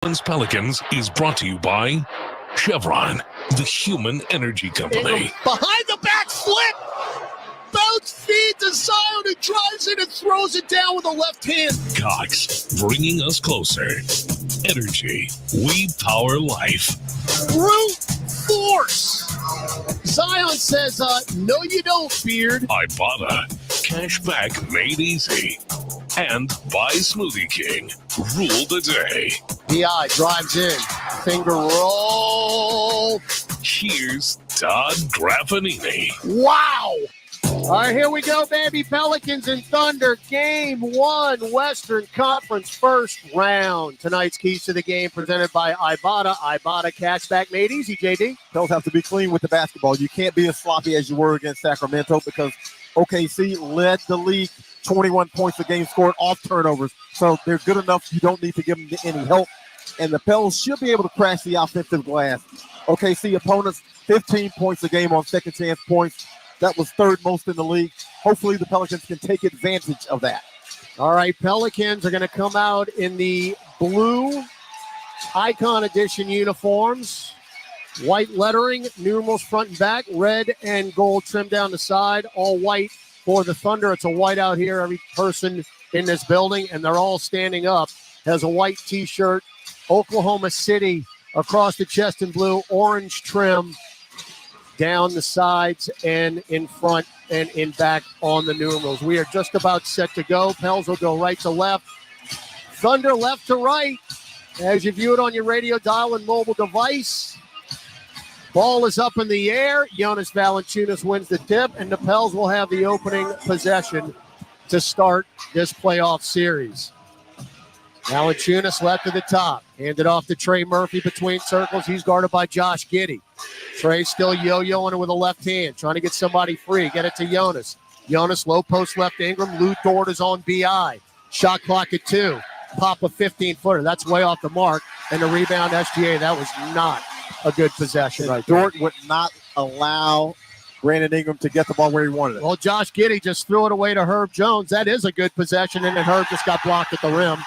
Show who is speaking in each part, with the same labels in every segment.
Speaker 1: Orleans Pelicans is brought to you by Chevron, the human energy company.
Speaker 2: Behind the back flip. Bounce feed to Zion, who drives it and throws it down with the left hand.
Speaker 1: Cox, bringing us closer. Energy, we power life.
Speaker 2: Brute force. Zion says, no you don't, Beard.
Speaker 1: Ibotta, cash back made easy. And by Smoothie King, rule the day.
Speaker 2: B.I. drives in, finger roll.
Speaker 1: Here's Todd Graffanini.
Speaker 2: Wow. All right, here we go, baby. Pelicans and Thunder, Game 1, Western Conference first round. Tonight's keys to the game presented by Ibotta. Ibotta cashback made easy, JD.
Speaker 3: They'll have to be clean with the basketball. You can't be as sloppy as you were against Sacramento because OKC led the league 21 points a game scored off turnovers. So they're good enough. You don't need to give them any help. And the Pels should be able to crash the offensive glass. OKC opponents, 15 points a game on second chance points. That was third most in the league. Hopefully the Pelicans can take advantage of that.
Speaker 2: All right, Pelicans are going to come out in the blue Icon Edition uniforms. White lettering, numerals front and back, red and gold trim down the side, all white for the Thunder. It's a white out here. Every person in this building, and they're all standing up, has a white T-shirt. Oklahoma City across the chest in blue, orange trim down the sides and in front and in back on the numerals. We are just about set to go. Pels will go right to left. Thunder left to right as you view it on your radio dial and mobile device. Ball is up in the air. Jonas Valanciunas wins the tip, and the Pels will have the opening possession to start this playoff series. Valanciunas left to the top. Handed off to Trey Murphy between circles. He's guarded by Josh Giddey. Trey still yo-yoing it with a left hand, trying to get somebody free. Get it to Jonas. Jonas, low post left Ingram. Lou Dort is on B.I. Shot clock at 2. Pop a 15-footer. That's way off the mark. And the rebound, SGA. That was not a good possession.
Speaker 3: Right. Dort would not allow Brandon Ingram to get the ball where he wanted it.
Speaker 2: Well, Josh Giddey just threw it away to Herb Jones. That is a good possession, and then Herb just got blocked at the rim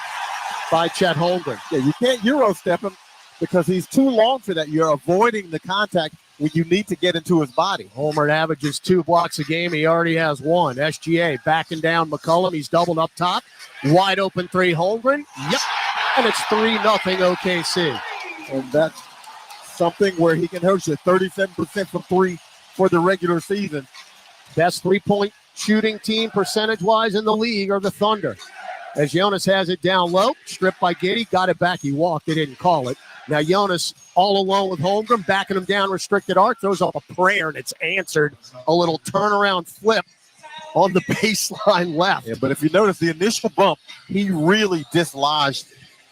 Speaker 2: by Chet Holmgren.
Speaker 3: Yeah, you can't Euro step him because he's too long for that. You're avoiding the contact when you need to get into his body.
Speaker 2: Homer averages 2 blocks a game. He already has 1. SGA backing down McCollum. He's doubled up top. Wide open 3, Holmgren. Yep. And it's 3-0 OKC.
Speaker 3: And that's something where he can hurt you. 37% from 3 for the regular season.
Speaker 2: Best three-point shooting team percentage-wise in the league are the Thunder. As Jonas has it down low, stripped by Giddey, got it back. He walked. They didn't call it. Now Jonas all alone with Holmgren, backing him down, restricted arc, throws up a prayer, and it's answered. A little turnaround flip on the baseline left.
Speaker 3: Yeah, but if you notice the initial bump, he really dislodged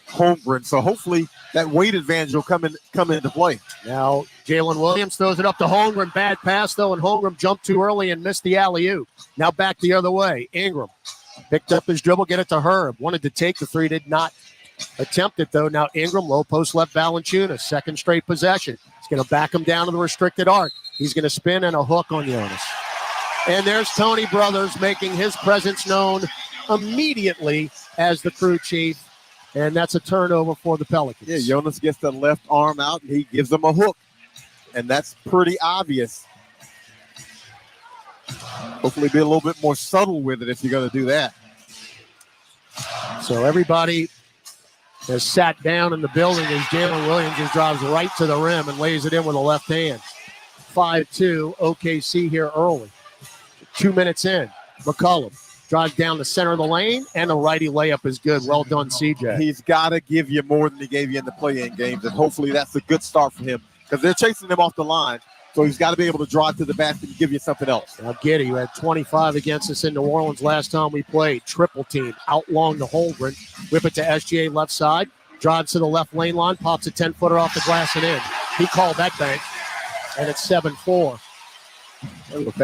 Speaker 3: Holmgren. So hopefully that weight advantage will come into play.
Speaker 2: Now Jalen Williams throws it up to Holmgren. Bad pass, though, and Holmgren jumped too early and missed the alley-oop. Now back the other way. Ingram picked up his dribble, get it to Herb. Wanted to take the 3, did not attempt it, though. Now Ingram, low post left Valanciunas. Second straight possession. He's going to back him down to the restricted arc. He's going to spin and a hook on Jonas. And there's Tony Brothers making his presence known immediately as the crew chief. And that's a turnover for the Pelicans.
Speaker 3: Yeah, Jonas gets the left arm out, and he gives him a hook. And that's pretty obvious. Hopefully be a little bit more subtle with it if you're going to do that.
Speaker 2: So everybody has sat down in the building as Jalen Williams just drives right to the rim and lays it in with a left hand. 5-2 OKC here early. 2 minutes in. McCollum drives down the center of the lane, and a righty layup is good. Well done, CJ.
Speaker 3: He's got to give you more than he gave you in the play-in games, and hopefully that's a good start for him because they're chasing him off the line. So he's got to be able to drive to the basket and give you something else.
Speaker 2: Now Giddey, who had 25 against us in New Orleans last time we played. Triple team, out long to Holmgren. Whip it to SGA left side. Drives to the left lane line. Pops a 10-footer off the glass and in. He called that bank. And it's 7-4.
Speaker 3: Look,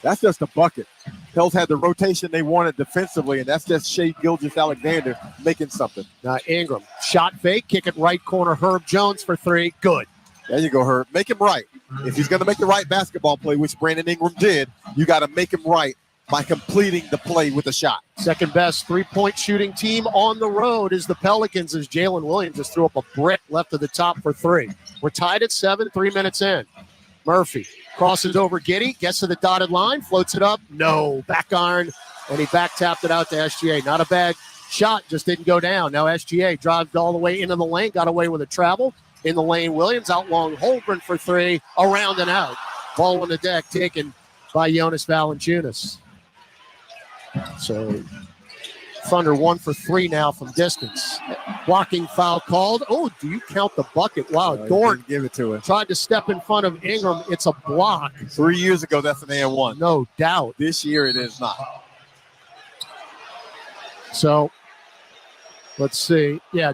Speaker 3: that's just a bucket. Pels had the rotation they wanted defensively, and that's just Shai Gilgeous-Alexander making something.
Speaker 2: Now Ingram, shot fake, kick it right corner. Herb Jones for 3. Good.
Speaker 3: There you go, Herb. Make him right. If he's going to make the right basketball play, which Brandon Ingram did, you got to make him right by completing the play with a shot.
Speaker 2: Second best three-point shooting team on the road is the Pelicans, as Jalen Williams just threw up a brick left of the top for three. We're tied at 7, 3 minutes in. Murphy crosses over Giddey, gets to the dotted line, floats it up. No, back iron, and he back tapped it out to SGA. Not a bad shot, just didn't go down. Now SGA drives all the way into the lane, got away with a travel. In the lane, Williams out long, Holmgren for three, around and out. Ball on the deck taken by Jonas Valanciunas. So Thunder 1 for 3 now from distance. Blocking foul called. Oh, do you count the bucket? Wow, Dort
Speaker 3: give it to him.
Speaker 2: Tried to step in front of Ingram. It's a block.
Speaker 3: 3 years ago, that's an and one.
Speaker 2: No doubt.
Speaker 3: This year, it is not.
Speaker 2: So let's see. Yeah,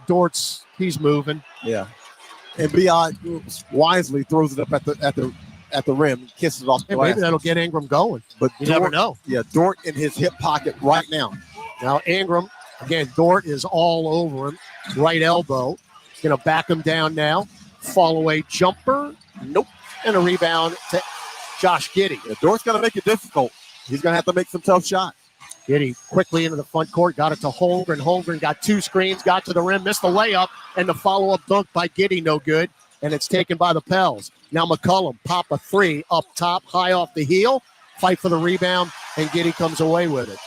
Speaker 2: he's moving.
Speaker 3: Yeah. And B.I. wisely throws it up at the rim and kisses off the glass.
Speaker 2: Maybe that'll get Ingram going.
Speaker 3: But
Speaker 2: you never know.
Speaker 3: Yeah, Dort in his hip pocket right now.
Speaker 2: Now Ingram, again, Dort is all over him. Right elbow. Going to back him down now. Fall away jumper. Nope. And a rebound to Josh Giddey.
Speaker 3: Yeah, Dort's going to make it difficult. He's going to have to make some tough shots.
Speaker 2: Giddey quickly into the front court, got it to Holmgren. Holmgren got 2 screens, got to the rim, missed the layup, and the follow-up dunk by Giddey, no good, and it's taken by the Pels. Now McCollum, pop a 3 up top, high off the heel, fight for the rebound, and Giddey comes away with it.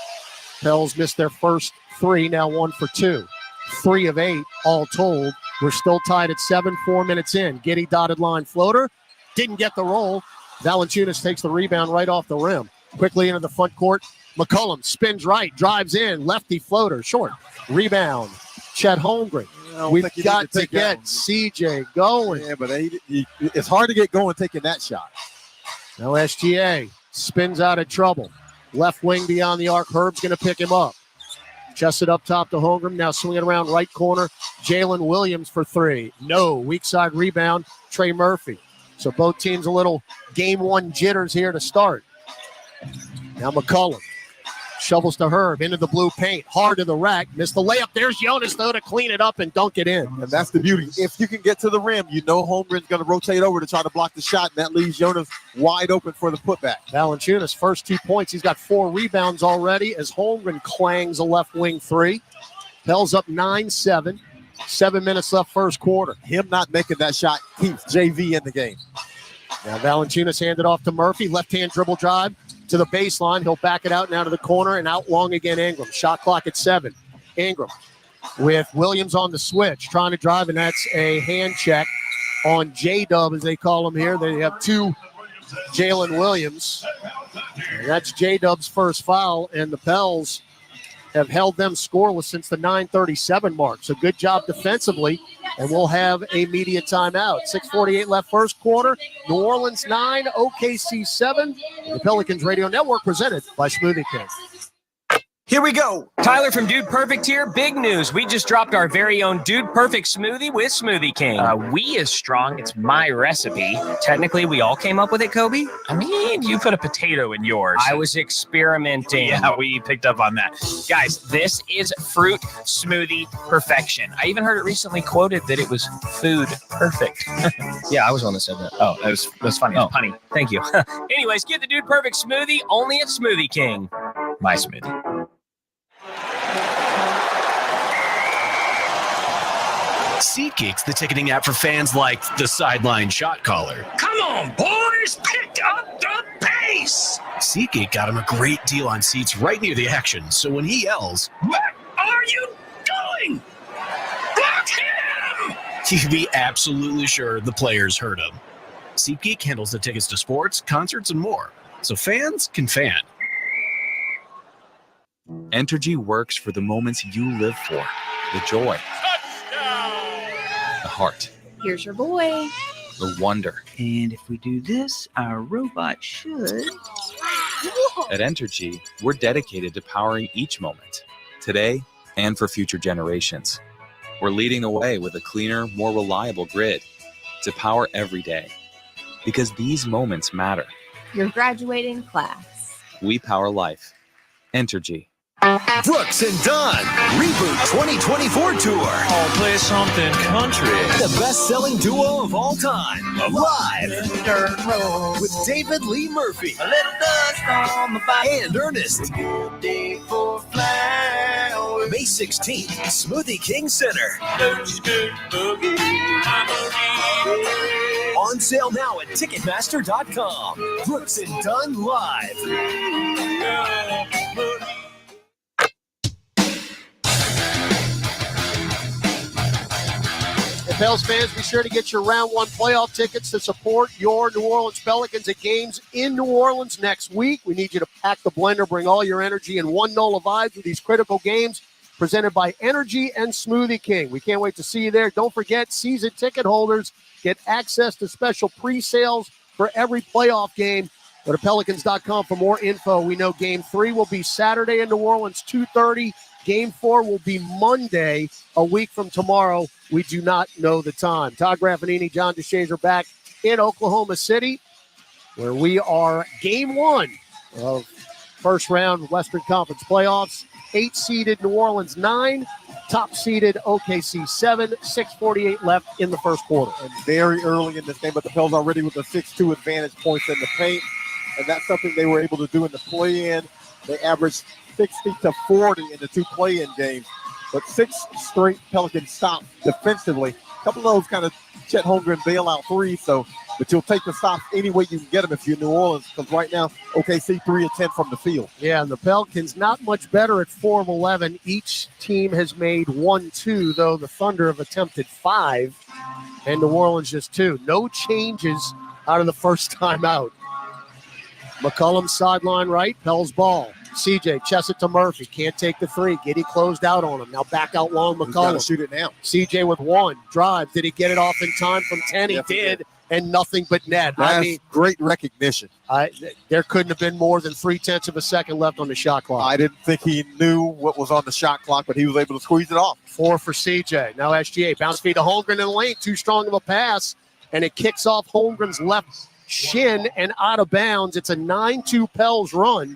Speaker 2: Pels missed their first 3, now 1 for 2. 3 of 8, all told. We're still tied at 7, 4 minutes in. Giddey dotted line floater, didn't get the roll. Valanciunas takes the rebound right off the rim. Quickly into the front court. McCollum spins right, drives in, lefty floater, short. Rebound, Chet Holmgren. We've got to get CJ going.
Speaker 3: Yeah, but it's hard to get going taking that shot.
Speaker 2: Now SGA spins out of trouble. Left wing beyond the arc. Herb's going to pick him up. Chested up top to Holmgren. Now swinging around right corner. Jalen Williams for 3. No, weak side rebound, Trey Murphy. So both teams a little game 1 jitters here to start. Now McCollum. Shovels to Herb into the blue paint. Hard to the rack. Missed the layup. There's Jonas, though, to clean it up and dunk it in.
Speaker 3: And that's the beauty. If you can get to the rim, you know Holmgren's going to rotate over to try to block the shot, and that leaves Jonas wide open for the putback.
Speaker 2: Valanciunas, first 2 points. He's got 4 rebounds already as Holmgren clangs a left wing 3. Pels up 9-7. 7 minutes left first quarter.
Speaker 3: Him not making that shot keeps JV in the game.
Speaker 2: Now Valanciunas handed off to Murphy. Left-hand dribble drive to the baseline. He'll back it out now to the corner and out long again Ingram. Shot clock at 7. Ingram with Williams on the switch, trying to drive, and that's a hand check on J-Dub, as they call him here. They have 2 Jalen Williams. And that's J-Dub's first foul, and the Pels have held them scoreless since the 9:37 mark. So good job defensively, and we'll have a media timeout. 6:48 left first quarter. New Orleans 9, OKC 7. The Pelicans Radio Network presented by Smoothie King.
Speaker 4: Here we go. Tyler from Dude Perfect here. Big news. We just dropped our very own Dude Perfect smoothie with Smoothie King. We is strong. It's my recipe. Technically, we all came up with it, Kobe.
Speaker 5: I mean, you put a potato in yours.
Speaker 4: I was experimenting.
Speaker 5: Yeah, we picked up on that. Guys, this is fruit smoothie perfection. I even heard it recently quoted that it was food perfect.
Speaker 4: Yeah, I was one that said that.
Speaker 5: Oh, that was funny.
Speaker 4: Oh,
Speaker 5: Punny.
Speaker 4: Thank you. Anyways, get the Dude Perfect smoothie only at Smoothie King.
Speaker 5: My smoothie.
Speaker 6: SeatGeek's the ticketing app for fans like the sideline shot caller.
Speaker 1: Come on, boys, pick up the pace.
Speaker 6: SeatGeek got him a great deal on seats right near the action, so when he yells,
Speaker 1: What are you doing? Block him!
Speaker 6: he'd be absolutely sure the players heard him. SeatGeek handles the tickets to sports, concerts, and more, so fans can fan.
Speaker 7: Entergy works for the moments you live for. The joy. The heart.
Speaker 8: Here's your boy.
Speaker 7: The wonder.
Speaker 9: And if we do this, our robot should.
Speaker 7: At Entergy, we're dedicated to powering each moment, today and for future generations. We're leading the way with a cleaner, more reliable grid to power every day. Because these moments matter.
Speaker 8: Your graduating class.
Speaker 7: We power life. Entergy.
Speaker 8: Brooks and Dunn Reboot 2024 Tour.
Speaker 1: I'll play something country.
Speaker 8: The best-selling duo of all time. Live. With David Lee Murphy.
Speaker 9: A little dust on the bike.
Speaker 8: And Ernest.
Speaker 9: Good day for flowers.
Speaker 8: May 16th, Smoothie King Center. On sale now at Ticketmaster.com. Brooks and Dunn Live.
Speaker 2: And Pels fans, be sure to get your round one playoff tickets to support your New Orleans Pelicans at games in New Orleans next week. We need you to pack the blender, bring all your energy and one NOLA vibes with these critical games presented by Energy and Smoothie King. We can't wait to see you there. Don't forget, season ticket holders get access to special pre-sales for every playoff game. Go to Pelicans.com for more info. We know Game 3 will be Saturday in New Orleans, 2:30. Game 4 will be Monday, a week from tomorrow. We do not know the time. Todd Graffinini, John DeShazer back in Oklahoma City, where we are Game 1 of first round Western Conference playoffs. 8-seeded New Orleans 9, top-seeded OKC 7, 6:48 left in the first quarter.
Speaker 3: And very early in this game, but the Pels already with the 6-2 advantage points in the paint, and that's something they were able to do in the play-in. They averaged 60 to 40 in the 2 play-in games, but 6 straight Pelican stops defensively. A couple of those kind of Chet Holmgren bailout threes, but you'll take the stops any way you can get them if you're New Orleans, because right now OKC 3 of 10 from the field.
Speaker 2: Yeah, and the Pelicans not much better at 4 of 11. Each team has made 1-2, though the Thunder have attempted 5, and New Orleans just 2. No changes out of the first time out. McCollum sideline right, Pels ball. CJ, chest it to Murphy. Can't take the 3. Giddy closed out on him. Now back out long, McCollum.
Speaker 3: Shoot it now.
Speaker 2: CJ with 1. Drive. Did he get it off in time from 10? He did. And nothing but net.
Speaker 3: That's great recognition.
Speaker 2: There couldn't have been more than 0.3 of a second left on the shot clock.
Speaker 3: I didn't think he knew what was on the shot clock, but he was able to squeeze it off.
Speaker 2: 4 for CJ. Now SGA. Bounce feed to Holmgren in the lane. Too strong of a pass. And it kicks off Holmgren's left shin and out of bounds. It's a 9-2 Pels run.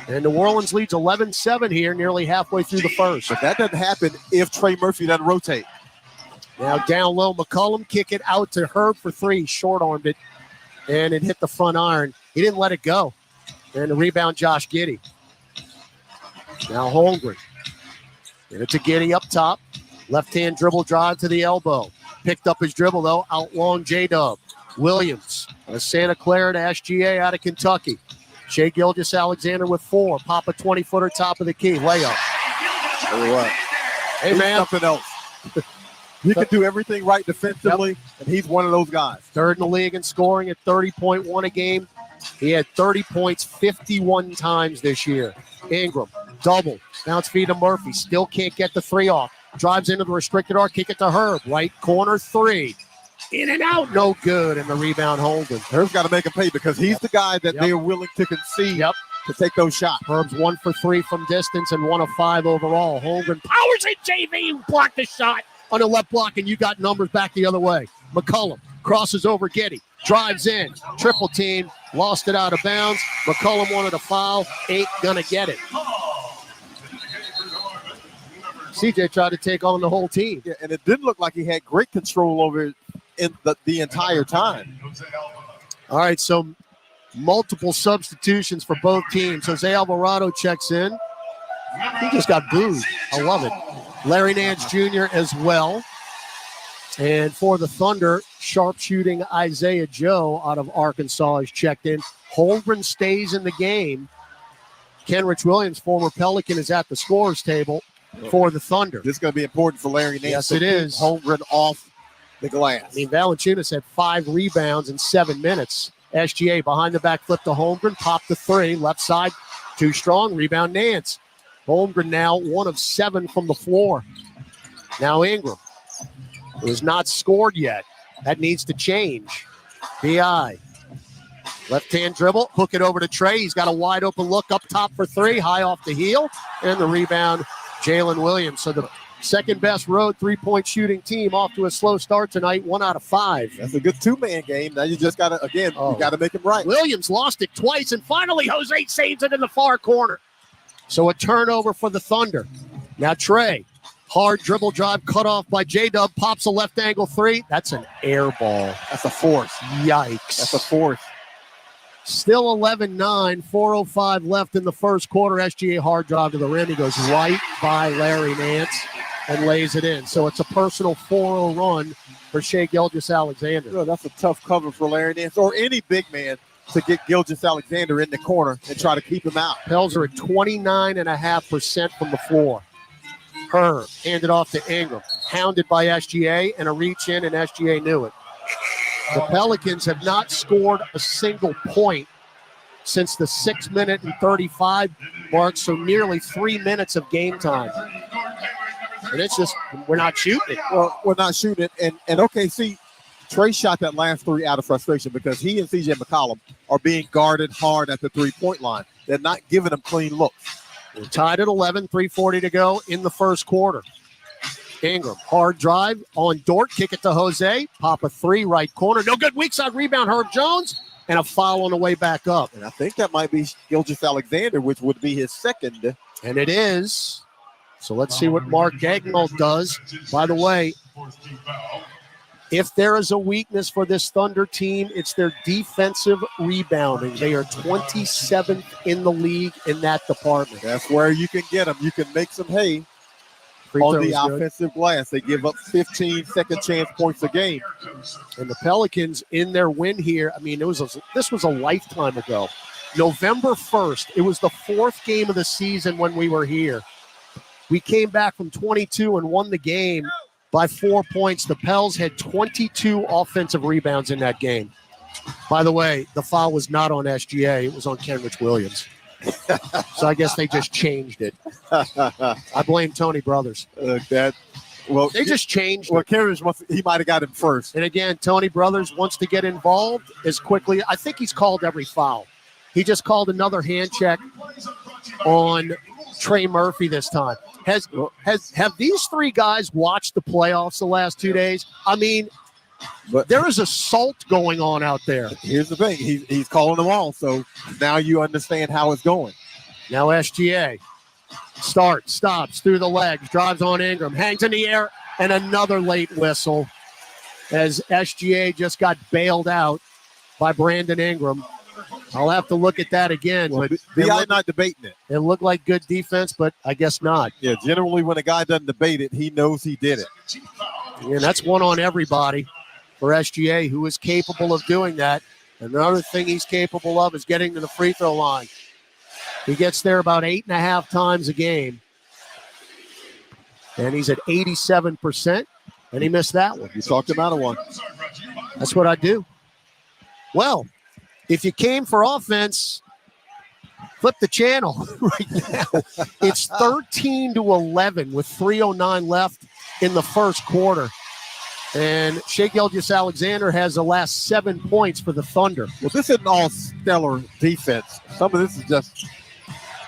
Speaker 2: And New Orleans leads 11-7 here, nearly halfway through the first.
Speaker 3: But that doesn't happen if Trey Murphy doesn't rotate.
Speaker 2: Now down low, McCollum kick it out to Herb for 3. Short-armed it, and it hit the front iron. He didn't let it go. And the rebound, Josh Giddey. Now Holmgren. And it's a Giddey up top. Left-hand dribble drive to the elbow. Picked up his dribble, though, out long J-Dub. Williams, a Santa Clara to SGA out of Kentucky. Shea Gilgeous-Alexander with 4. Pop a 20-footer, top of the key. Layup.
Speaker 3: Tell you what.
Speaker 2: Hey, man.
Speaker 3: Something else. You can do everything right defensively, and he's one of those guys.
Speaker 2: Third in the league in scoring at 30.1 a game. He had 30 points 51 times this year. Ingram, double. Bounce feed to Murphy. Still can't get the 3 off. Drives into the restricted arc. Kick it to Herb. Right corner 3. In and out, no good. And the rebound, Holmgren.
Speaker 3: Herb's got to make him pay because he's the guy that they are willing to concede to take those shots.
Speaker 2: Herb's 1 for 3 from distance and 1 of 5 overall. Holmgren powers it, JV, blocked the shot on the left block, and you got numbers back the other way. McCollum crosses over Giddey, drives in, triple team, lost it out of bounds. McCollum wanted a foul, ain't gonna get it. CJ tried to take on the whole team.
Speaker 3: Yeah, and it didn't look like he had great control over it in the entire time.
Speaker 2: All right, so multiple substitutions for both teams. Jose Alvarado checks in. He just got booed. I love it. Larry Nance Jr. as well. And for the Thunder, sharpshooting Isaiah Joe out of Arkansas is checked in. Holmgren stays in the game. Kenrich Williams, former Pelican, is at the scorer's table for the Thunder.
Speaker 3: This is going to be important for Larry Nance.
Speaker 2: Yes, it is.
Speaker 3: Holmgren off the glass.
Speaker 2: I mean, Valanciunas had 5 rebounds in 7 minutes. SGA behind the back flip to Holmgren, popped the 3, left side, too strong, rebound Nance. Holmgren now 1 of 7 from the floor. Now Ingram. It was not scored yet. That needs to change. B.I. Left-hand dribble, hook it over to Trey. He's got a wide open look up top for 3, high off the heel. And the rebound, Jalen Williams. So the second best road 3-point shooting team off to a slow start tonight, 1 out of 5.
Speaker 3: That's a good 2-man game. Now you just got to, you got to make him right.
Speaker 2: Williams lost it twice, and finally Jose saves it in the far corner. So a turnover for the Thunder. Now Trey, hard dribble drive cut off by J-Dub, pops a left angle three. That's an air ball.
Speaker 3: That's a force.
Speaker 2: Yikes.
Speaker 3: That's a force.
Speaker 2: Still 11-9, 4:05 left in the first quarter. SGA hard drive to the rim. He goes right by Larry Nance and lays it in. So it's a personal 4-0 run for Shai Gilgeous-Alexander.
Speaker 3: Well, that's a tough cover for Larry Nance or any big man to get Gilgeous-Alexander in the corner and try to keep him out.
Speaker 2: Pels are at 29.5% from the floor. Herb handed off to Ingram, hounded by SGA, and a reach in, and SGA knew it. The Pelicans have not scored a single point since the 6-minute and 35 mark, so nearly 3 minutes of game time. And it's just, we're not shooting it.
Speaker 3: Well, we're not shooting it. And OKC, Trey shot that last three out of frustration because he and CJ McCollum are being guarded hard at the three-point line. They're not giving them clean looks.
Speaker 2: We're tied at 11, 3:40 to go in the first quarter. Ingram, hard drive on Dort, kick it to Jose, pop a three, right corner. No good, weak side rebound, Herb Jones, and a foul on the way back up.
Speaker 3: And I think that might be Gilgeous-Alexander, which would be his second.
Speaker 2: And it is. So let's see what Mark Gagnon does. By the way, if there is a weakness for this Thunder team, it's their defensive rebounding. They are 27th in the league in that department.
Speaker 3: That's where you can get them. You can make some hay on the offensive glass. They give up 15 second chance points a game.
Speaker 2: And the Pelicans in their win here, I mean, this was a lifetime ago. November 1st, it was the fourth game of the season when we were here. We came back from 22 and won the game by 4 points. The Pels had 22 offensive rebounds in that game. By the way, the foul was not on SGA. It was on Kenrich Williams. So I guess they just changed it. I blame Tony Brothers. They just changed it.
Speaker 3: Well, Kenrich, he might have got him first.
Speaker 2: And again, Tony Brothers wants to get involved as quickly. I think he's called every foul. He just called another hand check on Trey Murphy this time. Have these three guys watched the playoffs the last 2 days? I mean, there is assault going on out there.
Speaker 3: Here's the thing. He's calling them all, so now you understand how it's going.
Speaker 2: Now SGA stops through the legs, drives on Ingram, hangs in the air, and another late whistle as SGA just got bailed out by Brandon Ingram. I'll have to look at that again.
Speaker 3: Well,
Speaker 2: but
Speaker 3: I'm not debating it.
Speaker 2: It looked like good defense, but I guess not.
Speaker 3: Yeah, generally when a guy doesn't debate it, he knows he did it.
Speaker 2: And that's one on everybody for SGA, who is capable of doing that. Another thing he's capable of is getting to the free throw line. He gets there about 8.5 times a game. And he's at 87%, and he missed that one.
Speaker 3: You talked him out of one.
Speaker 2: That's what I do. Well, if you came for offense, flip the channel right now. It's 13-11 with 3:09 left in the first quarter. And Shai Gilgeous-Alexander has the last 7 points for the Thunder.
Speaker 3: Well, this isn't all stellar defense. Some of this is just...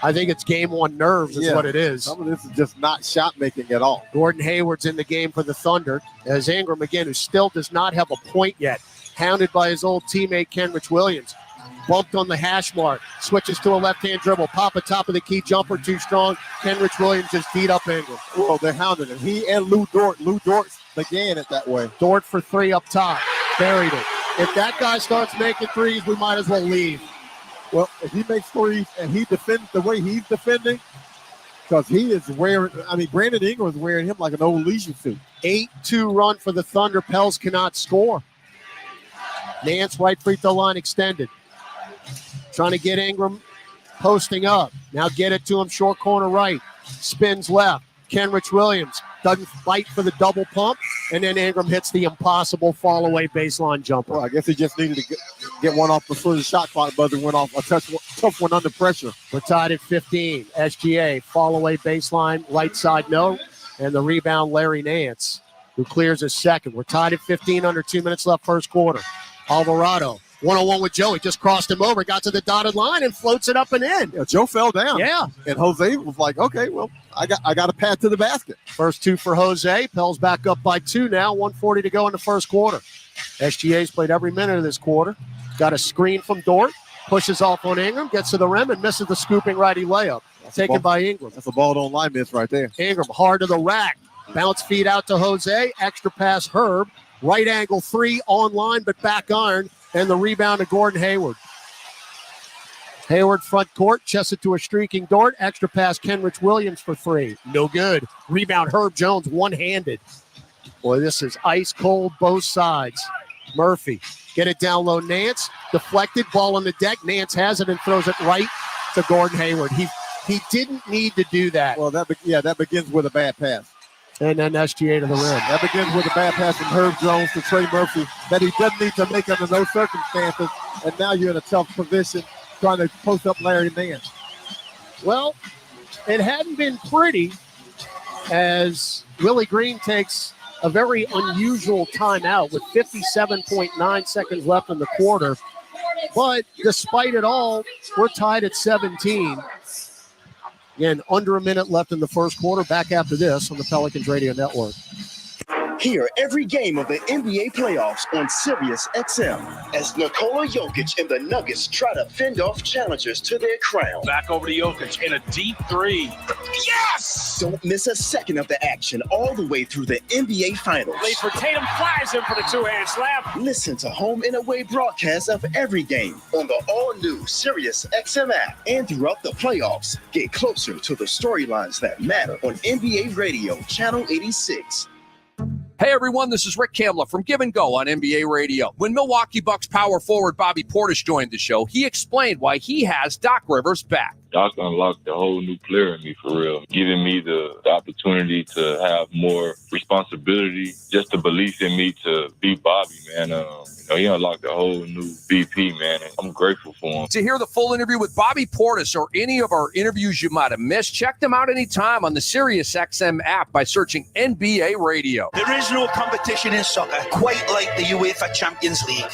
Speaker 2: I think it's game one nerves is what it is.
Speaker 3: Some of this is just not shot making at all.
Speaker 2: Gordon Hayward's in the game for the Thunder. As Ingram, again, who still does not have a point yet, hounded by his old teammate Kenrich Williams. Bumped on the hash mark, switches to a left-hand dribble, pop a top of the key jumper, too strong. Kenrich Williams just beat up Ingram.
Speaker 3: Well, they're hounding him. He and Lou Dort. Lou Dort began it that way.
Speaker 2: Dort for three up top, buried it. If that guy starts making threes, we might as well leave.
Speaker 3: Well, if he makes threes and he defends the way he's defending, because he is wearing, I mean, Brandon Ingram is wearing him like an old leisure suit.
Speaker 2: 8-2 run for the Thunder. Pels cannot score. Nance, right free throw line extended. Trying to get Ingram posting up. Now get it to him, short corner right. Spins left. Kenrich Williams doesn't fight for the double pump, and then Ingram hits the impossible fall-away baseline jumper.
Speaker 3: Well, I guess he just needed to get one off before the shot clock buzzer went off. A tough one under pressure.
Speaker 2: We're tied at 15. SGA, fall-away baseline, right side no, and the rebound Larry Nance, who clears his second. We're tied at 15, under 2 minutes left first quarter. Alvarado, one-on-one with Joe. He just crossed him over, got to the dotted line, and floats it up and in.
Speaker 3: Yeah, Joe fell down.
Speaker 2: Yeah.
Speaker 3: And Jose was like, okay, well, I got a pad to the basket.
Speaker 2: First two for Jose. Pels back up by 2 now. 1:40 to go in the first quarter. SGA's played every minute of this quarter. Got a screen from Dort. Pushes off on Ingram. Gets to the rim and misses the scooping righty layup. taken by Ingram.
Speaker 3: That's a ball don't lie miss right there.
Speaker 2: Ingram hard to the rack. Bounce feed out to Jose. Extra pass Herb. Right angle three online, but back iron. And the rebound to Gordon Hayward. Hayward front court, chests it to a streaking Dort. Extra pass Kenrich Williams for three. No good. Rebound Herb Jones one-handed. Boy, this is ice cold both sides. Murphy, get it down low. Nance, deflected, ball on the deck. Nance has it and throws it right to Gordon Hayward. He didn't need to do that.
Speaker 3: Well, that begins with a bad pass.
Speaker 2: And then SGA to the rim.
Speaker 3: That begins with a bad pass from Herb Jones to Trey Murphy that he doesn't need to make under no circumstances. And now you're in a tough position trying to post up Larry Nance.
Speaker 2: Well, it hadn't been pretty as Willie Green takes a very unusual timeout with 57.9 seconds left in the quarter. But despite it all, we're tied at 17. Again, under a minute left in the first quarter. Back after this on the Pelicans Radio Network.
Speaker 10: Hear every game of the NBA playoffs on Sirius XM as Nikola Jokic and the Nuggets try to fend off challengers to their crown.
Speaker 11: Back over to Jokic in a deep three. Yes!
Speaker 10: Don't miss a second of the action all the way through the NBA Finals.
Speaker 11: Lead for Tatum, flies him for the two-hand slam.
Speaker 10: Listen to home and away broadcasts of every game on the all-new Sirius XM app. And throughout the playoffs, get closer to the storylines that matter on NBA Radio, Channel 86.
Speaker 12: Hey everyone, this is Rick Kamla from Give and Go on NBA Radio. When Milwaukee Bucks power forward Bobby Portis joined the show, he explained why he has Doc Rivers back.
Speaker 13: Doc unlocked a whole new player in me, for real, giving me the opportunity to have more responsibility, just the belief in me to be Bobby, man. He unlocked a whole new BP, man, and I'm grateful for him.
Speaker 12: To hear the full interview with Bobby Portis or any of our interviews you might have missed, check them out anytime on the SiriusXM app by searching NBA Radio.
Speaker 14: There is no competition in soccer quite like the UEFA Champions League.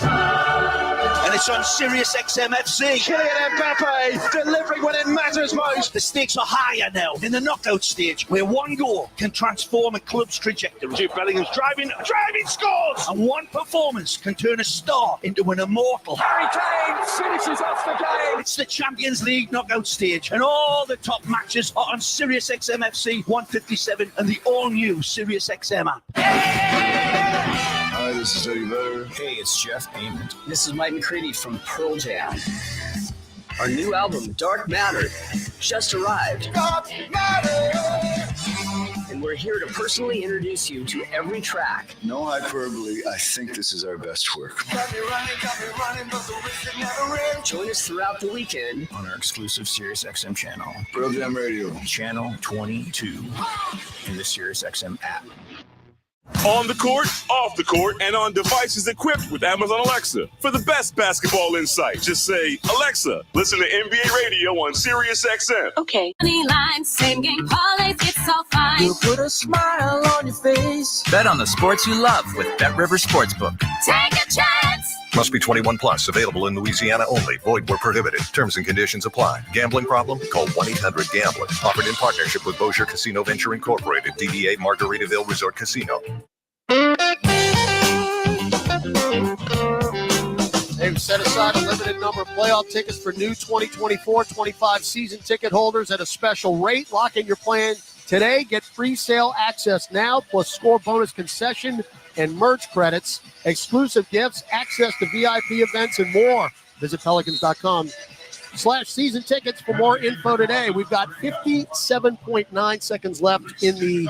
Speaker 14: And it's on SiriusXM FC. Kylian Mbappe delivering when it matters most. The stakes are higher now in the knockout stage, where one goal can transform a club's trajectory.
Speaker 11: Jude Bellingham's driving, scores!
Speaker 14: And one performance can turn a star into an immortal.
Speaker 11: Harry Kane finishes off the game.
Speaker 14: It's the Champions League knockout stage, and all the top matches are on SiriusXM FC 157 and the all-new SiriusXM app.
Speaker 15: Hi, this is Eddie Vedder.
Speaker 16: Hey, it's Jeff Ament. This is Mike McCready from Pearl Jam. Our new album, Dark Matter, just arrived.
Speaker 15: Dark Matter!
Speaker 16: And we're here to personally introduce you to every track.
Speaker 15: No hyperbole, I think this is our best work.
Speaker 16: Join us throughout the weekend
Speaker 6: on our exclusive SiriusXM channel.
Speaker 15: Pearl Jam Radio.
Speaker 6: Channel 22 in the SiriusXM app.
Speaker 17: On the court, off the court, and on devices equipped with Amazon Alexa. For the best basketball insight, just say, Alexa, listen to NBA Radio on SiriusXM.
Speaker 18: Okay. Line, same game parlays, it's all fine.
Speaker 19: You put a smile on your face.
Speaker 20: Bet on the sports you love with BetRivers Sportsbook.
Speaker 18: Take a chance.
Speaker 21: Must be 21 plus. Available in Louisiana only. Void where prohibited. Terms and conditions apply. Gambling problem? Call 1-800-GAMBLER. Offered in partnership with Bossier Casino Venture Incorporated. DBA Margaritaville Resort Casino.
Speaker 2: They've set aside a limited number of playoff tickets for new 2024-25 season ticket holders at a special rate. Lock in your plan today. Get free sale access now, plus score bonus concession and merch credits, exclusive gifts, access to VIP events, and more. Visit Pelicans.com/season tickets for more info today. We've got 57.9 seconds left in the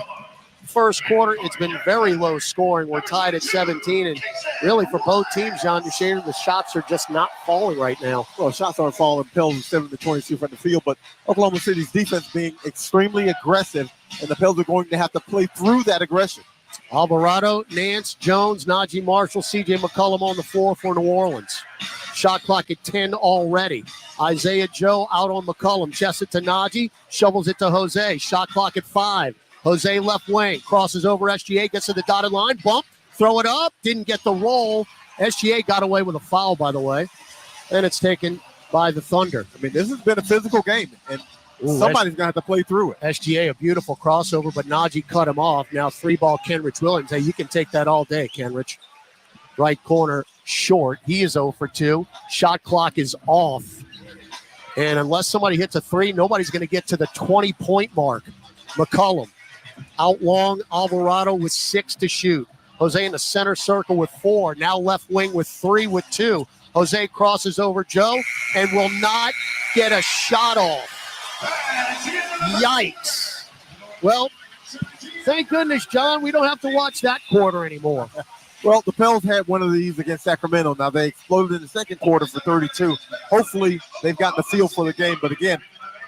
Speaker 2: first quarter. It's been very low scoring. We're tied at 17, and really for both teams, John DeShader, the shots are just not falling right now.
Speaker 3: Well, shots aren't falling. Pels 7-22 from the field, but Oklahoma City's defense being extremely aggressive, and the Pels are going to have to play through that aggression.
Speaker 2: Alvarado, Nance, Jones, Najee Marshall, C.J. McCollum on the floor for New Orleans. Shot clock at 10 already. Isaiah Joe out on McCollum. Chests it to Najee. Shovels it to Jose. Shot clock at 5. Jose left wing. Crosses over SGA. Gets to the dotted line. Bump. Throw it up. Didn't get the roll. SGA got away with a foul, by the way. And it's taken by the Thunder.
Speaker 3: I mean, this has been a physical game, and somebody's going to have to play through it.
Speaker 2: SGA, a beautiful crossover, but Najee cut him off. Now 3-ball Kenrich Williams. Hey, you can take that all day, Kenrich. Right corner, short. He is 0 for 2. Shot clock is off. And unless somebody hits a three, nobody's going to get to the 20-point mark. McCollum out long, Alvarado with 6 to shoot. Jose in the center circle with 4. Now left wing with 3 with 2. Jose crosses over Joe and will not get a shot off. Yikes. Well, thank goodness, John, we don't have to watch that quarter anymore.
Speaker 3: Well, the Pels had one of these against Sacramento. Now, they exploded in the second quarter for 32. Hopefully, they've gotten the feel for the game. But, again,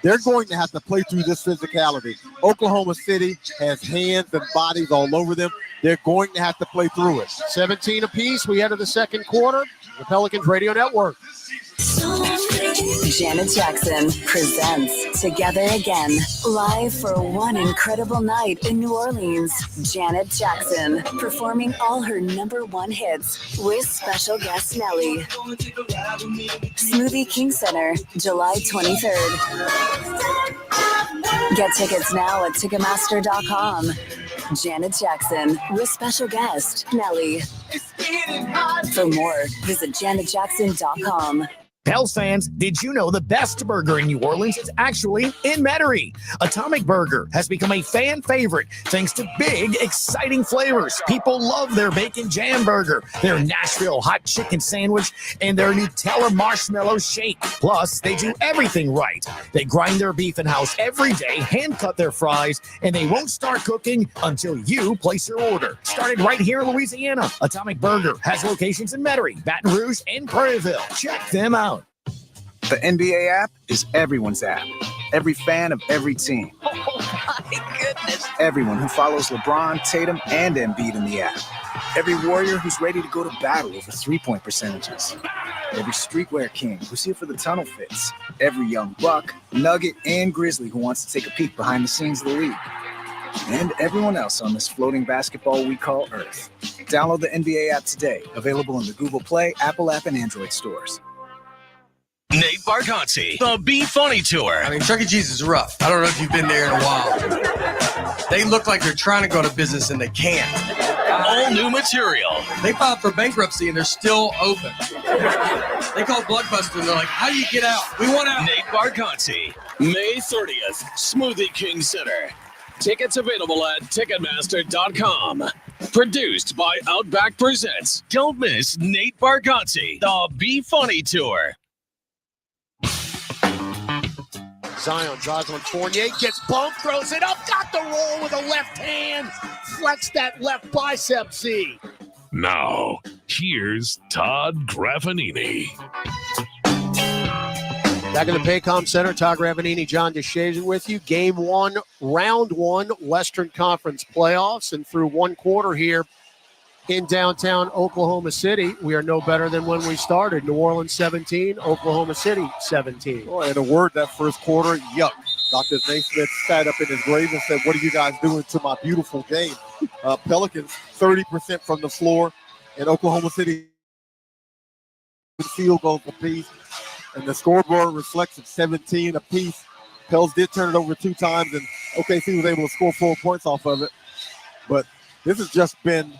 Speaker 3: they're going to have to play through this physicality. Oklahoma City has hands and bodies all over them. They're going to have to play through it.
Speaker 2: 17 apiece. We enter the second quarter. The Pelicans Radio Network.
Speaker 4: Janet Jackson presents Together Again, live for one incredible night in New Orleans. Janet Jackson performing all her #1 hits with special guest Nelly. Smoothie King Center, July 23rd. Get tickets now at Ticketmaster.com. Janet Jackson with special guest Nelly. For more, visit JanetJackson.com.
Speaker 22: Pels fans, did you know the best burger in New Orleans is actually in Metairie? Atomic Burger has become a fan favorite thanks to big, exciting flavors. People love their bacon jam burger, their Nashville hot chicken sandwich, and their Nutella marshmallow shake. Plus, they do everything right. They grind their beef in-house every day, hand cut their fries, and they won't start cooking until you place your order. Started right here in Louisiana, Atomic Burger has locations in Metairie, Baton Rouge, and Prairieville. Check them out.
Speaker 23: The NBA app is everyone's app. Every fan of every team.
Speaker 4: Oh my goodness.
Speaker 23: Everyone who follows LeBron, Tatum, and Embiid in the app. Every warrior who's ready to go to battle over three-point percentages. Every streetwear king who's here for the tunnel fits. Every young buck, nugget, and grizzly who wants to take a peek behind the scenes of the league. And everyone else on this floating basketball we call Earth. Download the NBA app today. Available in the Google Play, Apple app, and Android stores.
Speaker 6: Nate Bargatze, the Be Funny Tour.
Speaker 24: I mean, Chuck E. Cheese is rough. I don't know if you've been there in a while. They look like they're trying to go to business and they can't.
Speaker 6: All new material.
Speaker 24: They filed for bankruptcy and they're still open. They called Blockbuster and they're like, how do you get out? We want out.
Speaker 6: Nate Bargatze, May 30th, Smoothie King Center. Tickets available at Ticketmaster.com. Produced by Outback Presents. Don't miss Nate Bargatze, the Be Funny Tour.
Speaker 2: Zion drives on Fournier, gets bumped, throws it up, got the roll with a left hand, flex that left bicep, Z.
Speaker 1: Now, here's Todd Graffanini.
Speaker 2: Back in the Paycom Center, Todd Graffanini, John DeShazian with you. Game 1, round 1, Western Conference playoffs, and through one quarter here in downtown Oklahoma City, we are no better than when we started. New Orleans 17, Oklahoma City 17.
Speaker 3: Oh, and a word that first quarter, yuck. Dr. Naismith sat up in his grave and said, what are you guys doing to my beautiful game? Pelicans, 30% from the floor, and Oklahoma City field goals apiece. And the scoreboard reflects at 17 apiece. Pels did turn it over 2 times, and OKC was able to score 4 points off of it. But this has just been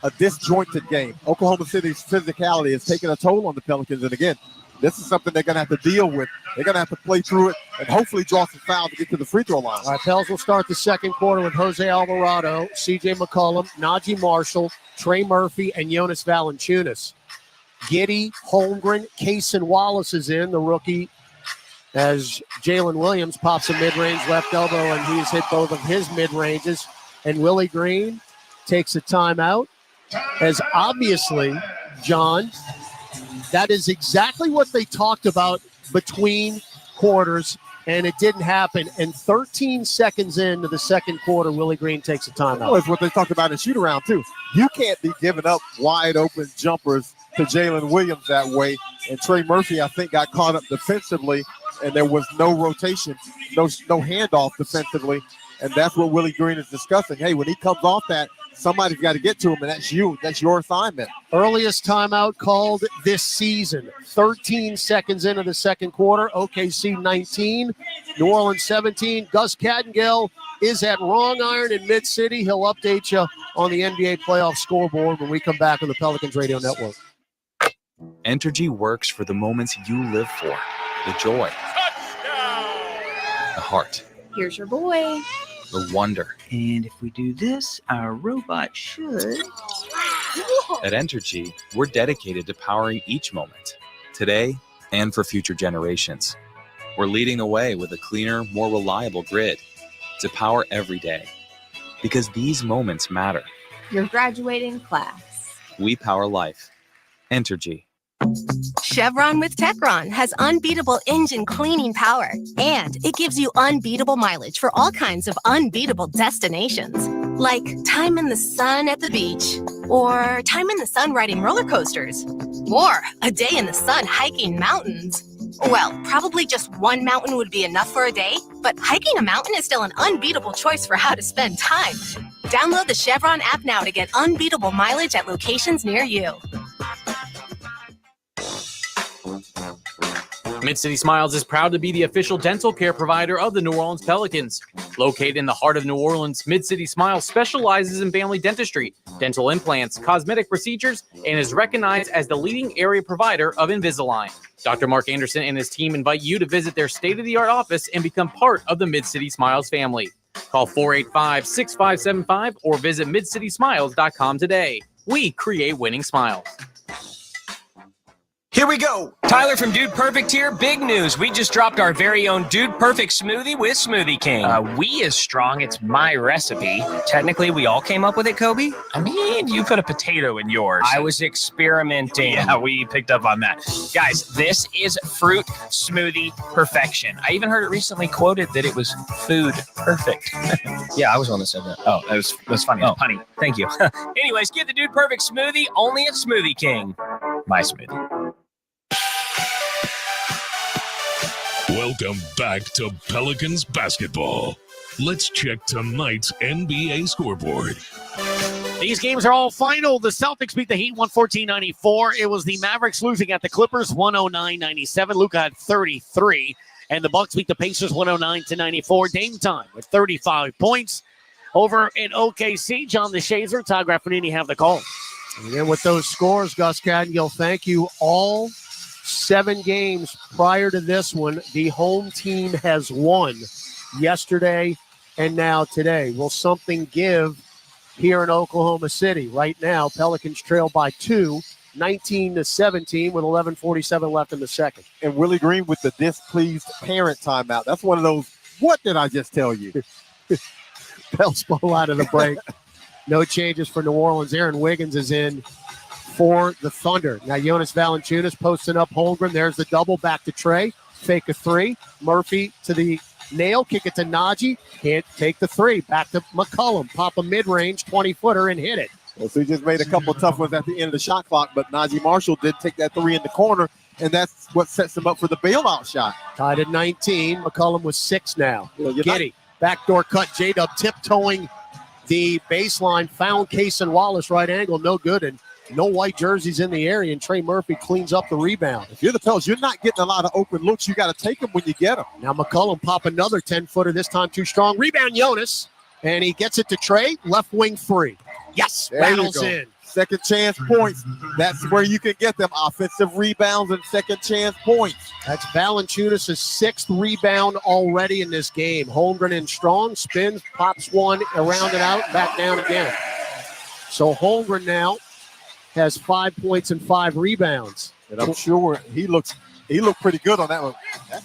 Speaker 3: a disjointed game. Oklahoma City's physicality has taken a toll on the Pelicans. And again, this is something they're going to have to deal with. They're going to have to play through it and hopefully draw some fouls to get to the free throw line.
Speaker 2: All right, Pels will start the second quarter with Jose Alvarado, C.J. McCollum, Najee Marshall, Trey Murphy, and Jonas Valanciunas. Giddey, Holmgren, Kaysen Wallace is in, the rookie, as Jalen Williams pops a mid-range left elbow, and he's hit both of his mid-ranges. And Willie Green takes a timeout. As obviously, John, that is exactly what they talked about between quarters, and it didn't happen. And 13 seconds into the second quarter, Willie Green takes a timeout.
Speaker 3: Well, it's what they talked about in shoot-around, too. You can't be giving up wide-open jumpers to Jalen Williams that way. And Trey Murphy, I think, got caught up defensively, and there was no rotation, no handoff defensively. And that's what Willie Green is discussing. Hey, when he comes off that, somebody's got to get to him, and that's you. That's your assignment.
Speaker 2: Earliest timeout called this season. 13 seconds into the second quarter. OKC 19, New Orleans 17. Gus Kattengell is at Wrong Iron in Mid-City. He'll update you on the NBA playoff scoreboard when we come back on the Pelicans Radio Network.
Speaker 7: Entergy works for the moments you live for. the joy, the heart,
Speaker 18: Here's your boy.
Speaker 7: the wonder.
Speaker 20: And if we do this, our robot should.
Speaker 7: At Entergy, we're dedicated to powering each moment, today and for future generations. We're leading the way with a cleaner, more reliable grid to power every day. Because these moments matter.
Speaker 18: Your graduating class.
Speaker 7: We power life. Entergy.
Speaker 5: Chevron with Techron has unbeatable engine cleaning power, and it gives you unbeatable mileage for all kinds of unbeatable destinations, like time in the sun at the beach, or time in the sun riding roller coasters, or a day in the sun hiking mountains. Well, probably just one mountain would be enough for a day, but hiking a mountain is still an unbeatable choice for how to spend time. Download the Chevron app now to get unbeatable mileage at locations near you.
Speaker 8: Mid-City Smiles is proud to be the official dental care provider of the New Orleans Pelicans. Located in the heart of New Orleans, Mid-City Smiles specializes in family dentistry, dental implants, cosmetic procedures, and is recognized as the leading area provider of Invisalign. Dr. Mark Anderson and his team invite you to visit their state-of-the-art office and become part of the Mid-City Smiles family. Call 485-6575 or visit midcitysmiles.com today. We create winning smiles.
Speaker 20: Here we go. Tyler from Dude Perfect here. Big news. We just dropped our very own Dude Perfect smoothie with Smoothie King.
Speaker 9: We is strong. It's my recipe.
Speaker 20: Technically, we all came up with it, Kobe.
Speaker 9: I mean, you put a potato in yours.
Speaker 20: I was experimenting.
Speaker 9: Yeah, we picked up on that. Guys, this is fruit smoothie perfection. I even heard it recently quoted that it was food perfect.
Speaker 20: Yeah, I was the one that said that.
Speaker 9: Oh, that was funny.
Speaker 20: Oh,
Speaker 9: Punny.
Speaker 20: Thank you. Anyways, get the Dude Perfect smoothie only at Smoothie King.
Speaker 9: My smoothie.
Speaker 1: Welcome back to Pelicans basketball. Let's check tonight's NBA scoreboard.
Speaker 2: These games are all final. The Celtics beat the Heat 114-94. It was the Mavericks losing at the Clippers 109-97. Luka had 33. And the Bucks beat the Pacers 109-94. Dame time with 35 points. Over in OKC, John DeShazer, Todd Graffinini have the call. And then with those scores, Gus Caddengill, thank you all. 7 games prior to this one, the home team has won yesterday and now today. Will something give here in Oklahoma City? Right now, Pelicans trail by 2, 19-17 with 11:47 left in the second.
Speaker 3: And Willie Green with the displeased parent timeout. That's one of those, what did I just tell you?
Speaker 2: Bell's ball out of the break. No changes for New Orleans. Aaron Wiggins is in for the Thunder. Now Jonas Valanciunas posting up Holmgren. There's the double back to Trey. Fake a 3. Murphy to the nail. Kick it to Najee. Can't take the 3. Back to McCollum. Pop a mid-range 20-footer and hit it.
Speaker 3: Well, so he just made a couple of tough ones at the end of the shot clock, but Najee Marshall did take that 3 in the corner, and that's what sets him up for the bailout shot.
Speaker 2: Tied at 19. McCollum was 6 now. Giddy. Backdoor cut. J-Dub tiptoeing the baseline. Found Case and Wallace right angle. No good. And no white jerseys in the area, and Trey Murphy cleans up the rebound.
Speaker 3: If you're the Pels, you're not getting a lot of open looks. You got to take them when you get them.
Speaker 2: Now McCollum pop another 10-footer, this time too strong. Rebound Jonas, and he gets it to Trey. Left wing 3. Yes,
Speaker 3: there
Speaker 2: battles in.
Speaker 3: Second chance points. That's where you can get them offensive rebounds and second chance points.
Speaker 2: That's Valanciunas' 6th rebound already in this game. Holmgren in strong, spins, pops one, around it out, back down again. So Holmgren now has 5 points and 5 rebounds.
Speaker 3: And I'm sure he looked pretty good on that one.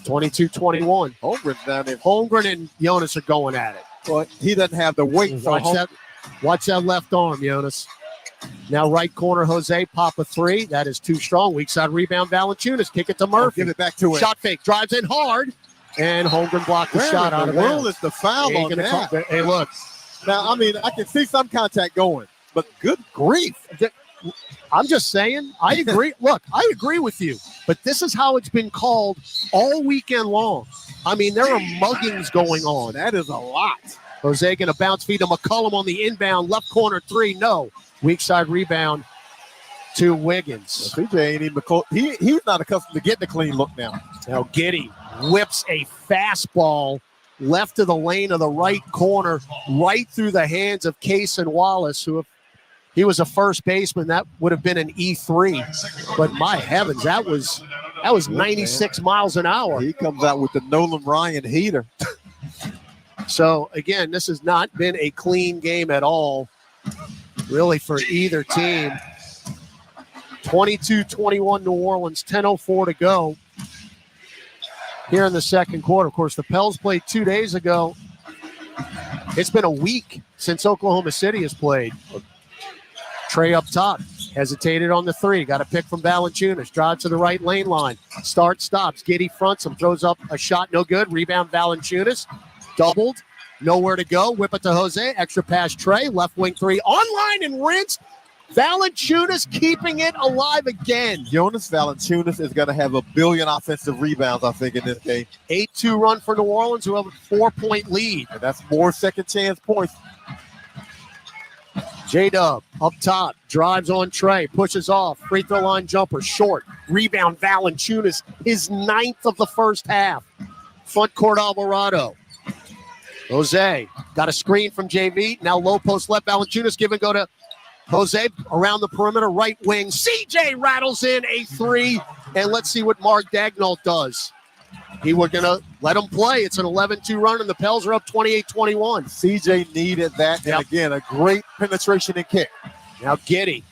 Speaker 2: 22-21.
Speaker 3: Holmgren down there.
Speaker 2: Holmgren and Jonas are going at it.
Speaker 3: Well, he doesn't have the weight.
Speaker 2: Watch that left arm, Jonas. Now right corner, Jose, pop a 3. That is too strong. Weak side rebound, Valanciunas. Kick it to Murphy.
Speaker 3: Give it back to him.
Speaker 2: Shot fake. Drives in hard. And Holmgren blocked the shot out of bounds.
Speaker 3: Where in the world is the foul on that?
Speaker 2: Hey, look.
Speaker 3: Now, I mean, I can see some contact going, but good grief.
Speaker 2: I'm just saying, I agree. Look, I agree with you, but this is how it's been called all weekend long. I mean, there are muggings going on.
Speaker 3: That is a lot.
Speaker 2: Jose going to bounce feed to McCollum on the inbound, left corner 3, no. Weak side rebound to Wiggins.
Speaker 3: Well, CJ ain't even he's not accustomed to getting a clean look now.
Speaker 2: Now Giddey whips a fastball left to the lane of the right corner, right through the hands of Case and Wallace, who, if he was a first baseman, that would have been an E3. But my heavens, that was That was 96 miles an hour.
Speaker 3: He comes out with the Nolan Ryan heater.
Speaker 2: So, again, this has not been a clean game at all, really, for either team. 22-21 New Orleans, 10:04 to go here in the second quarter. Of course, the Pels played 2 days ago. It's been a week since Oklahoma City has played. Trey up top, hesitated on the three. Got a pick from Valanciunas. Drives to the right lane line. Stops. Giddey fronts him. Throws up a shot. No good. Rebound Valanciunas. Doubled. Nowhere to go. Whip it to Jose. Extra pass Trey. Left wing three. Online and rinsed. Valanciunas keeping it alive again.
Speaker 3: Jonas Valanciunas is going to have 1 billion offensive rebounds, I think, in this game.
Speaker 2: 8-2 run for New Orleans, who have a 4-point lead.
Speaker 3: And that's more second chance points.
Speaker 2: J-Dub up top, drives on Trey, pushes off, free throw line jumper, short. Rebound Valanciunas, his 9th of the first half. Front court Alvarado. Jose got a screen from JV. Now low post left. Valanciunas give and go to Jose around the perimeter, right wing. CJ rattles in a three. And let's see what Mark Daigneault does. We're going to let him play. It's an 11-2 run, and the Pels are up 28-21.
Speaker 3: CJ needed that. And again, a great penetration and kick.
Speaker 2: Now Giddey.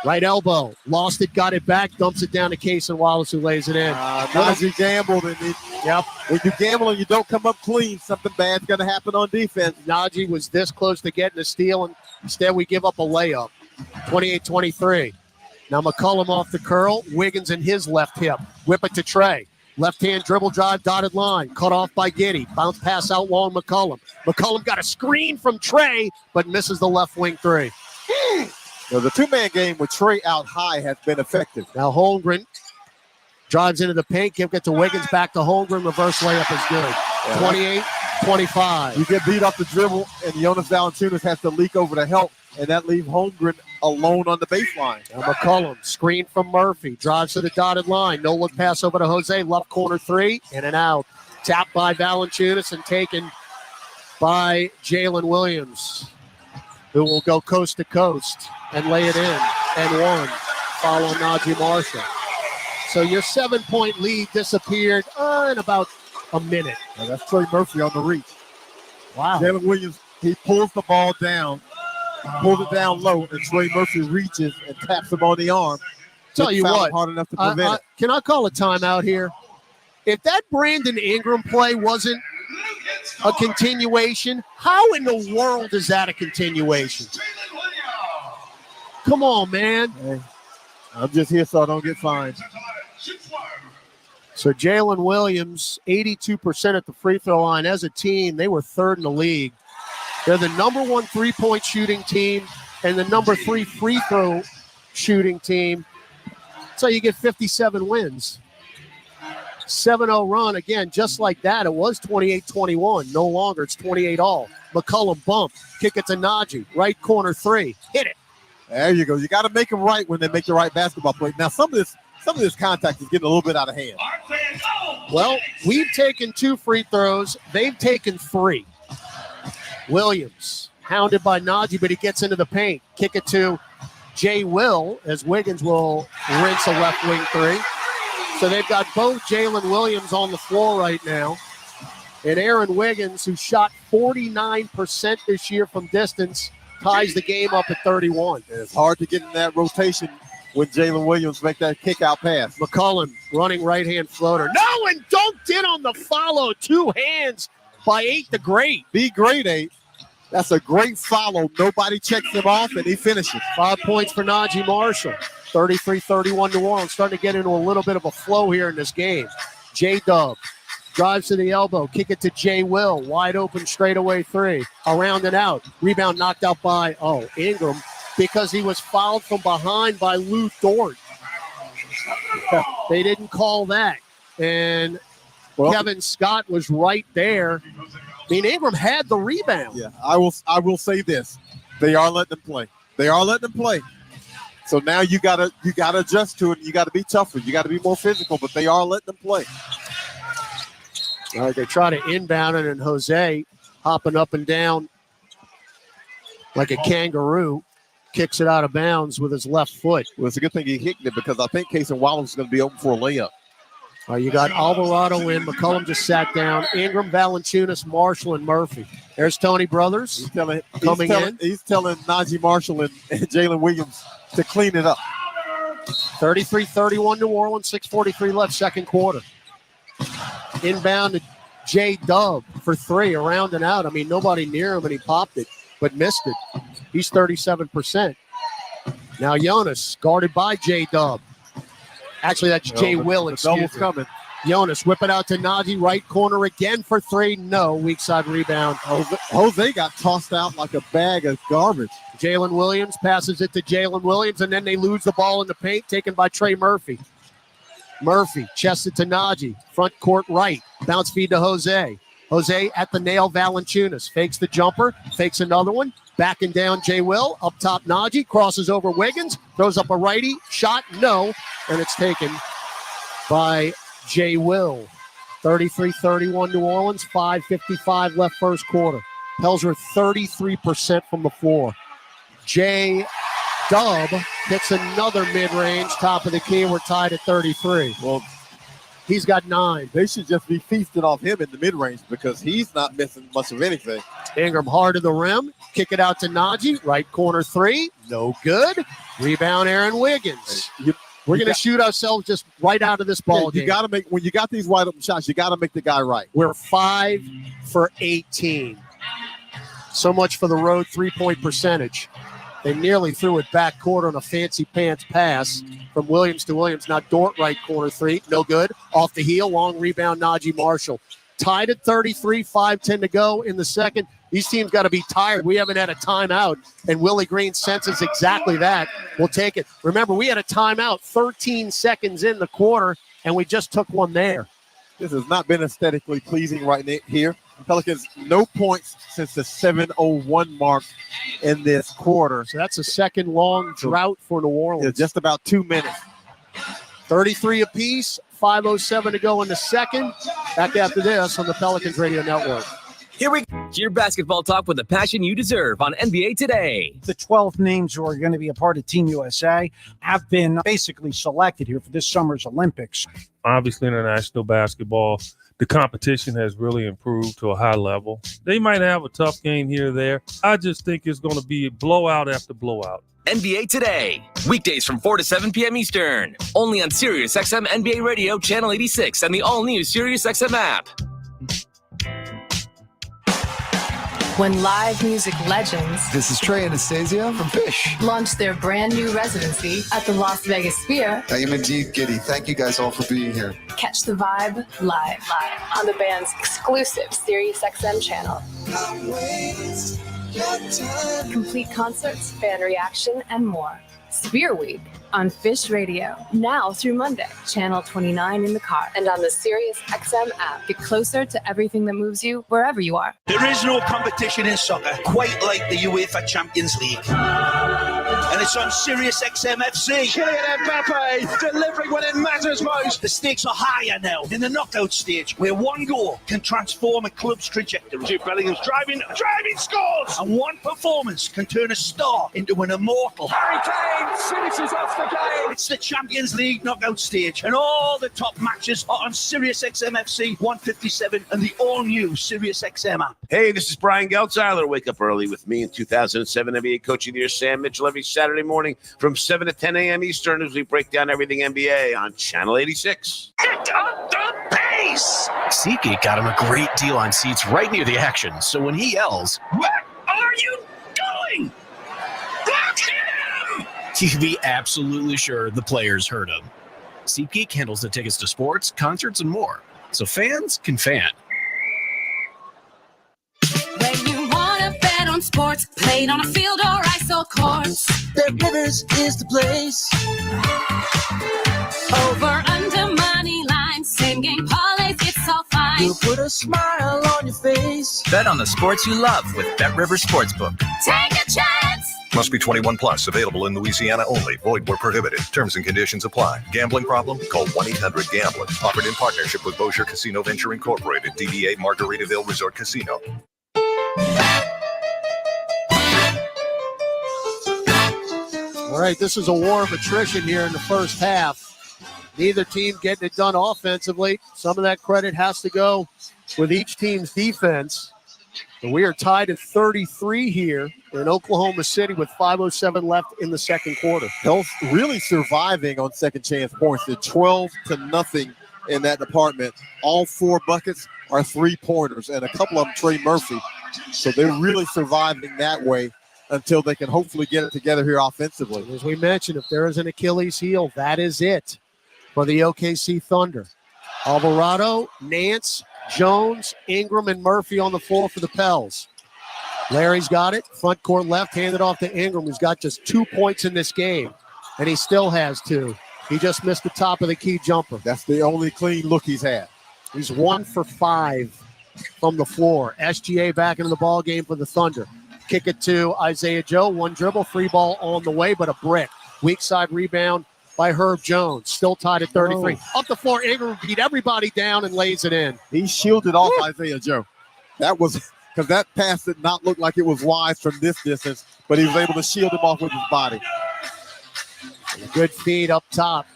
Speaker 2: Right elbow. Lost it, got it back, dumps it down to Cason Wallace, who lays it in.
Speaker 3: Najee gambled. And when you gamble and you don't come up clean, something bad's going to happen on defense.
Speaker 2: Najee was this close to getting a steal, and instead we give up a layup. 28-23. Now McCollum off the curl. Wiggins in his left hip. Whip it to Trey. Left-hand dribble drive, dotted line. Cut off by Giddey. Bounce pass out long, McCollum. McCollum got a screen from Trey, but misses the left wing three.
Speaker 3: So the two-man game with Trey out high has been effective.
Speaker 2: Now Holmgren drives into the paint. Give it to Wiggins. Back to Holmgren. Reverse layup is good. 28-25.
Speaker 3: You get beat off the dribble, and Jonas Valanciunas has to leak over to help, and that leaves Holmgren alone on the baseline.
Speaker 2: Now McCollum, screen from Murphy. Drives to the dotted line. No look pass over to Jose. Left corner three. In and out. Tapped by Valanciunas and taken by Jalen Williams, who will go coast to coast and lay it in. And one. Foul on Najee Marshall. So your 7-point lead disappeared in about a minute.
Speaker 3: Now that's Trey Murphy on the reach.
Speaker 2: Wow.
Speaker 3: Jalen Williams, he pulls the ball down, pulls it down low, and Trey Murphy reaches and taps him on the arm.
Speaker 2: Tell you what,
Speaker 3: hard enough to prevent it.
Speaker 2: Can I call a timeout here? If that Brandon Ingram play wasn't a continuation, how in the world is that a continuation? Come on, man.
Speaker 3: Hey, I'm just here so I don't get fined.
Speaker 2: So Jalen Williams, 82% at the free throw line. As a team, they were third in the league. They're the number 1 3-point shooting team and the number 3 free throw shooting team. So you get 57 wins. 7-0 run. Again, just like that, it was 28-21. No longer. It's 28-all. McCollum bump. Kick it to Najee. Right corner three. Hit it.
Speaker 3: There you go. You got to make them right when they make the right basketball play. Now, some of this contact is getting a little bit out of hand.
Speaker 2: Well, we've taken 2 free throws. They've taken 3. Williams, hounded by Najee, but he gets into the paint. Kick it to Jay Will as Wiggins will rinse a left wing three. So they've got both Jalen Williams on the floor right now. And Aaron Wiggins, who shot 49% this year from distance, ties the game up at 31.
Speaker 3: It's hard to get in that rotation when Jalen Williams make that kick-out pass.
Speaker 2: McCollum running right-hand floater. No, and dunked in on the follow. 2 hands by 8 the Great.
Speaker 3: Be great, 8. That's a great follow. Nobody checks him off, and he finishes.
Speaker 2: 5 points for Najee Marshall. 33-31 New Orleans. Starting to get into a little bit of a flow here in this game. J-Dub drives to the elbow. Kick it to Jay Will. Wide open straightaway three. Around and out. Rebound knocked out by, Ingram, because he was fouled from behind by Lou Dort. They didn't call that. And Kevin Scott was right there. I mean, Ingram had the rebound.
Speaker 3: Yeah, I will say this. They are letting them play. So now you gotta adjust to it. You got to be tougher. You got to be more physical, but they are letting them play.
Speaker 2: All right, they try to inbound it, and Jose hopping up and down like a kangaroo. kicks it out of bounds with his left foot.
Speaker 3: Well, it's a good thing he kicked it because I think Casey Wallace is going to be open for a layup.
Speaker 2: You got Alvarado in. McCullum just sat down. Ingram, Valanciunas, Marshall, and Murphy. There's Tony Brothers
Speaker 3: He's telling
Speaker 2: Najee
Speaker 3: Marshall and Jalen Williams to clean it up.
Speaker 2: 33-31 New Orleans, 6:43 left, second quarter. Inbound to J-Dub for three, around and out. I mean, nobody near him, and he popped it, but missed it. He's 37%. Now Jonas, guarded by J-Dub. Actually, that's Jay Will.
Speaker 3: It's almost coming.
Speaker 2: Jonas, whip it out to Najee, right corner again for three. No, weak side rebound.
Speaker 3: Jose got tossed out like a bag of garbage.
Speaker 2: Jalen Williams passes it to Jalen Williams, and then they lose the ball in the paint, taken by Trey Murphy. Murphy chests it to Najee, front court right. Bounce feed to Jose. Jose at the nail, Valanciunas. Fakes the jumper, fakes another one. Backing down Jay Will, up top Najee, crosses over Wiggins, throws up a righty, shot, no, and it's taken by Jay Will. 33-31 New Orleans, 5:55 left first quarter. Pels are 33% from the floor. Jay Dub hits another mid-range, top of the key. We're tied at 33.
Speaker 3: Well,
Speaker 2: he's got 9.
Speaker 3: They should just be feasting off him in the mid-range because he's not missing much of anything.
Speaker 2: Ingram hard to the rim. Kick it out to Najee. Right corner three. No good. Rebound Aaron Wiggins. We're going to shoot ourselves just right out of this ball game.
Speaker 3: You got to make, when you got these wide open shots, you got to make the guy right.
Speaker 2: We're 5 for 18. So much for the road 3-point percentage. They nearly threw it back court on a fancy pants pass from Williams to Williams. Now Dort right corner three. No good. Off the heel. Long rebound Najee Marshall. Tied at 33, 5:10 to go in the second. These teams got to be tired. We haven't had a timeout, and Willie Green senses exactly that. We'll take it. Remember, we had a timeout 13 seconds in the quarter, and we just took one there.
Speaker 3: This has not been aesthetically pleasing right here. Pelicans, no points since the 7:01 mark in this quarter.
Speaker 2: So that's a second long drought for New Orleans.
Speaker 3: Yeah, just about 2 minutes.
Speaker 2: 33 apiece, 5:07 to go in the second. Back after this on the Pelicans Radio Network.
Speaker 20: Here we go. Your basketball talk with the passion you deserve on NBA Today.
Speaker 10: The 12 names who are going to be a part of Team USA have been basically selected here for this summer's Olympics.
Speaker 11: Obviously, international basketball, the competition has really improved to a high level. They might have a tough game here or there. I just think it's going to be blowout after blowout.
Speaker 20: NBA Today, weekdays from 4 to 7 p.m. Eastern, only on SiriusXM NBA Radio Channel 86 and the all-new SiriusXM app.
Speaker 12: When live music legends
Speaker 13: This is Trey Anastasia from Fish.
Speaker 12: launch their brand new residency at the Las Vegas Sphere,
Speaker 13: I am indeed giddy. Thank you guys all for being here.
Speaker 12: catch the vibe live on the band's exclusive SiriusXM channel. Complete concerts, fan reaction, and more. Sphere Week on Fish Radio, now through Monday, channel 29 in the car, and on the SiriusXM app. Get closer to everything that moves you wherever you are.
Speaker 14: There is no competition in soccer quite like the UEFA Champions League. And it's on SiriusXM FC. Kylian Mbappe delivering when it matters most. The stakes are higher now in the knockout stage, where one goal can transform a club's trajectory. Jude Bellingham's driving scores, and one performance can turn a star into an immortal. Harry Kane finishes off the game. It's the Champions League knockout stage, and all the top matches are on SiriusXM FC 157 and the all-new SiriusXM app.
Speaker 25: Hey, this is Brian Geltzeiler. Wake up early with me in 2007 NBA Coach of the Year Sam Mitchell every Saturday morning from 7 to 10 a.m. Eastern as we break down everything NBA on Channel 86.
Speaker 6: Get up the pace!
Speaker 26: SeatGeek got him a great deal on seats right near the action, so when he yells,
Speaker 6: What are you doing? Block him!
Speaker 26: you can be absolutely sure the players heard him. SeatGeek handles the tickets to sports, concerts, and more, so fans can fan.
Speaker 18: When you wanna bet on sports, played on a field or ice or courts.
Speaker 19: Bet Rivers is the place.
Speaker 18: Over, under, money line, same game parlays, it's all fine.
Speaker 19: You'll put a smile on your face.
Speaker 20: Bet on the sports you love with BetRivers Sportsbook.
Speaker 18: Take a chance!
Speaker 21: Must be 21 plus. Available in Louisiana only. Void where prohibited. Terms and conditions apply. Gambling problem? Call 1-800-GAMBLER. Offered in partnership with Bossier Casino Venture Incorporated. DBA Margaritaville Resort Casino.
Speaker 2: All right, this is a war of attrition here in the first half. Neither team getting it done offensively. Some of that credit has to go with each team's defense. But we are tied at 33 here in Oklahoma City with 5:07 left in the second quarter.
Speaker 3: They're really surviving on second chance points. They're 12-0 in that department. All 4 buckets are 3-pointers, and a couple of them Trey Murphy. So they're really surviving that way until they can hopefully get it together here offensively.
Speaker 2: As we mentioned, if there is an Achilles heel, that is it for the OKC Thunder. Alvarado, Nance, Jones, Ingram, and Murphy on the floor for the Pels. Larry's got it. Front court left, handed off to Ingram, who's got just 2 points in this game, and he still has 2. He just missed the top of the key jumper.
Speaker 3: That's the only clean look he's had.
Speaker 2: He's 1 for 5 from the floor. SGA back into the ball game for the Thunder. Kick it to Isaiah Joe. 1 dribble, free ball on the way, but a brick. Weak side rebound by Herb Jones. Still tied at 33. Up the floor, Ingram beat everybody down and lays it in.
Speaker 3: He shielded off Isaiah Joe. That was because that pass did not look like it was wise from this distance, but he was able to shield him off with his body.
Speaker 2: A good feed up top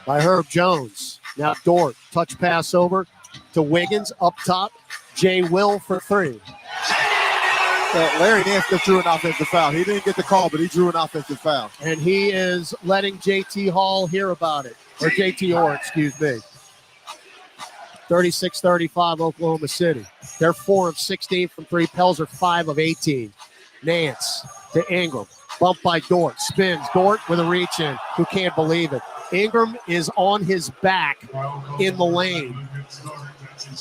Speaker 2: by Herb Jones. Now Dort, touch pass over to Wiggins up top. Jay Will for 3.
Speaker 3: Larry Nance just drew an offensive foul. He didn't get the call, but he drew an offensive foul.
Speaker 2: And he is letting JT Hall hear about it. Or JT Orr, excuse me. 36-35 Oklahoma City. They're 4 of 16 from 3. Pels are 5 of 18. Nance to Ingram. Bump by Dort. Spins. Dort with a reach in. Who can't believe it? Ingram is on his back in the lane.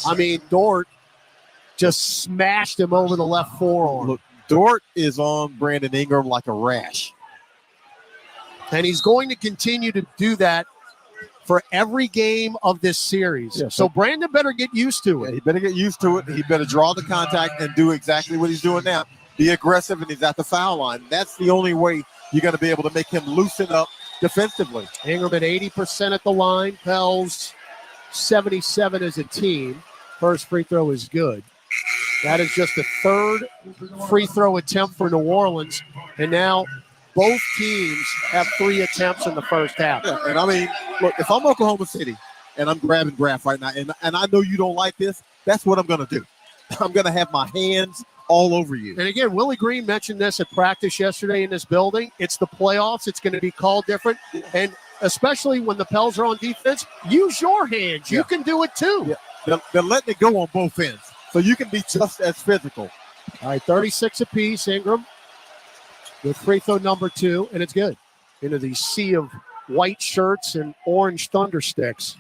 Speaker 2: I mean, Dort just smashed him over the left forearm.
Speaker 3: Look, Dort is on Brandon Ingram like a rash.
Speaker 2: And he's going to continue to do that for every game of this series.
Speaker 3: Yeah,
Speaker 2: so Brandon better get used to it.
Speaker 3: Yeah, he better get used to it. He better draw the contact and do exactly what he's doing now. Be aggressive, and he's at the foul line. That's the only way you're going to be able to make him loosen up defensively.
Speaker 2: Ingram at 80% at the line. Pels 77 as a team. First free throw is good. That is just the 3rd free throw attempt for New Orleans. And now both teams have 3 attempts in the first half.
Speaker 3: Yeah, and I mean, look, if I'm Oklahoma City and I'm grabbing Graf right now, and I know you don't like this, that's what I'm going to do. I'm going to have my hands all over you.
Speaker 2: And again, Willie Green mentioned this at practice yesterday in this building. It's the playoffs. It's going to be called different. And especially when the Pels are on defense, use your hands. You can do it too.
Speaker 3: Yeah. They're letting it go on both ends. So you can be just as physical.
Speaker 2: All right, 36 apiece, Ingram with free throw number 2, and it's good. Into the sea of white shirts and orange thunder sticks.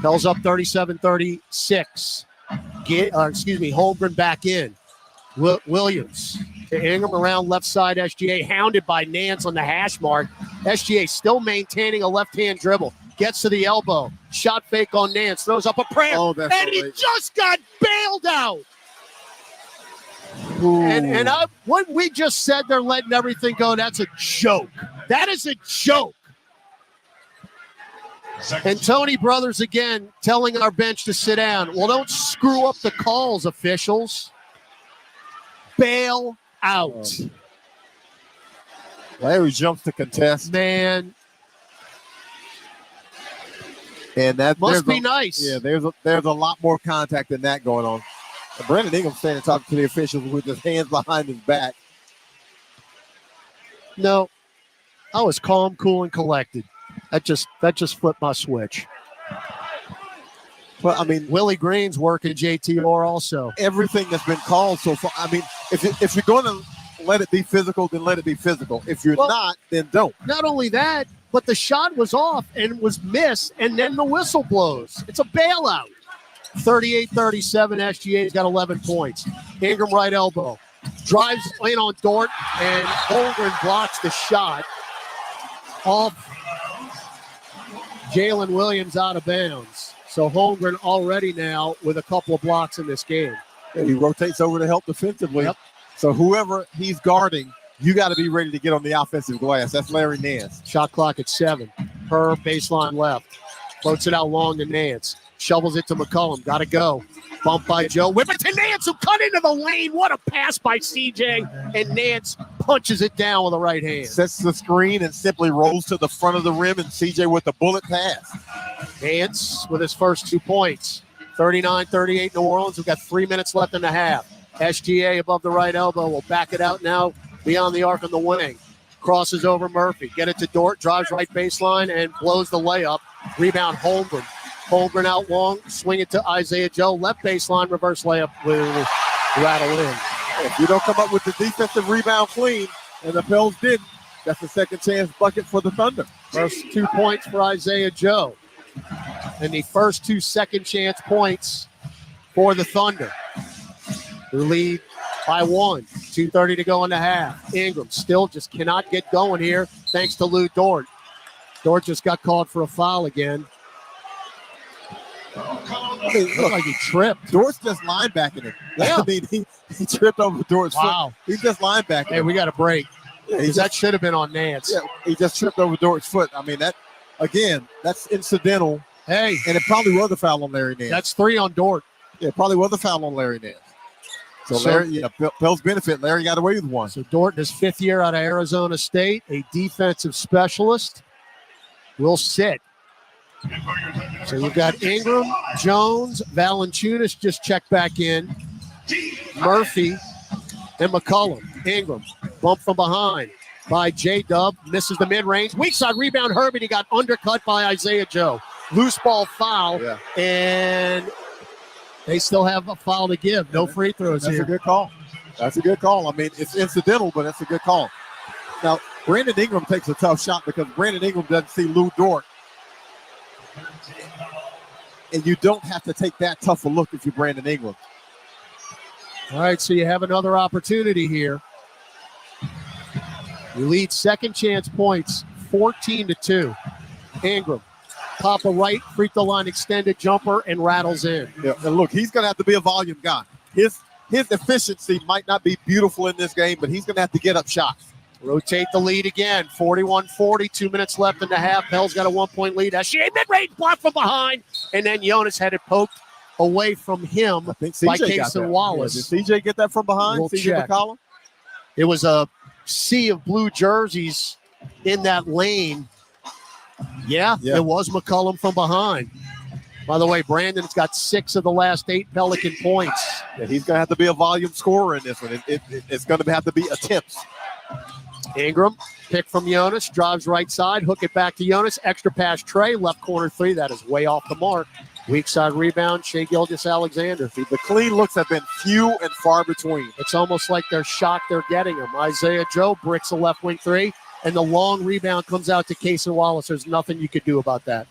Speaker 2: Pels up 37-36. Holmgren back in. Williams to Ingram around left side. SGA hounded by Nance on the hash mark. SGA still maintaining a left-hand dribble. Gets to the elbow. Shot fake on Nance. Throws up a prayer. And he just got bailed out. And what we just said, they're letting everything go. That's a joke. That is a joke. And Tony Brothers again telling our bench to sit down. Well, don't screw up the calls, officials. Bail out.
Speaker 3: Larry jumps to contest.
Speaker 2: Man.
Speaker 3: And that
Speaker 2: must be nice.
Speaker 3: Yeah, there's a lot more contact than that going on. And Brandon Ingram standing talking to the officials with his hands behind his back.
Speaker 2: No, I was calm, cool, and collected. That just flipped my switch.
Speaker 3: Well, I mean,
Speaker 2: Willie Green's working JT Orr also.
Speaker 3: Everything that's been called so far. I mean, if you're going to let it be physical, then let it be physical. If you're not, then don't.
Speaker 2: Not only that, but the shot was off and was missed, and then the whistle blows. It's a bailout. 38-37, SGA's got 11 points. Ingram right elbow. Drives in on Dort, and Holmgren blocks the shot off Jalen Williams out of bounds. So Holmgren already now with a couple of blocks in this game.
Speaker 3: And he rotates over to help defensively. Yep. So whoever he's guarding, you got to be ready to get on the offensive glass. That's Larry Nance.
Speaker 2: Shot clock at 7. Per baseline left. Floats it out long to Nance. Shovels it to McCollum. Got to go. Bump by Joe. Whip it to Nance, who cut into the lane. What a pass by CJ. And Nance punches it down with a right hand.
Speaker 3: Sets the screen and simply rolls to the front of the rim, and CJ with the bullet pass.
Speaker 2: Nance with his first 2 points. 39-38 New Orleans. We've got 3 minutes left in the half. SGA above the right elbow will back it out now beyond the arc on the wing. Crosses over Murphy. Get it to Dort. Drives right baseline and blows the layup. Rebound Holmgren. Holmgren out long. Swing it to Isaiah Joe. Left baseline. Reverse layup will rattle in.
Speaker 3: If you don't come up with the defensive rebound clean, and the Pels didn't, that's a second chance bucket for the Thunder.
Speaker 2: First 2 points for Isaiah Joe. And the first 2 second chance points for the Thunder, who lead by 1. 2:30 to go in the half. Ingram still just cannot get going here thanks to Lou Dort. Dort just got called for a foul again. It looked like he tripped.
Speaker 3: Dort's just linebacking him.
Speaker 2: Yeah.
Speaker 3: I mean, he tripped over Dort's
Speaker 2: Wow.
Speaker 3: foot. He's just linebacking
Speaker 2: Hey,
Speaker 3: him.
Speaker 2: we got a break.
Speaker 3: Yeah,
Speaker 2: That should have been on Nance.
Speaker 3: Yeah, he just tripped over Dort's foot. I mean, that's incidental.
Speaker 2: Hey.
Speaker 3: And it probably was a foul on Larry Nance.
Speaker 2: That's 3 on Dort.
Speaker 3: Yeah, it probably was a foul on Larry Nance. So Larry, Pels benefit. Larry got away with one.
Speaker 2: So Dort in his 5th year out of Arizona State, a defensive specialist, will sit. So you've got Ingram, Jones, Valanciunas just checked back in, Murphy, and McCollum. Ingram, bump from behind by J-Dub, misses the mid-range. Weak side rebound, Herbie, he got undercut by Isaiah Joe. Loose ball foul, and they still have a foul to give. No free throws
Speaker 3: That's
Speaker 2: here.
Speaker 3: a good call. That's a good call. I mean, it's incidental, but that's a good call. Now, Brandon Ingram takes a tough shot because Brandon Ingram doesn't see Lou Dort. And you don't have to take that tough a look if you're Brandon Ingram.
Speaker 2: All right, so you have another opportunity here. You lead second chance points, 14-2. Ingram, pop a right, free throw line extended jumper, and rattles in.
Speaker 3: Yeah, and look, he's going to have to be a volume guy. His efficiency might not be beautiful in this game, but he's going to have to get up shots.
Speaker 2: Rotate the lead again, 41-40, 2 minutes left in the half. Pels got a 1-point lead. SGA mid-range block from behind, and then Jonas had it poked away from him by Kason Wallace.
Speaker 3: Yeah, did CJ get that from behind?
Speaker 2: We'll
Speaker 3: CJ
Speaker 2: check.
Speaker 3: McCollum?
Speaker 2: It was a sea of blue jerseys in that lane. Yeah, it was McCollum from behind. By the way, Brandon's got 6 of the last 8 Pelican points.
Speaker 3: Yeah, he's going to have to be a volume scorer in this one. It's going to have to be attempts.
Speaker 2: Ingram, pick from Jonas, drives right side, hook it back to Jonas, extra pass Trey, left corner 3. That is way off the mark. Weak side rebound, Shea Gilgeous-Alexander.
Speaker 3: The clean looks have been few and far between.
Speaker 2: It's almost like they're shocked they're getting him. Isaiah Joe bricks a left wing 3, and the long rebound comes out to Kason Wallace. There's nothing you could do about that.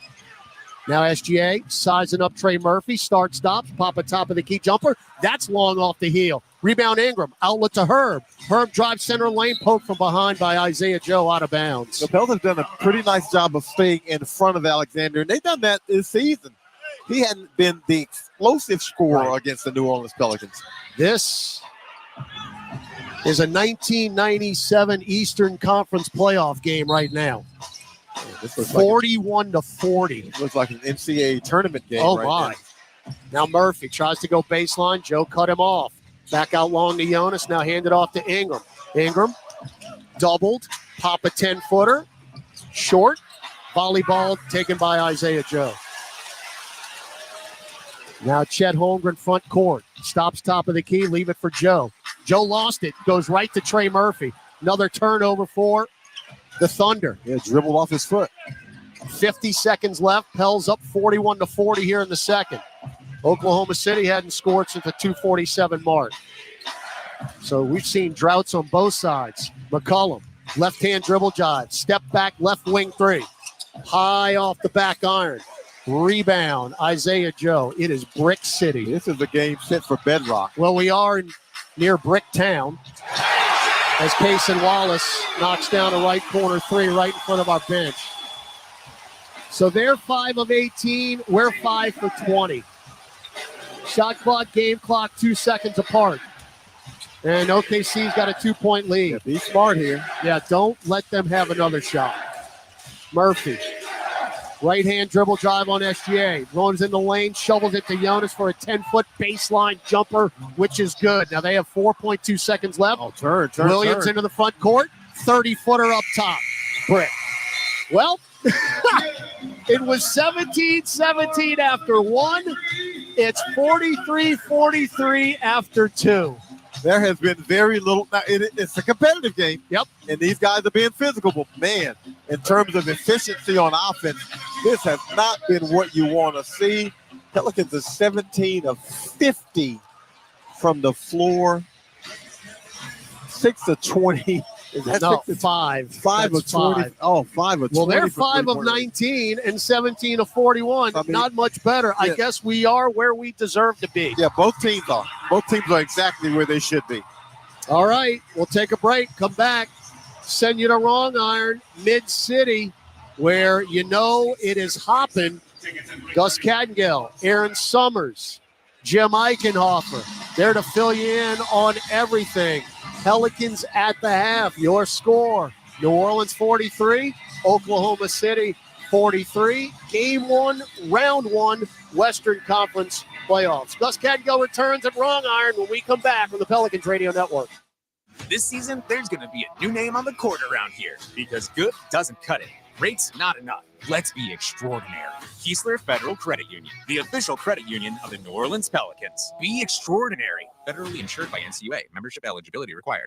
Speaker 2: Now SGA sizing up Trey Murphy, stops, pop a top of the key jumper. That's long off the heel. Rebound Ingram, outlet to Herb. Herb drives center lane, poke from behind by Isaiah Joe, out of bounds.
Speaker 3: The Pels have done a pretty nice job of staying in front of Alexander, and they've done that this season. He hadn't been the explosive scorer against the New Orleans Pelicans.
Speaker 2: This is a 1997 Eastern Conference playoff game right now.
Speaker 3: Yeah, this looks
Speaker 2: 41-40.
Speaker 3: It looks like an NCAA tournament game.
Speaker 2: Oh,
Speaker 3: right
Speaker 2: my. Now Murphy tries to go baseline. Joe cut him off. Back out long to Jonas. Now hand it off to Ingram. Ingram doubled. Pop a 10-footer. Short. Volleyball taken by Isaiah Joe. Now Chet Holmgren front court. Stops top of the key. Leave it for Joe. Joe lost it. Goes right to Trey Murphy. Another turnover for the Thunder.
Speaker 3: Yeah, dribbled off his foot.
Speaker 2: 50 seconds left. Pels up 41-40 here in the second. Oklahoma City hadn't scored since the 2:47 mark. So we've seen droughts on both sides. McCollum, left-hand dribble jive. Step back, left wing 3. High off the back iron. Rebound, Isaiah Joe. It is Brick City.
Speaker 3: This is a game fit for bedrock.
Speaker 2: Well, we are near Brick Town as Kason Wallace knocks down a right corner 3 right in front of our bench. So they're 5 of 18. We're 5 for 20. Shot clock, game clock, 2 seconds apart. And OKC's got a 2-point lead.
Speaker 3: Yeah, be smart here.
Speaker 2: Yeah, don't let them have another shot. Murphy Right-hand dribble drive on SGA. Runs in the lane, shovels it to Jonas for a 10-foot baseline jumper, which is good. Now they have 4.2 seconds left.
Speaker 3: Oh, turn.
Speaker 2: Williams into the front court. 30-footer up top. Brick. Well, it was 17-17 after one. It's 43-43 after two.
Speaker 3: There has been very little. Now, it's a competitive game.
Speaker 2: Yep.
Speaker 3: And these guys are being physical. But, man, in terms of efficiency on offense, this has not been what you want to see. Pelicans are 17 of 50 from the floor. 6 of 20.
Speaker 2: No, 5.
Speaker 3: 5 of 20.
Speaker 2: 5.
Speaker 3: Oh, 5 of 20.
Speaker 2: Well, they're 5 of 19 and 17 of 41. I mean, not much better. Yeah. I guess we are where we deserve to be.
Speaker 3: Yeah, both teams are. Both teams are exactly where they should be.
Speaker 2: All right, we'll take a break. Come back. Send you to Wrong Iron, Mid-City, where you know it is hopping. Gus Kattengell, Aaron Summers, Jim Eichenhofer, there to fill you in on everything. Pelicans at the half. Your score, New Orleans 43, Oklahoma City 43. Game 1, round 1, Western Conference playoffs. Gus Kattengell returns at Wrong Iron when we come back on the Pelicans Radio Network.
Speaker 4: This season, there's going to be a new name on the court around here because good doesn't cut it. Rates not enough. Let's be extraordinary. Keesler Federal Credit Union, the official credit union of the New Orleans Pelicans. Be extraordinary. Federally insured by NCUA. Membership eligibility required.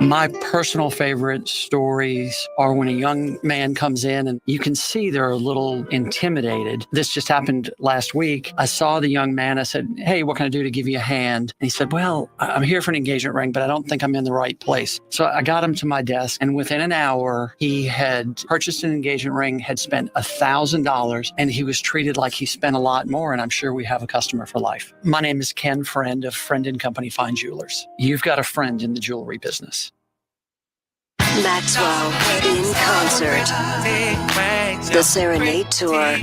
Speaker 15: My personal favorite stories are when a young man comes in and you can see they're a little intimidated. This just happened last week. I saw the young man. I said, "Hey, what can I do to give you a hand?" And he said, "Well, I'm here for an engagement ring, but I don't think I'm in the right place." So I got him to my desk, and within an hour, he had purchased an engagement ring, had spent $1,000, and he was treated like he spent a lot more, and I'm sure we have a customer for life. My name is Ken Friend of Friend & Company Fine Jewelers. You've got a friend in the jewelry business.
Speaker 16: Maxwell in concert. The Serenade Tour.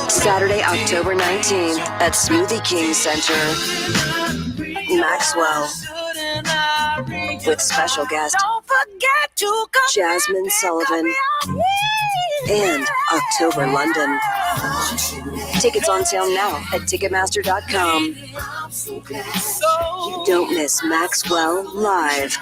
Speaker 16: Saturday, October 19th at Smoothie King Center. Maxwell. With special guest Jasmine Sullivan. And October London. Tickets on sale now at Ticketmaster.com. Don't miss Maxwell Live.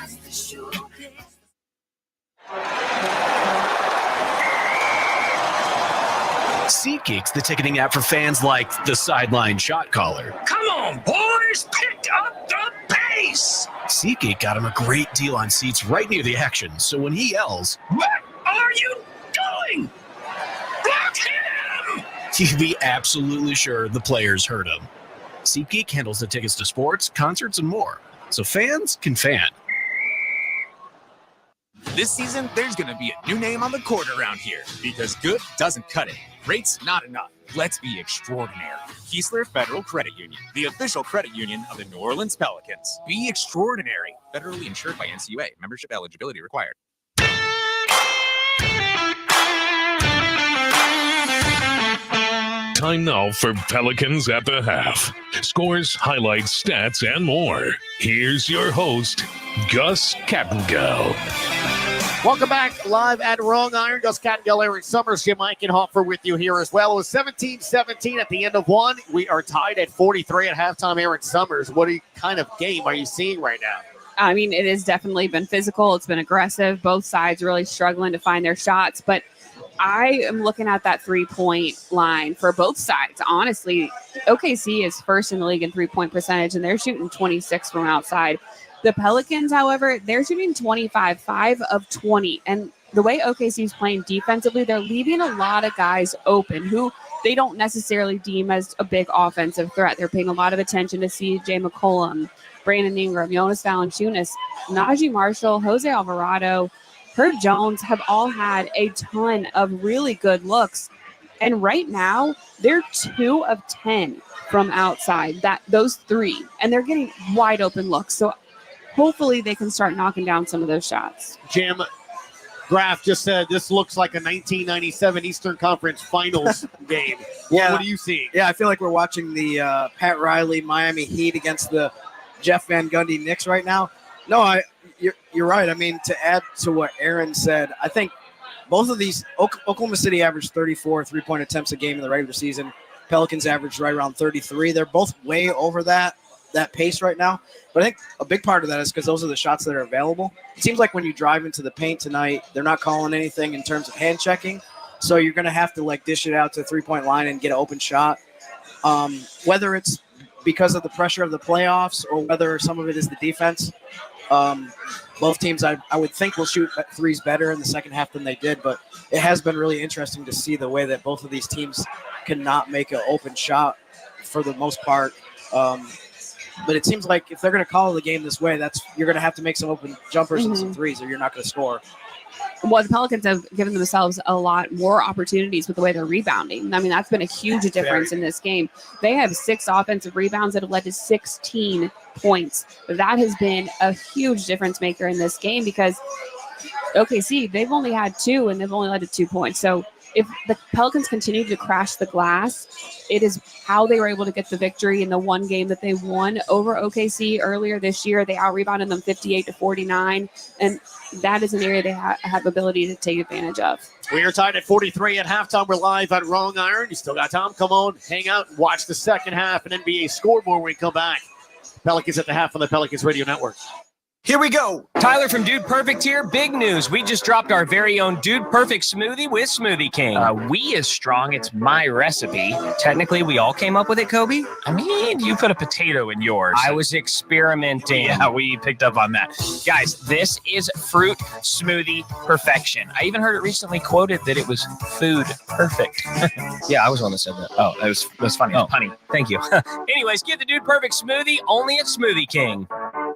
Speaker 26: SeatGeek's the ticketing app for fans like the sideline shot caller.
Speaker 6: Come on, boys, pick up the pace!
Speaker 26: SeatGeek got him a great deal on seats right near the action, so when he yells, "What are you doing? Block him!" you'd be absolutely sure the players heard him. SeatGeek handles the tickets to sports, concerts, and more, so fans can fan.
Speaker 4: This season, there's going to be a new name on the court around here because good doesn't cut it. Rates not enough. Let's be extraordinary. Keesler Federal Credit Union, the official credit union of the New Orleans Pelicans. Be extraordinary. Federally insured by NCUA. Membership eligibility required.
Speaker 1: Time now for Pelicans at the half. Scores, highlights, stats, and more. Here's your host, Gus Kattengell.
Speaker 2: Welcome back live at Wrong Iron. Gus Kattengell, Eric Summers, Jim Eichenhofer with you here as well. It was 17-17 at the end of one. We are tied at 43 at halftime. Eric Summers, what kind of game are you seeing right now?
Speaker 17: I mean, it has definitely been physical. It's been aggressive. Both sides really struggling to find their shots. But I am looking at that three-point line for both sides. Honestly, OKC is first in the league in three-point percentage, and they're shooting 26 from outside. The Pelicans, however, they're shooting 25, 5 of 20. And the way OKC is playing defensively, they're leaving a lot of guys open who they don't necessarily deem as a big offensive threat. They're paying a lot of attention to CJ McCollum, Brandon Ingram, Jonas Valanciunas, Najee Marshall, Jose Alvarado, Herb Jones have all had a ton of really good looks. And right now, they're 2 of 10 from outside, those three. And they're getting wide open looks. So hopefully they can start knocking down some of those shots.
Speaker 2: Jim, Graf just said this looks like a 1997 Eastern Conference Finals game.
Speaker 22: Yeah.
Speaker 2: What are you seeing?
Speaker 22: Yeah, I feel like we're watching the Pat Riley Miami Heat against the Jeff Van Gundy Knicks right now. No, you're right. I mean, to add to what Aaron said, I think both of these, Oklahoma City averaged 34 3-point attempts a game in the regular season. Pelicans averaged right around 33. They're both way over that pace right now. But I think a big part of that is because those are the shots that are available. It seems like when you drive into the paint tonight, they're not calling anything in terms of hand checking. So you're going to have to like dish it out to the 3-point line and get an open shot. Whether it's because of the pressure of the playoffs or whether some of it is the defense. Both teams, I would think, will shoot threes better in the second half than they did. But it has been really interesting to see the way that both of these teams cannot make an open shot for the most part. But it seems like if they're going to call the game this way, you're going to have to make some open jumpers and some threes, or you're not going to score.
Speaker 17: Well, the Pelicans have given themselves a lot more opportunities with the way they're rebounding. I mean, that's been a huge difference in this game. They have 6 offensive rebounds that have led to 16 points. That has been a huge difference maker in this game because OKC, they've only had 2 and they've only led to 2 points. So if the Pelicans continue to crash the glass, it is how they were able to get the victory in the one game that they won over OKC earlier this year. They out-rebounded them 58-49, and that is an area they have ability to take advantage of.
Speaker 2: We are tied at 43 at halftime. We're live on Wrong Iron. You still got time. Come on, hang out and watch the second half and NBA scoreboard when we come back. Pelicans at the half on the Pelicans Radio Network.
Speaker 5: Here we go. Tyler from Dude Perfect here. Big news. We just dropped our very own Dude Perfect smoothie with Smoothie King.
Speaker 7: We is strong. It's my recipe. Technically, we all came up with it, Kobe. I mean, you put a potato in yours.
Speaker 5: I was experimenting.
Speaker 7: Yeah, we picked up on that. Guys, this is fruit smoothie perfection. I even heard it recently quoted that it was food perfect.
Speaker 5: Yeah, I was the one that said that.
Speaker 7: Oh, that was funny. Oh, punny. Thank you.
Speaker 5: Anyways, get the Dude Perfect smoothie only at Smoothie King.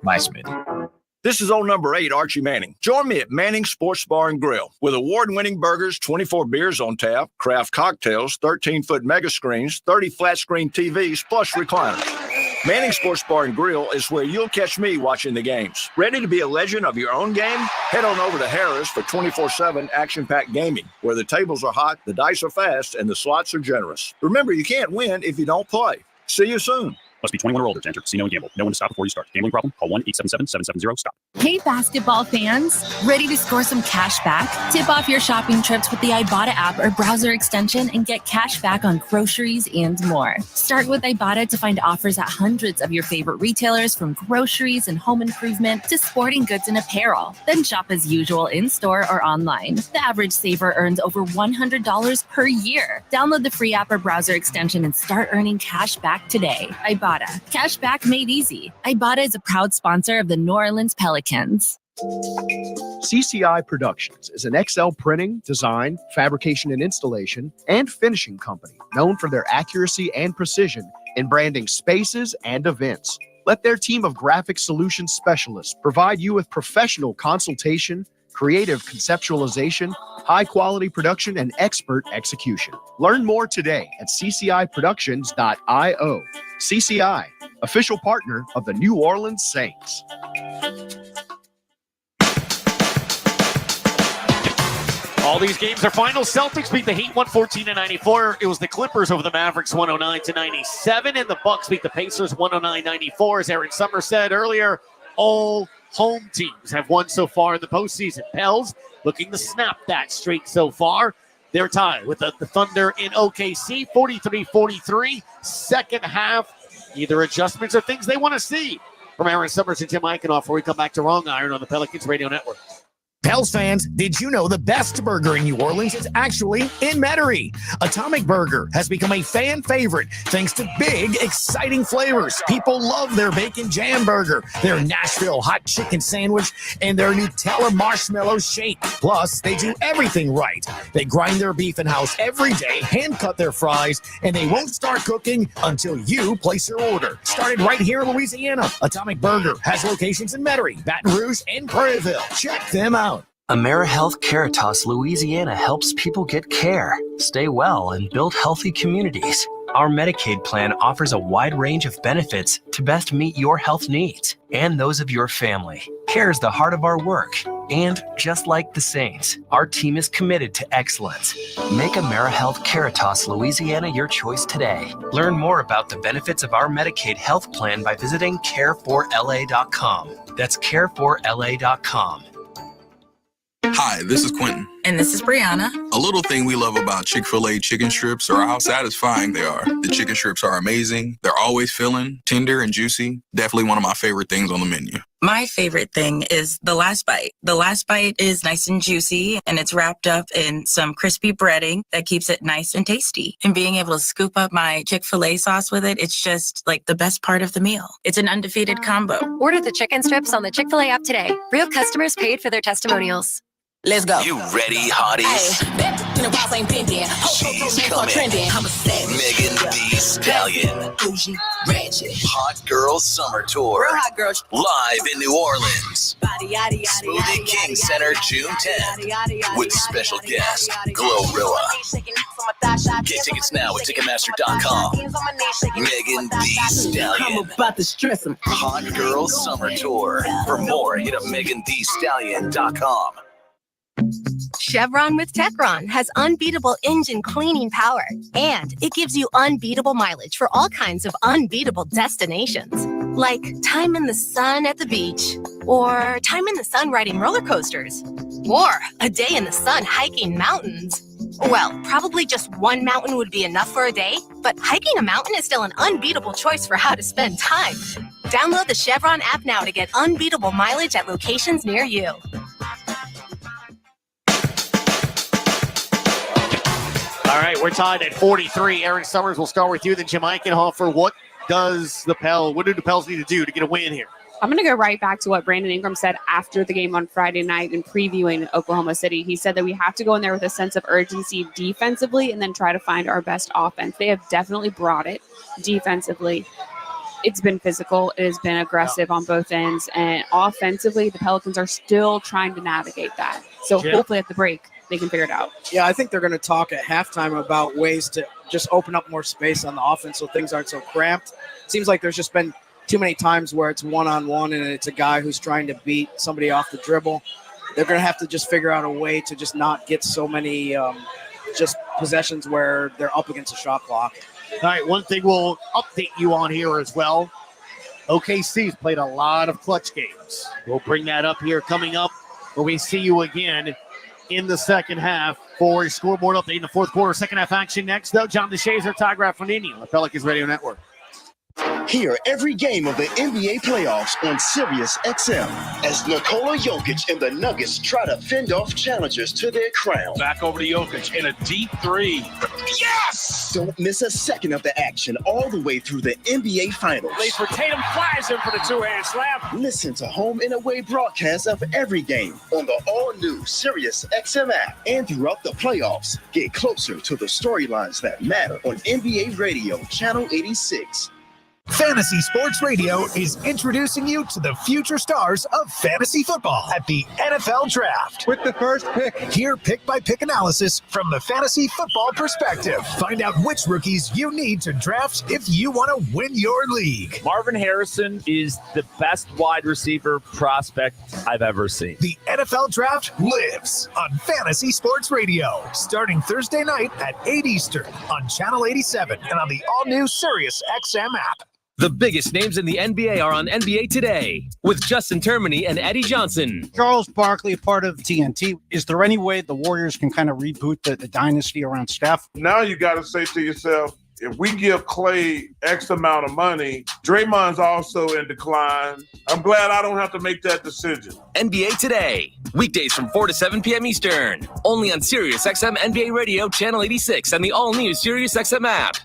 Speaker 7: My smoothie.
Speaker 8: This is old number 8, Archie Manning. Join me at Manning Sports Bar and Grill with award-winning burgers, 24 beers on tap, craft cocktails, 13-foot mega screens, 30 flat-screen TVs, plus recliners. Manning Sports Bar and Grill is where you'll catch me watching the games. Ready to be a legend of your own game? Head on over to Harris for 24/7 action-packed gaming, where the tables are hot, the dice are fast, and the slots are generous. Remember, you can't win if you don't play. See you soon.
Speaker 9: Must be 21 or older to enter casino and gamble. Know when to stop before you start. Gambling problem? Call 1-877-770-STOP.
Speaker 23: Hey, basketball fans. Ready to score some cash back? Tip off your shopping trips with the Ibotta app or browser extension and get cash back on groceries and more. Start with Ibotta to find offers at hundreds of your favorite retailers, from groceries and home improvement to sporting goods and apparel. Then shop as usual in-store or online. The average saver earns over $100 per year. Download the free app or browser extension and start earning cash back today. Ibotta. Cash back made easy. Ibotta is a proud sponsor of the New Orleans Pelicans.
Speaker 24: CCI Productions is an XL printing, design, fabrication and installation, and finishing company known for their accuracy and precision in branding spaces and events. Let their team of graphic solutions specialists provide you with professional consultation, creative conceptualization, high-quality production, and expert execution. Learn more today at cciproductions.io. CCI, official partner of the New Orleans Saints.
Speaker 2: All these games are final. Celtics beat the Heat 114-94. It was the Clippers over the Mavericks 109-97, and the Bucks beat the Pacers 109-94. As Aaron Summers said earlier, all home teams have won so far in the postseason. Pels looking to snap that streak so far. They're tied with the Thunder in OKC, 43-43. Second half, either adjustments or things they want to see from Aaron Summers and Tim Eichenhoff before we come back to Wrong Iron on the Pelicans Radio Network.
Speaker 27: Pels fans, did you know the best burger in New Orleans is actually in Metairie? Atomic Burger has become a fan favorite thanks to big, exciting flavors. People love their bacon jam burger, their Nashville hot chicken sandwich, and their Nutella marshmallow shake. Plus, they do everything right. They grind their beef in-house every day, hand cut their fries, and they won't start cooking until you place your order. Started right here in Louisiana, Atomic Burger has locations in Metairie, Baton Rouge, and Prairieville. Check them out.
Speaker 28: AmeriHealth Caritas Louisiana helps people get care, stay well, and build healthy communities. Our Medicaid plan offers a wide range of benefits to best meet your health needs and those of your family. Care is the heart of our work, and just like the Saints, our team is committed to excellence. Make AmeriHealth Caritas Louisiana your choice today. Learn more about the benefits of our Medicaid health plan by visiting care4la.com. That's care4la.com.
Speaker 10: Hi, this is Quentin.
Speaker 11: And this is Brianna.
Speaker 10: A little thing we love about Chick-fil-A chicken strips are how satisfying they are. The chicken strips are amazing. They're always filling, tender, and juicy. Definitely one of my favorite things on the menu.
Speaker 11: My favorite thing is the last bite. The last bite is nice and juicy, and it's wrapped up in some crispy breading that keeps it nice and tasty. And being able to scoop up my Chick-fil-A sauce with it, it's just like the best part of the meal. It's an undefeated combo.
Speaker 12: Order the chicken strips on the Chick-fil-A app today. Real customers paid for their testimonials.
Speaker 11: Let's go.
Speaker 6: You ready, hotties? She's coming. Megan Thee Stallion. Hot Girl Summer Tour. Live in New Orleans. Smoothie King Center, June 10th. With special guest, Glorilla. Get tickets now at Ticketmaster.com. Megan Thee Stallion.
Speaker 11: I'm about to stress him.
Speaker 6: Hot Girl Summer Tour. For more, hit up MeganTheeStallion.com.
Speaker 12: Chevron with Techron has unbeatable engine cleaning power, and it gives you unbeatable mileage for all kinds of unbeatable destinations, like time in the sun at the beach, or time in the sun riding roller coasters, or a day in the sun hiking mountains. Well, probably just one mountain would be enough for a day, but hiking a mountain is still an unbeatable choice for how to spend time. Download the Chevron app now to get unbeatable mileage at locations near you.
Speaker 2: All right, we're tied at 43. Aaron Summers, will start with you. Then Jim Eichenhofer. What do the Pels need to do to get a win here?
Speaker 17: I'm going to go right back to what Brandon Ingram said after the game on Friday night in previewing Oklahoma City. He said that we have to go in there with a sense of urgency defensively and then try to find our best offense. They have definitely brought it defensively. It's been physical. It has been aggressive on both ends. And offensively, the Pelicans are still trying to navigate that. So hopefully at the break, they can figure it out.
Speaker 22: Yeah, I think they're going to talk at halftime about ways to just open up more space on the offense so things aren't so cramped. It seems like there's just been too many times where it's one-on-one and it's a guy who's trying to beat somebody off the dribble. They're going to have to just figure out a way to just not get so many just possessions where they're up against a shot clock.
Speaker 2: All right, one thing we'll update you on here as well. OKC's played a lot of clutch games. We'll bring that up here coming up when we see you again in the second half for a scoreboard update in the fourth quarter. Second half action next, though. John DeShazer, Ty Graffonini on the Pelicans Radio Network.
Speaker 13: Hear every game of the NBA playoffs on Sirius XM as Nikola Jokic and the Nuggets try to fend off challengers to their crown.
Speaker 14: Back over to Jokic in a deep three.
Speaker 13: Yes! Don't miss a second of the action all the way through the NBA Finals.
Speaker 14: Leads for Tatum, flies in for the two-hand slam.
Speaker 13: Listen to home and away broadcasts of every game on the all-new Sirius XM app. And throughout the playoffs, get closer to the storylines that matter on NBA Radio, Channel 86.
Speaker 27: Fantasy Sports Radio is introducing you to the future stars of fantasy football at the NFL Draft. With the first pick, hear pick-by-pick analysis from the fantasy football perspective. Find out which rookies you need to draft if you want to win your league.
Speaker 19: Marvin Harrison is the best wide receiver prospect I've ever seen.
Speaker 27: The NFL Draft lives on Fantasy Sports Radio, starting Thursday night at 8 Eastern on Channel 87 and on the all-new Sirius XM app.
Speaker 5: The biggest names in the NBA are on NBA Today with Justin Termini and Eddie Johnson.
Speaker 20: Charles Barkley, a part of TNT. Is there any way the Warriors can kind of reboot the dynasty around Steph?
Speaker 25: Now you got to say to yourself, if we give Clay X amount of money, Draymond's also in decline. I'm glad I don't have to make that decision.
Speaker 5: NBA Today, weekdays from 4 to 7 p.m. Eastern, only on Sirius XM NBA Radio, Channel 86, and the all-new Sirius XM app.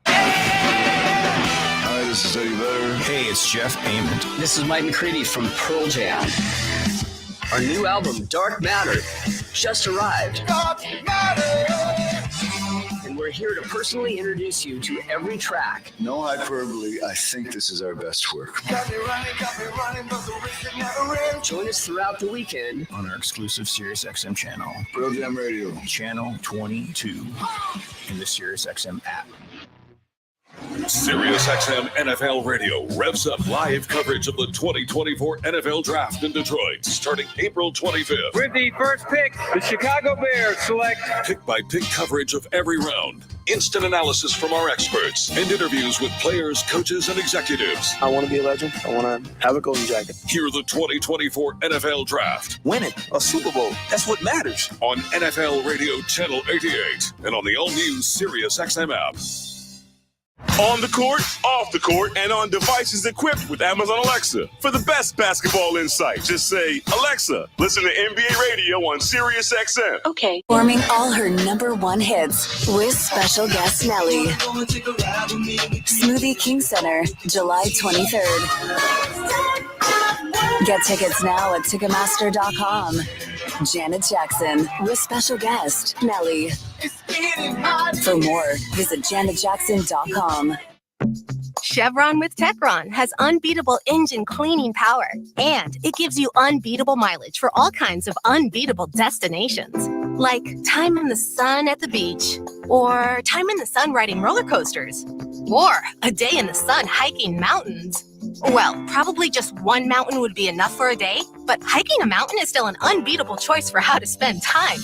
Speaker 29: Hi, this is Eddie Vedder.
Speaker 28: Hey, it's Jeff Ament. This is Mike McCready from Pearl Jam. Our new album, Dark Matter, just arrived. Dark Matter! And we're here to personally introduce you to every track.
Speaker 29: No hyperbole, I think this is our best work.
Speaker 28: Join us throughout the weekend on our exclusive SiriusXM channel.
Speaker 29: Pearl Jam Radio.
Speaker 28: Channel 22 in the SiriusXM app.
Speaker 1: SiriusXM NFL Radio revs up live coverage of the 2024 NFL Draft in Detroit, starting April 25th.
Speaker 19: With the first pick, the Chicago Bears select
Speaker 1: pick-by-pick coverage of every round,
Speaker 3: instant analysis from our experts, and interviews with players, coaches, and executives.
Speaker 4: I want to be a legend. I want to have a golden jacket.
Speaker 3: Hear the 2024 NFL Draft.
Speaker 4: Win it. A Super Bowl. That's what matters.
Speaker 3: On NFL Radio Channel 88 and on the all-new Sirius XM app.
Speaker 7: On the court, off the court, and on devices equipped with Amazon Alexa. For the best basketball insight, just say, Alexa, listen to NBA Radio on Sirius XM.
Speaker 8: Okay. Forming all her #1 hits with special guest Nelly. Smoothie King Center, July 23rd. Get tickets now at Ticketmaster.com. Janet Jackson with special guest Nelly. For more, visit JanetJackson.com.
Speaker 12: Chevron with Techron has unbeatable engine cleaning power, and it gives you unbeatable mileage for all kinds of unbeatable destinations, like time in the sun at the beach, or time in the sun riding roller coasters, or a day in the sun hiking mountains. Well, probably just one mountain would be enough for a day, but hiking a mountain is still an unbeatable choice for how to spend time.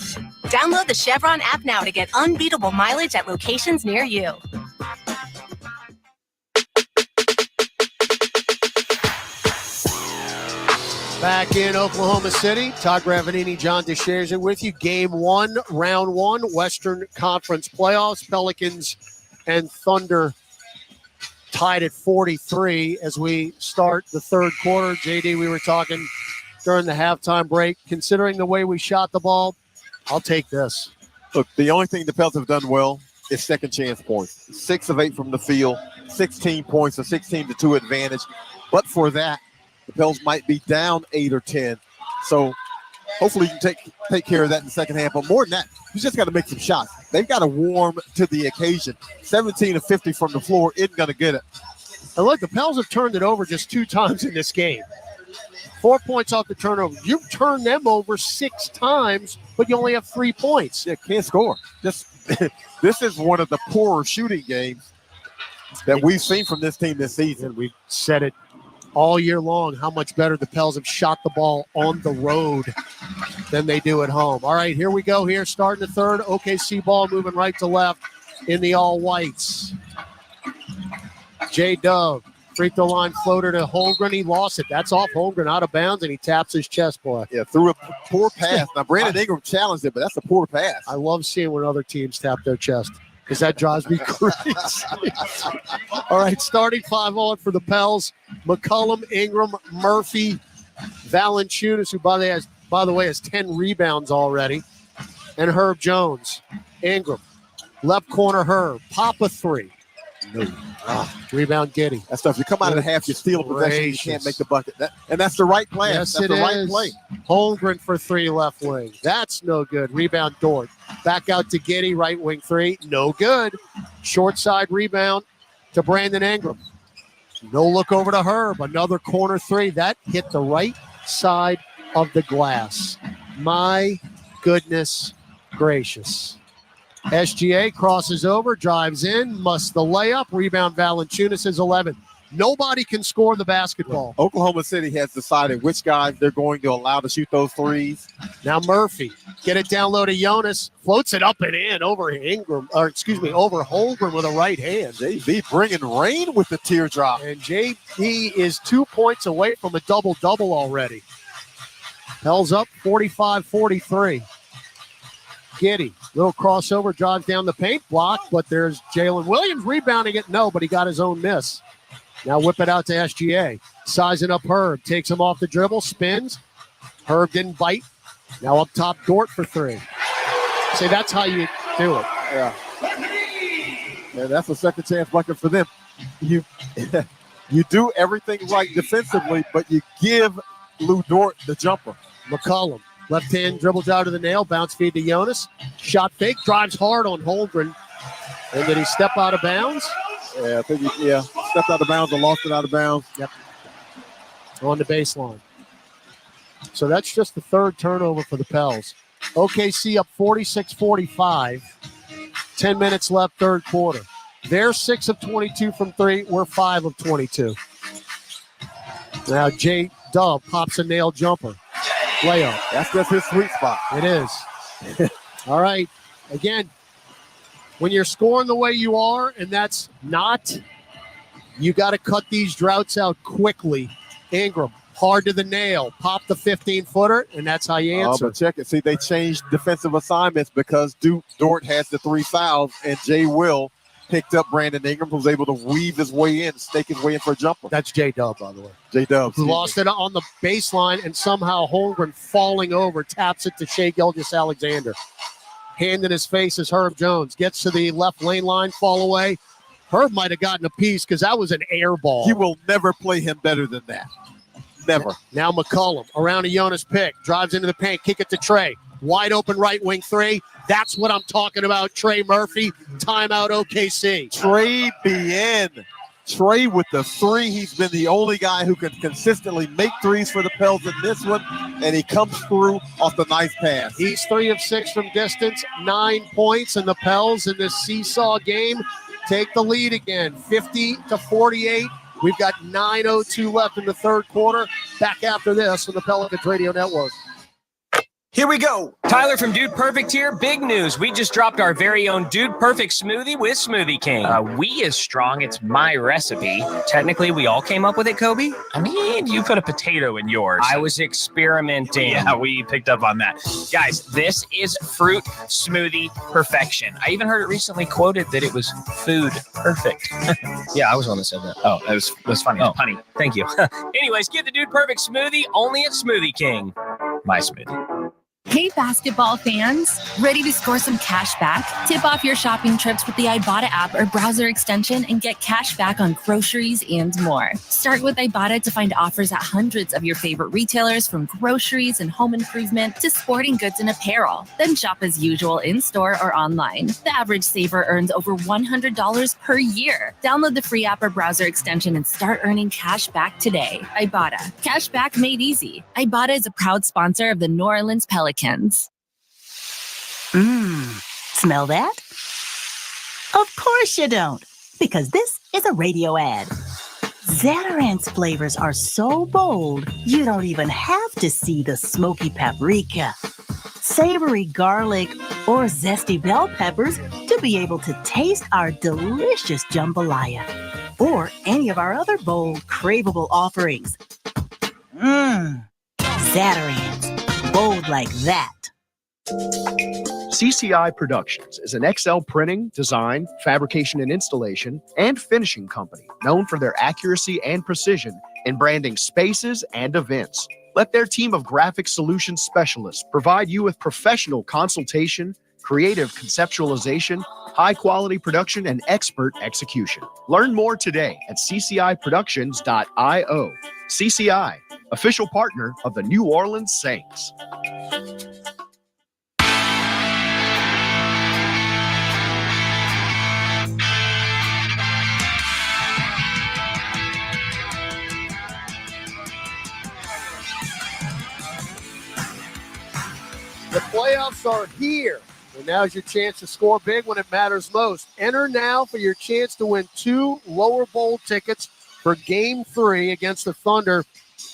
Speaker 12: Download the Chevron app now to get unbeatable mileage at locations near you.
Speaker 2: Back in Oklahoma City, Todd Gravanini, John DeShazer with you. Game 1, round 1, Western Conference playoffs. Pelicans and Thunder tied at 43 as we start the third quarter. JD, we were talking during the halftime break. Considering the way we shot the ball, I'll take this.
Speaker 15: Look, the only thing the Pelicans have done well is second chance points. 6 of 8 from the field, 16 points, a 16-2 advantage. But for that, the Pels might be down 8 or 10. So hopefully you can take care of that in the second half. But more than that, you just got to make some shots. They've got to warm to the occasion. 17 of 50 from the floor isn't going to get it.
Speaker 2: And look, the Pels have turned it over just 2 times in this game. 4 points off the turnover. You've turned them over 6 times, but you only have 3 points.
Speaker 15: Yeah, can't score. This is one of the poorer shooting games that we've seen from this team this season.
Speaker 2: We've said it all year long, how much better the Pels have shot the ball on the road than they do at home. All right, here we go here, starting the third. OKC ball moving right to left in the all-whites. J-Dub, free throw line floater to Holmgren. He lost it. That's off Holmgren, out of bounds, and he taps his chest, boy.
Speaker 15: Yeah, threw a poor pass. Now, Brandon Ingram challenged it, but that's a poor pass.
Speaker 2: I love seeing when other teams tap their chest, because that drives me crazy. All right, starting 5 on for the Pels. McCollum, Ingram, Murphy, Valanciunas, who, by the way, has 10 rebounds already, and Herb Jones. Ingram, left corner Herb. Pop a 3. No. Rebound Giddey.
Speaker 15: That's tough. You come out of the half, you steal a possession, you can't make the bucket. And that's the right play.
Speaker 2: Yes,
Speaker 15: that's
Speaker 2: it
Speaker 15: the
Speaker 2: is.
Speaker 15: right play.
Speaker 2: Holmgren for 3 left wing. That's no good. Rebound Dort. Back out to Giddey, right wing 3. No good. Short side rebound to Brandon Ingram. No look over to Herb. Another corner 3. That hit the right side of the glass. My goodness gracious. SGA crosses over, drives in, musts the layup. Rebound Valanciunas is 11. Nobody can score the basketball.
Speaker 15: Oklahoma City has decided which guys they're going to allow to shoot those threes.
Speaker 2: Now Murphy, get it down low to Jonas, floats it up and in over over Holmgren with a right hand.
Speaker 15: JB bringing rain with the teardrop.
Speaker 2: And JB is 2 points away from a double-double already. Pels up 45-43. Giddey, little crossover, drives down the paint block, but there's Jalen Williams rebounding it. No, but he got his own miss. Now whip it out to SGA. Sizing up Herb. Takes him off the dribble. Spins. Herb didn't bite. Now up top, Dort for 3. See, that's how you do it.
Speaker 15: Yeah, that's a second chance bucket for them. You do everything right defensively, but you give Lou Dort the jumper.
Speaker 2: McCollum. Left hand dribbles out of the nail. Bounce feed to Jonas. Shot fake. Drives hard on Holmgren. And did he step out of bounds?
Speaker 15: Yeah, I think he stepped out of bounds or lost it out of bounds.
Speaker 2: Yep. On the baseline. So that's just the third turnover for the Pels. OKC up 46-45. 10 minutes left, third quarter. They're 6 of 22 from 3. We're 5 of 22. Now J-Dub pops a nail jumper. Layup.
Speaker 15: That's his sweet spot.
Speaker 2: It is. All right. Again, when you're scoring the way you are, and that's not, you got to cut these droughts out quickly. Ingram, hard to the nail, pop the 15-footer, and that's how you answer.
Speaker 15: But check it. See, they changed defensive assignments because Dort has the 3 fouls, and Jay Will picked up Brandon Ingram, who was able to weave his way in, stake his way in for a jumper.
Speaker 2: That's J-Dub, by the way.
Speaker 15: J-Dub.
Speaker 2: Who lost it on the baseline, and somehow Holmgren falling over, taps it to Shai Gilgeous-Alexander. Hand in his face is Herb Jones. Gets to the left lane line, fall away. Herb might have gotten a piece because that was an air ball.
Speaker 15: He will never play him better than that. Never.
Speaker 2: Now McCollum around a Jonas pick. Drives into the paint. Kick it to Trey. Wide open right wing 3. That's what I'm talking about. Trey Murphy. Timeout OKC.
Speaker 15: Trey bien. Trey with the 3. He's been the only guy who can consistently make threes for the Pels in this one, and he comes through off the nice pass.
Speaker 2: He's 3 of 6 from distance. 9 points, and the Pels in this seesaw game take the lead again, 50-48. We've got 9:02 left in the third quarter. Back after this on the Pelicans Radio Network.
Speaker 5: Here we go. Tyler from Dude Perfect here. Big news. We just dropped our very own Dude Perfect smoothie with Smoothie King.
Speaker 9: We is strong. It's my recipe.
Speaker 5: Technically, we all came up with it, Kobe.
Speaker 9: I mean, you put a potato in yours.
Speaker 5: I was experimenting.
Speaker 9: Yeah, we picked up on that. Guys, this is fruit smoothie perfection. I even heard it recently quoted that it was food perfect.
Speaker 5: Yeah, I was the one that said that.
Speaker 9: Oh, that was funny.
Speaker 5: Oh,
Speaker 9: punny.
Speaker 5: Thank you. Anyways, get the Dude Perfect smoothie only at Smoothie King.
Speaker 9: My smoothie.
Speaker 10: Hey, basketball fans, ready to score some cash back? Tip off your shopping trips with the Ibotta app or browser extension and get cash back on groceries and more. Start with Ibotta to find offers at hundreds of your favorite retailers, from groceries and home improvement to sporting goods and apparel. Then shop as usual in-store or online. The average saver earns over $100 per year. Download the free app or browser extension and start earning cash back today. Ibotta. Cash back made easy. Ibotta is a proud sponsor of the New Orleans Pelicans.
Speaker 11: Smell that? Of course you don't, because this is a radio ad. Zatarain's flavors are so bold, you don't even have to see the smoky paprika, savory garlic, or zesty bell peppers to be able to taste our delicious jambalaya or any of our other bold, craveable offerings. Zatarain's. Bold like that.
Speaker 16: CCI Productions is an XL printing, design, fabrication and installation, and finishing company known for their accuracy and precision in branding spaces and events. Let their team of graphic solutions specialists provide you with professional consultation, creative conceptualization, high-quality production, and expert execution. Learn more today at cciproductions.io. CCI, official partner of the New Orleans Saints.
Speaker 2: The playoffs are here, and now's your chance to score big when it matters most. Enter now for your chance to win 2 lower bowl tickets for Game 3 against the Thunder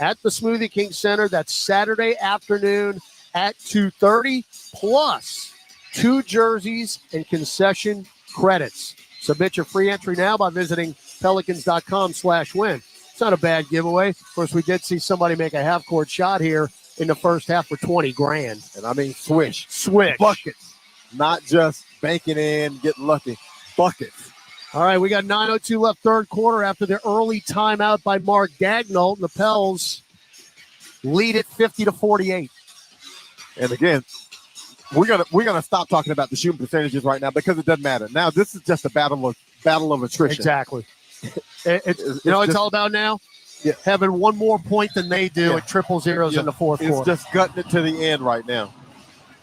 Speaker 2: at the Smoothie King Center. That's Saturday afternoon at 2:30, plus 2 jerseys and concession credits. Submit your free entry now by visiting pelicans.com/win. It's not a bad giveaway. Of course, we did see somebody make a half-court shot here in the first half for $20,000.
Speaker 15: And I mean, swish.
Speaker 2: Buckets.
Speaker 15: Not just banking in, getting lucky. Buckets.
Speaker 2: All right, we got 9:02 left third quarter after the early timeout by Mark Daigneault. The Pels lead it 50-48.
Speaker 15: And again, we're gonna stop talking about the shooting percentages right now because it doesn't matter. Now this is just a battle of attrition.
Speaker 2: Exactly. It's all about now?
Speaker 15: Yeah.
Speaker 2: Having one more point than they do at triple zeros in the fourth quarter.
Speaker 15: It's just gutting it to the end right now.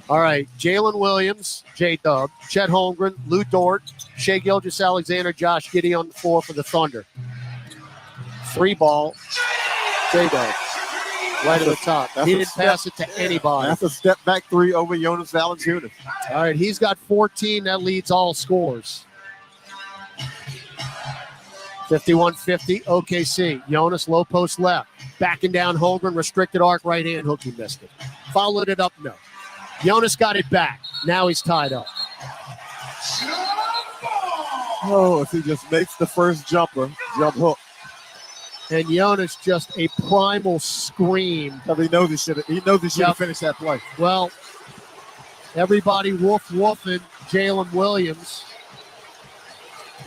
Speaker 2: All right, Jalen Williams, J-Dub, Chet Holmgren, Lou Dort, Shai Gilgeous-Alexander, Josh Giddey on the floor for the Thunder. 3 ball, J-Dub, right at the top. He didn't pass it to anybody.
Speaker 15: That's a step back 3 over Jonas Valanciunas.
Speaker 2: All right, he's got 14. That leads all scores. 51-50, OKC. Jonas, low post left. Backing down Holmgren, restricted arc, right hand hook. He missed it. Followed it up, no. Jonas got it back. Now he's tied up.
Speaker 15: Oh, if he just makes the first jump hook.
Speaker 2: And Jonas just a primal scream.
Speaker 15: He knows he should have finished that play.
Speaker 2: Well, everybody woofing Jalen Williams.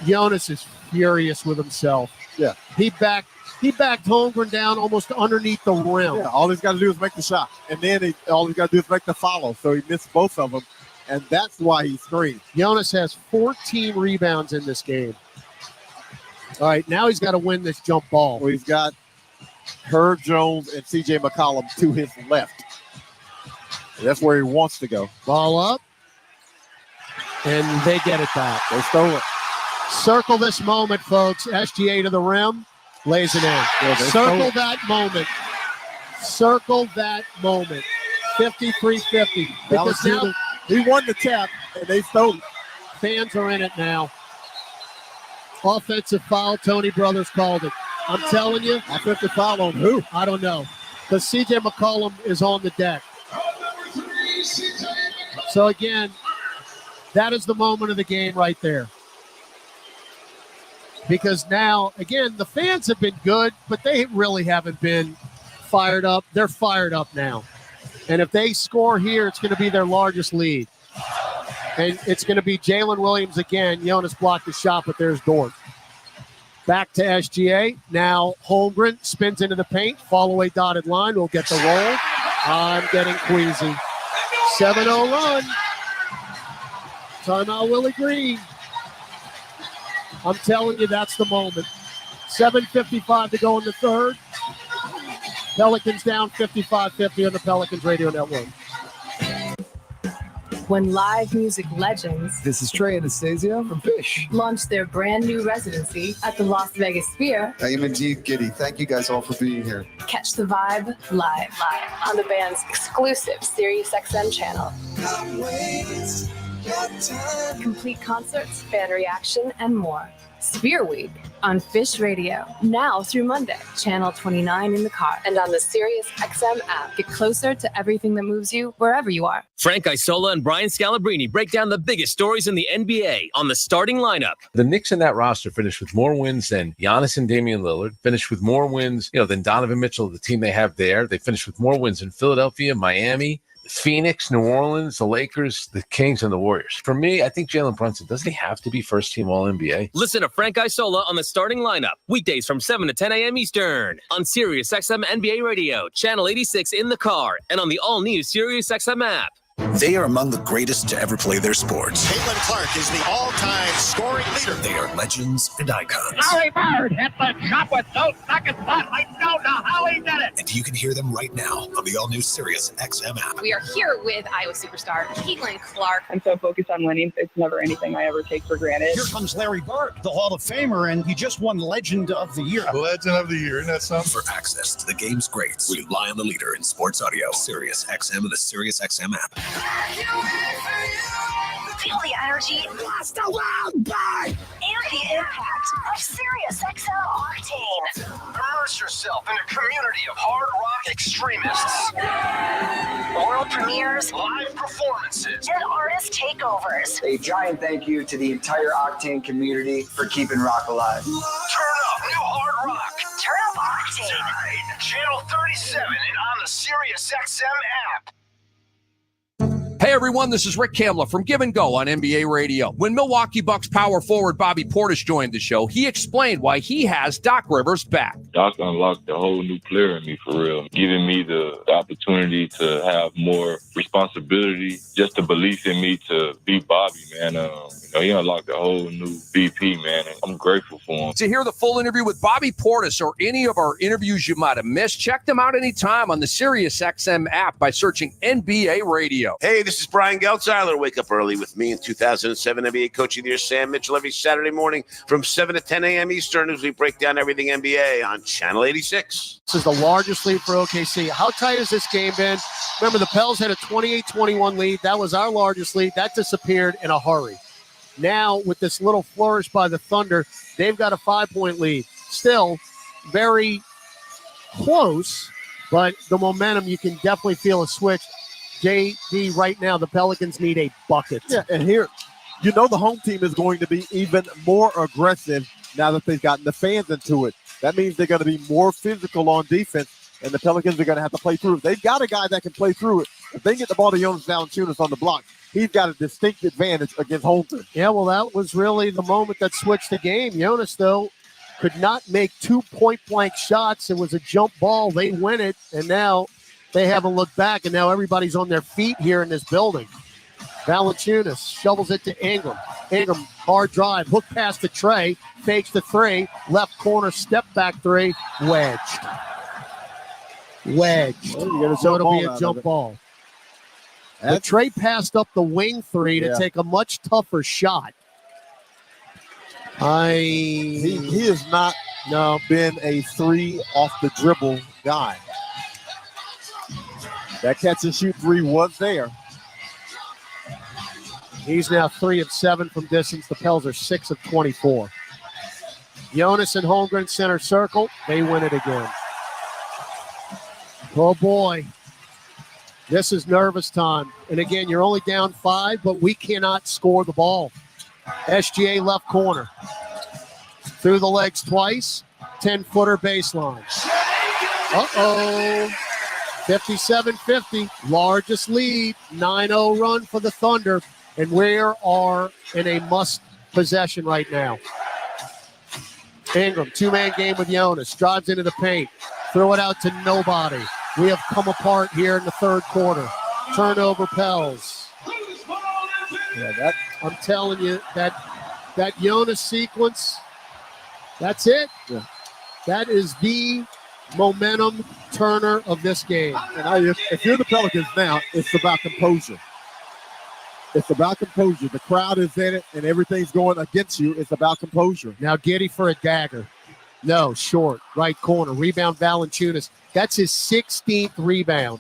Speaker 2: Jonas is furious with himself.
Speaker 15: Yeah.
Speaker 2: He backed Holmgren down almost underneath the rim.
Speaker 15: Yeah, all he's got to do is make the shot. And then all he's got to do is make the follow. So he missed both of them. And that's why he screamed.
Speaker 2: Jonas has 14 rebounds in this game. All right, now he's got to win this jump ball.
Speaker 15: Well, he's got Herb Jones and C.J. McCollum to his left. That's where he wants to go.
Speaker 2: Ball up. And they get it back.
Speaker 15: They stole it.
Speaker 2: Circle this moment, folks. SGA to the rim. Lays it in.
Speaker 15: Yeah,
Speaker 2: Circle that moment. Circle that moment. 53-50. Because now
Speaker 15: he won the tap, and they stole it.
Speaker 2: Fans are in it now. Offensive foul. Tony Brothers called it. I'm telling you.
Speaker 15: Offensive foul on who?
Speaker 2: I don't know. Because C.J. McCollum is on the deck. So, again, that is the moment of the game right there. Because now, again, the fans have been good, but they really haven't been fired up. They're fired up now. And if they score here, it's going to be their largest lead. And it's going to be Jalen Williams again. Jonas blocked the shot, but there's Dort. Back to SGA. Now Holmgren spins into the paint. Fall away dotted line. We'll get the roll. I'm getting queasy. 7-0 run. Timeout Willie Green. I'm telling you, that's the moment. 7:55 to go in the third. Pelicans down 55-50 on the Pelicans Radio Network.
Speaker 6: When live music legends
Speaker 14: This is Trey Anastasia from Fish.
Speaker 6: launched their brand new residency at the Las Vegas Sphere,
Speaker 14: I am indeed giddy. Thank you guys all for being here.
Speaker 6: catch the vibe live on the band's exclusive SiriusXM channel. Complete concerts, fan reaction, and more. Sphere Week on Fish Radio, now through Monday, channel 29 in the car, and on the SiriusXM app. Get closer to everything that moves you wherever you are.
Speaker 5: Frank Isola and Brian Scalabrine break down the biggest stories in the NBA on the starting lineup.
Speaker 17: The Knicks in that roster finished with more wins than Giannis and Damian Lillard, finished with more wins, than Donovan Mitchell, the team they have there. They finished with more wins in Philadelphia, Miami, Phoenix, New Orleans, the Lakers, the Kings, and the Warriors. For me, I think Jalen Brunson, doesn't he have to be first team All-NBA?
Speaker 5: Listen to Frank Isola on the starting lineup, weekdays from 7 to 10 a.m. Eastern on SiriusXM NBA Radio, channel 86 in the car, and on the all-new SiriusXM app.
Speaker 18: They are among the greatest to ever play their sports.
Speaker 21: Caitlin Clark is the all-time scoring leader.
Speaker 18: They are legends and icons.
Speaker 21: Larry Bird hit the shot with no second thought. I don't know how he did it.
Speaker 18: And you can hear them right now on the all-new SiriusXM app.
Speaker 22: We are here with Iowa superstar Caitlin Clark.
Speaker 23: I'm so focused on winning. It's never anything I ever take for granted.
Speaker 20: Here comes Larry Bird, the Hall of Famer, and he just won Legend of the Year.
Speaker 18: Legend of the Year, isn't that something? For access to the game's greats, we rely on the leader in sports audio, SiriusXM and the SiriusXM app.
Speaker 8: Feel the energy. Blast the wild bird. And the impact of SiriusXM Octane.
Speaker 18: Immerse yourself in a community of hard rock extremists.
Speaker 8: World premieres,
Speaker 18: Live performances.
Speaker 8: and artist takeovers.
Speaker 24: A giant thank you to the entire Octane community for keeping rock alive.
Speaker 18: Turn up new hard rock.
Speaker 8: Turn up Octane.
Speaker 18: Tonight, channel 37 and on the SiriusXM app.
Speaker 26: Hey everyone, this is Rick Kamla from Give and Go on NBA Radio. When Milwaukee Bucks power forward Bobby Portis joined the show, he explained why he has Doc Rivers back.
Speaker 30: Doc unlocked a whole new player in me for real, giving me the opportunity to have more responsibility, just the belief in me to beat Bobby, man. He unlocked a whole new VP, man, and I'm grateful for him.
Speaker 26: To hear the full interview with Bobby Portis or any of our interviews you might have missed, check them out anytime on the SiriusXM app by searching NBA Radio.
Speaker 31: Hey, this is Brian Geltzeiler. Wake up early with me in 2007 NBA Coach of the Year, Sam Mitchell, every Saturday morning from 7 to 10 a.m. Eastern as we break down everything NBA on Channel 86.
Speaker 2: This is the largest lead for OKC. How tight has this game been? Remember, the Pels had a 28-21 lead. That was our largest lead. That disappeared in a hurry. Now, with this little flourish by the Thunder, they've got a 5-point lead. Still very close, but the momentum, you can definitely feel a switch. JD, right now, the Pelicans need a bucket.
Speaker 15: Yeah, and here, you know the home team is going to be even more aggressive now that they've gotten the fans into it. That means they're going to be more physical on defense, and the Pelicans are going to have to play through it. They've got a guy that can play through it. If they get the ball to Jonas Valanciunas on the block, he's got a distinct advantage against Holmgren.
Speaker 2: Yeah, well, that was really the moment that switched the game. Jonas, though, could not make 2 point-blank shots. It was a jump ball. They win it, and now they haven't looked back, and now everybody's on their feet here in this building. Valanciunas shovels it to Ingram. Ingram, hard drive, hook pass to Trey, fakes the three, left corner, step back three, wedged. So it'll be a jump ball. But Trey passed up the wing three to take a much tougher shot.
Speaker 15: He has not been a three off the dribble guy. That catch and shoot three was there.
Speaker 2: He's now 3 of 7 from distance. The Pels are 6 of 24. Jonas and Holmgren center circle. They win it again. Oh, boy. This is nervous time. And again, you're only down 5, but we cannot score the ball. SGA left corner. Through the legs twice. 10-footer baseline. Uh-oh. 57-50. Largest lead. 9-0 run for the Thunder. And we are in a must possession right now. Ingram, two-man game with Jonas. Drives into the paint. Throw it out to nobody. We have come apart here in the third quarter. Turnover Pels. Yeah, I'm telling you, that Jonas sequence, that's it. Yeah. That is the momentum turner of this game.
Speaker 15: And if you're the Pelicans now, it's about composure. It's about composure. The crowd is in it, and everything's going against you. It's about composure.
Speaker 2: Now Giddey for a dagger. No, short, right corner. Rebound Valanciunas. That's his 16th rebound.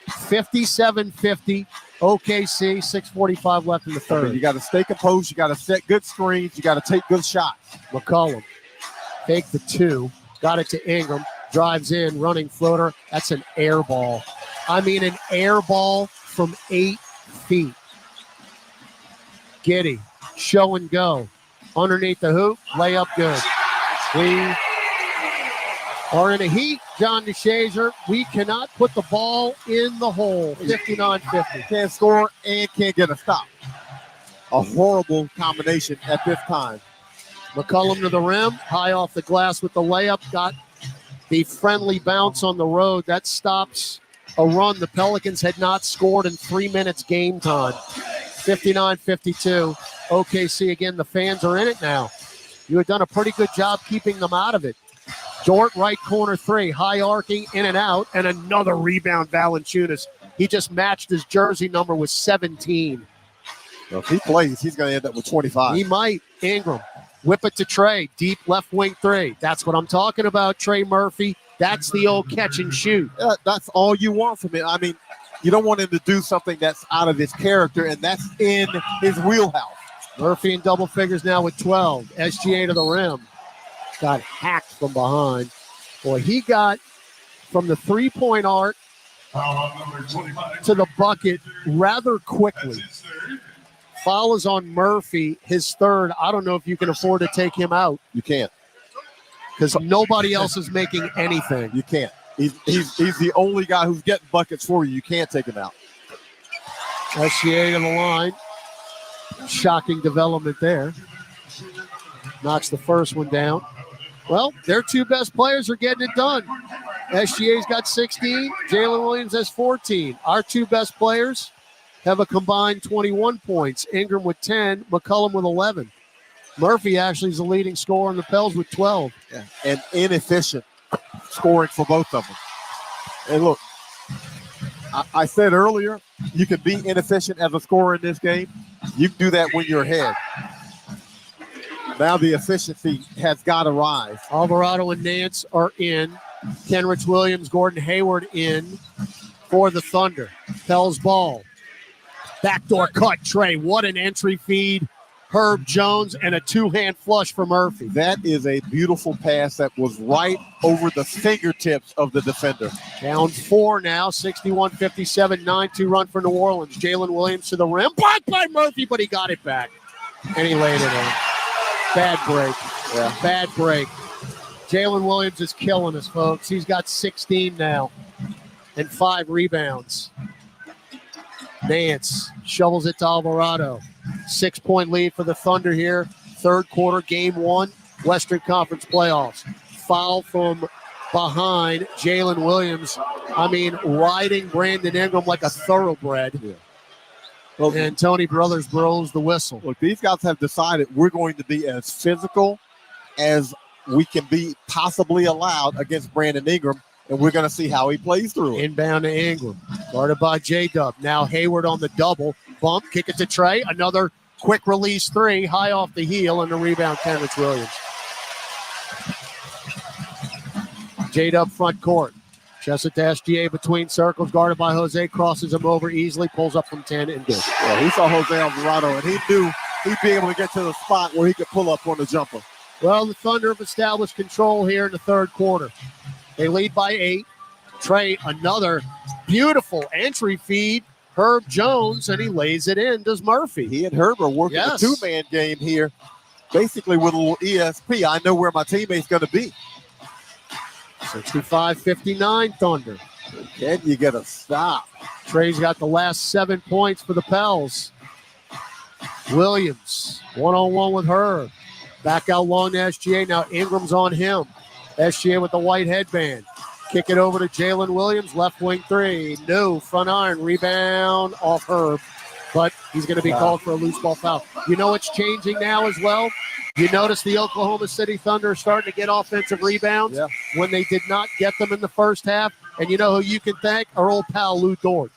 Speaker 2: 57-50. OKC, 6:45 left in the third.
Speaker 15: You got to stay composed. You got to set good screens. You got to take good shots.
Speaker 2: McCollum. Take the 2. Got it to Ingram. Drives in, running floater. That's an air ball. I mean, an air ball from 8 feet. Giddey, show and go. Underneath the hoop, layup good. We are in a heat, John DeShazier. We cannot put the ball in the hole. 59-50.
Speaker 15: Can't score and can't get a stop. A horrible combination at this time.
Speaker 2: McCollum to the rim, high off the glass with the layup. Got the friendly bounce on the road. That stops a run the Pelicans had not scored in 3 minutes game time. 59-52. OKC again, the fans are in it now. You had done a pretty good job keeping them out of it. Dort, right corner 3, high arcing, in and out, and another rebound, Valanciunas. He just matched his jersey number with 17.
Speaker 15: Well, if he plays, he's going to end up with 25.
Speaker 2: He might. Ingram, whip it to Trey, deep left wing 3. That's what I'm talking about, Trey Murphy. That's the old catch and shoot.
Speaker 15: That's all you want from him. I mean, you don't want him to do something that's out of his character, and that's in his wheelhouse.
Speaker 2: Murphy in double figures now with 12. SGA to the rim. Got hacked from behind. Boy, he got from the three-point arc to the bucket rather quickly. Foul is on Murphy, his third. I don't know if you can afford to take him out.
Speaker 15: You can't.
Speaker 2: Because nobody else is making anything.
Speaker 15: You can't. He's the only guy who's getting buckets for you. You can't take him out.
Speaker 2: SGA to the line. Shocking development there. Knocks the first one down. Well, their 2 best players are getting it done. SGA's got 16. Jalen Williams has 14. Our 2 best players have a combined 21 points. Ingram with 10. McCollum with 11. Murphy actually is the leading scorer in the Pels with 12.
Speaker 15: Yeah. And inefficient scoring for both of them. And look, I said earlier, you can be inefficient as a scorer in this game. You can do that when you're ahead. Now the efficiency has got to rise.
Speaker 2: Alvarado and Nance are in. Kenrich Williams, Gordon Hayward in for the Thunder. Pels ball. Backdoor cut, Trey. What an entry feed. Herb Jones, and a two-hand flush for Murphy.
Speaker 15: That is a beautiful pass that was right over the fingertips of the defender.
Speaker 2: Down 4 now, 61-57, 9-2 run for New Orleans. Jalen Williams to the rim. Blocked by Murphy, but he got it back. And he laid it in. Bad break.
Speaker 15: Yeah.
Speaker 2: Bad break. Jalen Williams is killing us, folks. He's got 16 now and 5 rebounds. Nance shovels it to Alvarado. 6-point lead for the Thunder here. Third quarter, game 1, Western Conference playoffs. Foul from behind Jalen Williams. I mean, riding Brandon Ingram like a thoroughbred.
Speaker 15: Yeah. Well,
Speaker 2: and Tony Brothers blows the whistle.
Speaker 15: Look, these guys have decided we're going to be as physical as we can be possibly allowed against Brandon Ingram, and we're going to see how he plays through it.
Speaker 2: Inbound to Ingram. Guarded by J-Dub. Now Hayward on the double. Bump, kick it to Trey. Another quick release 3, high off the heel, and the rebound, Kenrich Williams. J-Dub front court. Chest it to SGA between circles, guarded by Jose, crosses him over easily, pulls up from 10 and good.
Speaker 15: Yeah, he saw Jose Alvarado, and he knew he'd be able to get to the spot where he could pull up on the jumper.
Speaker 2: Well, the Thunder have established control here in the third quarter. They lead by 8. Trey, another beautiful entry feed. Herb Jones, and he lays it in. Does Murphy?
Speaker 15: He and Herb are working a two-man game here, basically with a little ESP. I know where my teammate's going to be.
Speaker 2: 65-59 Thunder.
Speaker 15: Can you get a stop?
Speaker 2: Trey's got the last 7 points for the Pels. Williams, one-on-one with Herb. Back out long to SGA. Now Ingram's on him. SGA with the white headband. Kick it over to Jalen Williams. Left wing 3. No. Front iron. Rebound off Herb. But he's going to be called for a loose ball foul. You know what's changing now as well? You notice the Oklahoma City Thunder are starting to get offensive rebounds when they did not get them in the first half. And you know who you can thank? Our old pal Lou Dort.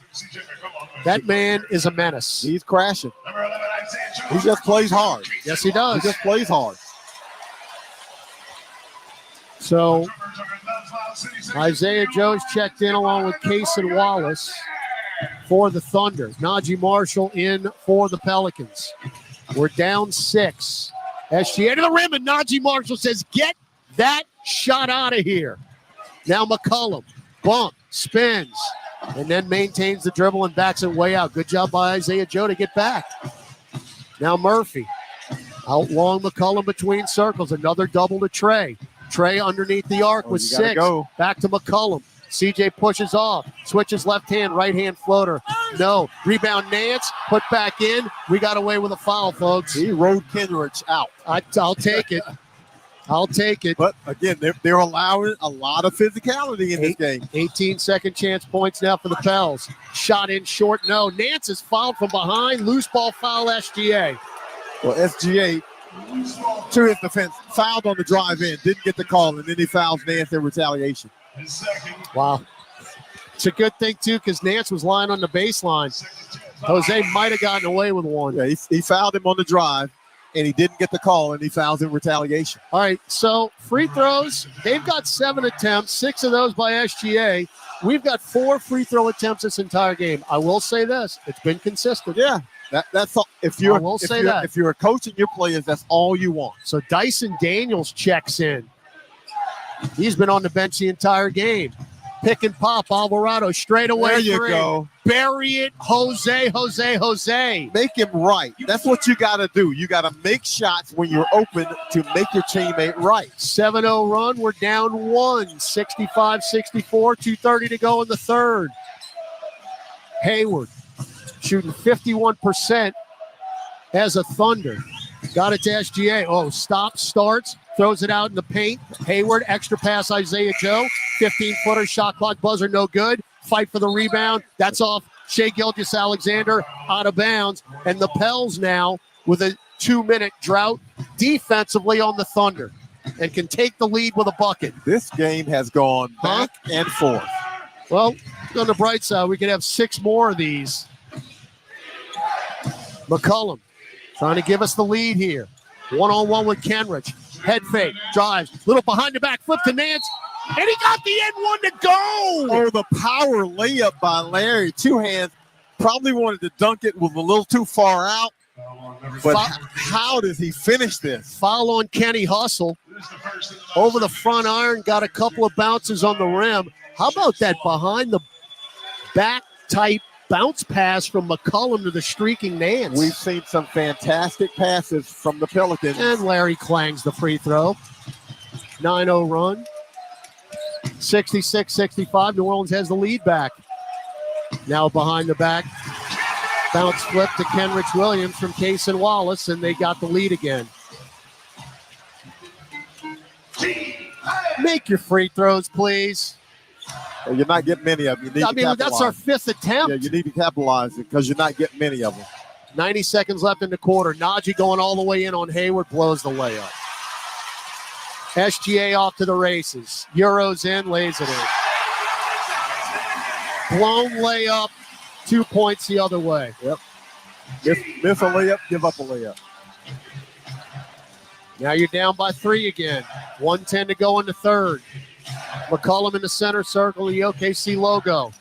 Speaker 2: That man is a menace.
Speaker 15: He's crashing. He just plays hard.
Speaker 2: Yes, he does.
Speaker 15: He just plays hard.
Speaker 2: So Isaiah Joe's checked in along with Case and Wallace for the Thunder. Najee Marshall in for the Pelicans. We're down 6. SGA to the rim, and Najee Marshall says, get that shot out of here. Now McCollum, bump, spins, and then maintains the dribble and backs it way out. Good job by Isaiah Joe to get back. Now Murphy, out long McCollum between circles. Another double to Trey. Trey underneath the arc with 6.
Speaker 15: Go.
Speaker 2: Back to McCollum. CJ pushes off, switches left hand, right hand floater. No. Rebound Nance, put back in. We got away with a foul, folks.
Speaker 15: He rode Kenrich out.
Speaker 2: I'll take it. I'll take it.
Speaker 15: But again, they're allowing a lot of physicality in this game.
Speaker 2: 18 second chance points now for the Pels. Shot in short, no. Nance is fouled from behind. Loose ball foul SGA.
Speaker 15: Well, SGA, to his defense, fouled on the drive in, didn't get the call, and then he fouls Nance in retaliation.
Speaker 2: Wow. It's a good thing, too, because Nance was lying on the baseline. Jose might have gotten away with one.
Speaker 15: Yeah, he fouled him on the drive, and he didn't get the call, and he fouls in retaliation.
Speaker 2: All right, so free throws, they've got 7 attempts, 6 of those by SGA. We've got 4 free throw attempts this entire game. I will say this, it's been consistent.
Speaker 15: Yeah, that's all. If you're a coach and your players, that's all you want.
Speaker 2: So Dyson Daniels checks in. He's been on the bench the entire game. Pick and pop, Alvarado straight away.
Speaker 15: There you go.
Speaker 2: Bury it, Jose.
Speaker 15: Make him right. That's what you got to do. You got to make shots when you're open to make your teammate right.
Speaker 2: 7-0 run. We're down 1, 65-64, 2:30 to go in the third. Hayward shooting 51% as a Thunder. Got it to SGA. Oh, starts, throws it out in the paint. Hayward, extra pass, Isaiah Joe. 15-footer, shot clock buzzer, no good. Fight for the rebound. That's off Shai Gilgeous-Alexander, out of bounds. And the Pels now with a 2-minute drought defensively on the Thunder and can take the lead with a bucket.
Speaker 15: This game has gone back and forth.
Speaker 2: Well, on the bright side, we could have 6 more of these. McCollum trying to give us the lead here. One-on-one with Kenrich. Head fake, drives, little behind the back, flip to Nance, and he got the end one to go.
Speaker 15: Oh, the power layup by Larry. 2 hands. Probably wanted to dunk it, was a little too far out. But how does he finish this?
Speaker 2: Foul on Kenny Hustle. Over the front iron, got a couple of bounces on the rim. How about that behind the back type bounce pass from McCollum to the streaking Nance?
Speaker 15: We've seen some fantastic passes from the Pelicans.
Speaker 2: And Larry clangs the free throw. 9-0 run. 66-65. New Orleans has the lead back. Now behind the back. Bounce flip to Kenrich Williams from Case and Wallace, and they got the lead again. Make your free throws, please.
Speaker 15: Well, you're not getting many of them. You need to capitalize.
Speaker 2: That's our fifth attempt.
Speaker 15: Yeah, you need to capitalize it because you're not getting many of them.
Speaker 2: 90 seconds left in the quarter. Najee going all the way in on Hayward, blows the layup. SGA off to the races. Euros in, lays it in. Blown layup, 2 points the other way.
Speaker 15: Yep. Miss a layup, give up a layup.
Speaker 2: Now you're down by 3 again. 1:10 to go in the third. McCollum in the center circle, the OKC logo.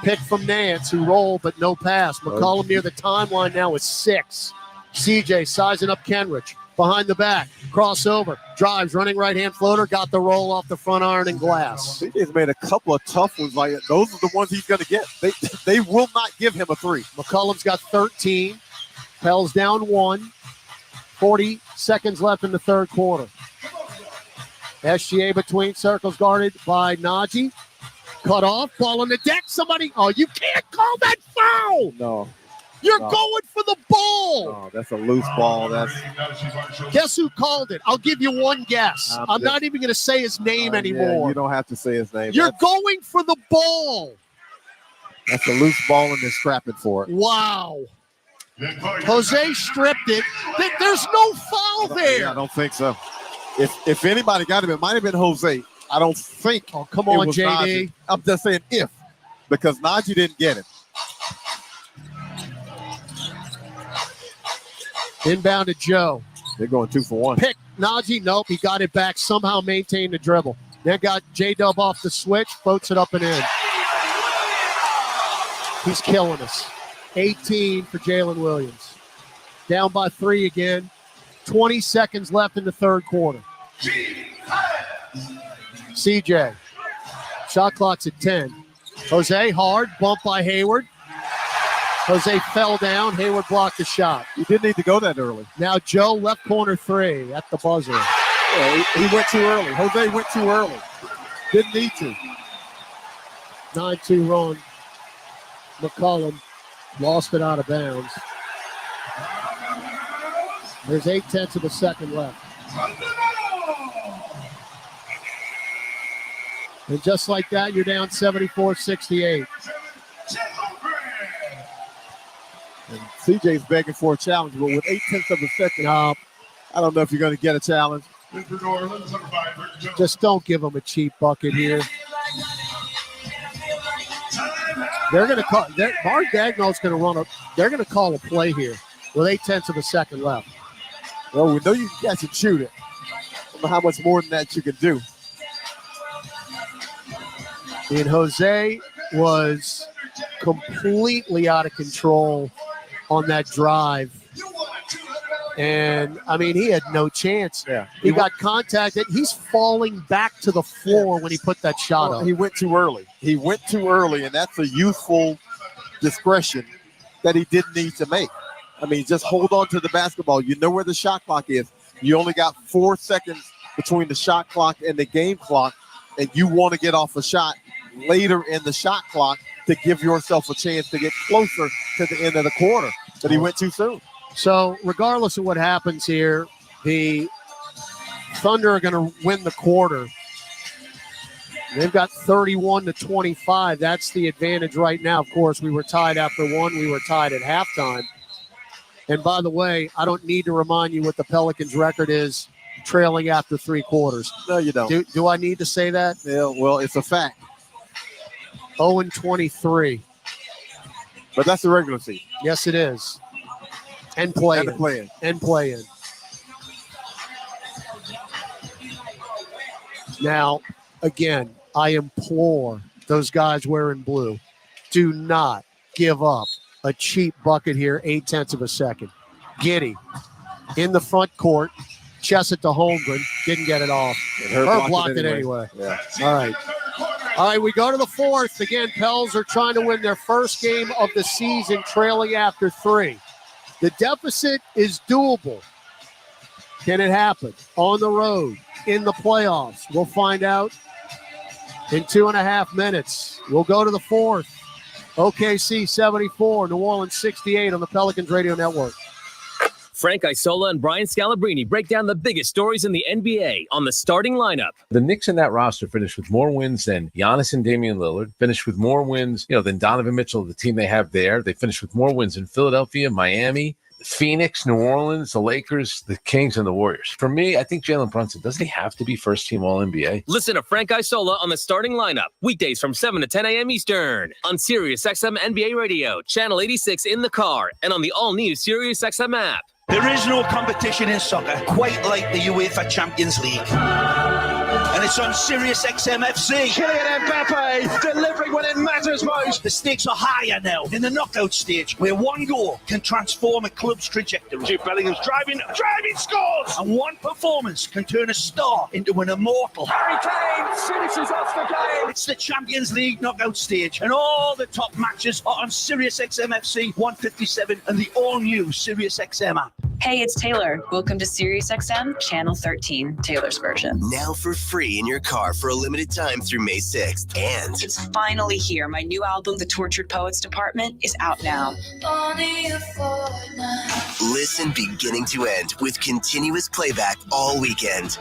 Speaker 2: Pick from Nance, who rolled but no pass. McCollum near the timeline now is 6. CJ sizing up Kenrich. Behind the back, crossover, drives, running right-hand floater, got the roll off the front iron and glass.
Speaker 15: He's made a couple of tough ones. Like those are the ones he's going to get. They will not give him a 3.
Speaker 2: McCollum's got 13. Pels down 1. 40 seconds left in the third quarter. SGA between circles, guarded by Najee. Cut off, ball on the deck. Somebody, you can't call that foul.
Speaker 15: No.
Speaker 2: You're going for the ball.
Speaker 15: Oh, that's a loose ball.
Speaker 2: Guess who called it? I'll give you one guess. I'm not even going to say his name anymore.
Speaker 15: Yeah, you don't have to say his name.
Speaker 2: You're going for the ball.
Speaker 15: That's a loose ball, and they're scrapping for it.
Speaker 2: Wow. Jose stripped it. There's no foul there.
Speaker 15: Yeah, I don't think so. If anybody got him, it might have been Jose. I don't think.
Speaker 2: Oh, come on, JD.
Speaker 15: Najee. I'm just saying if, because Najee didn't get it.
Speaker 2: Inbound to Joe.
Speaker 15: They're going 2 for 1.
Speaker 2: Pick Najee. Nope, he got it back. Somehow maintained the dribble. Then got J-Dub off the switch. Floats it up and in. He's killing us. 18 for Jalen Williams. Down by 3 again. 20 seconds left in the third quarter. CJ. Shot clock's at 10. Jose, hard. Bump by Hayward. Jose fell down. Hayward blocked the shot.
Speaker 15: He didn't need to go that early.
Speaker 2: Now Joe, left corner 3 at the buzzer.
Speaker 15: Yeah, he went too early. Jose went too early. Didn't need to.
Speaker 2: 9-2 run. McCollum lost it out of bounds. There's 0.8 of a second left. And just like that, you're down 74-68.
Speaker 15: And CJ's begging for a challenge, but with 0.8 of a second, I don't know if you're going to get a challenge.
Speaker 2: Just don't give him a cheap bucket here. They're going to call. Mark Dagnall's going to run they're going to call a play here with 0.8 of a second left.
Speaker 15: Well, we know you can catch and shoot it. I don't know how much more than that you can do.
Speaker 2: And Jose was completely out of control on that drive. And, I mean, he had no chance.
Speaker 15: Yeah.
Speaker 2: He got contacted. He's falling back to the floor when he put that shot up.
Speaker 15: He went too early. He went too early, and that's a youthful discretion that he didn't need to make. I mean, just hold on to the basketball. You know where the shot clock is. You only got 4 seconds between the shot clock and the game clock, and you want to get off a shot later in the shot clock to give yourself a chance to get closer to the end of the quarter. But he went too soon.
Speaker 2: So regardless of what happens here, the Thunder are going to win the quarter. They've got 31-25. That's the advantage right now. Of course, we were tied after 1. We were tied at halftime. And by the way, I don't need to remind you what the Pelicans' record is trailing after 3 quarters.
Speaker 15: No, you don't.
Speaker 2: Do I need to say that?
Speaker 15: Yeah, well, it's a fact.
Speaker 2: 0-23.
Speaker 15: But that's the regular season.
Speaker 2: Yes, it is. And play
Speaker 15: in.
Speaker 2: And play in. Now, again, I implore those guys wearing blue, do not give up a cheap bucket here, 0.8 of a second. Giddy in the front court. Chest it to Holmgren. Didn't get it off. Herb blocked it anyway.
Speaker 15: Yeah.
Speaker 2: All right. All right, we go to the fourth. Again, Pels are trying to win their first game of the season, trailing after 3. The deficit is doable. Can it happen? On the road, in the playoffs. We'll find out in 2.5 minutes. We'll go to the fourth. OKC 74, New Orleans 68 on the Pelicans Radio Network.
Speaker 5: Frank Isola and Brian Scalabrine break down the biggest stories in the NBA on the starting lineup.
Speaker 17: The Knicks in that roster finished with more wins than Giannis and Damian Lillard, finished with more wins, than Donovan Mitchell, the team they have there. They finished with more wins in Philadelphia, Miami, Phoenix, New Orleans, the Lakers, the Kings, and the Warriors. For me, I think Jalen Brunson, doesn't he have to be first team All-NBA?
Speaker 5: Listen to Frank Isola on the starting lineup, weekdays from 7 to 10 a.m. Eastern on Sirius XM NBA Radio, channel 86 in the car, and on the all-new Sirius XM app.
Speaker 1: There is no competition in soccer quite like the UEFA Champions League. And it's on Sirius XM FC.
Speaker 21: Kylian Mbappe delivering when it matters most.
Speaker 1: The stakes are higher now in the knockout stage, where one goal can transform a club's trajectory.
Speaker 21: Jude Bellingham's driving, scores!
Speaker 1: And one performance can turn a star into an immortal.
Speaker 21: Harry Kane finishes off the game.
Speaker 1: It's the Champions League knockout stage, and all the top matches are on Sirius XM FC 157 and the all-new Sirius XM app.
Speaker 3: Hey, it's Taylor. Welcome to Sirius XM, Channel 13, Taylor's version.
Speaker 4: Now for free in your car for a limited time through May 6th. And
Speaker 3: it's finally here. My new album, The Tortured Poets Department, is out now.
Speaker 4: Listen beginning to end with continuous playback all weekend.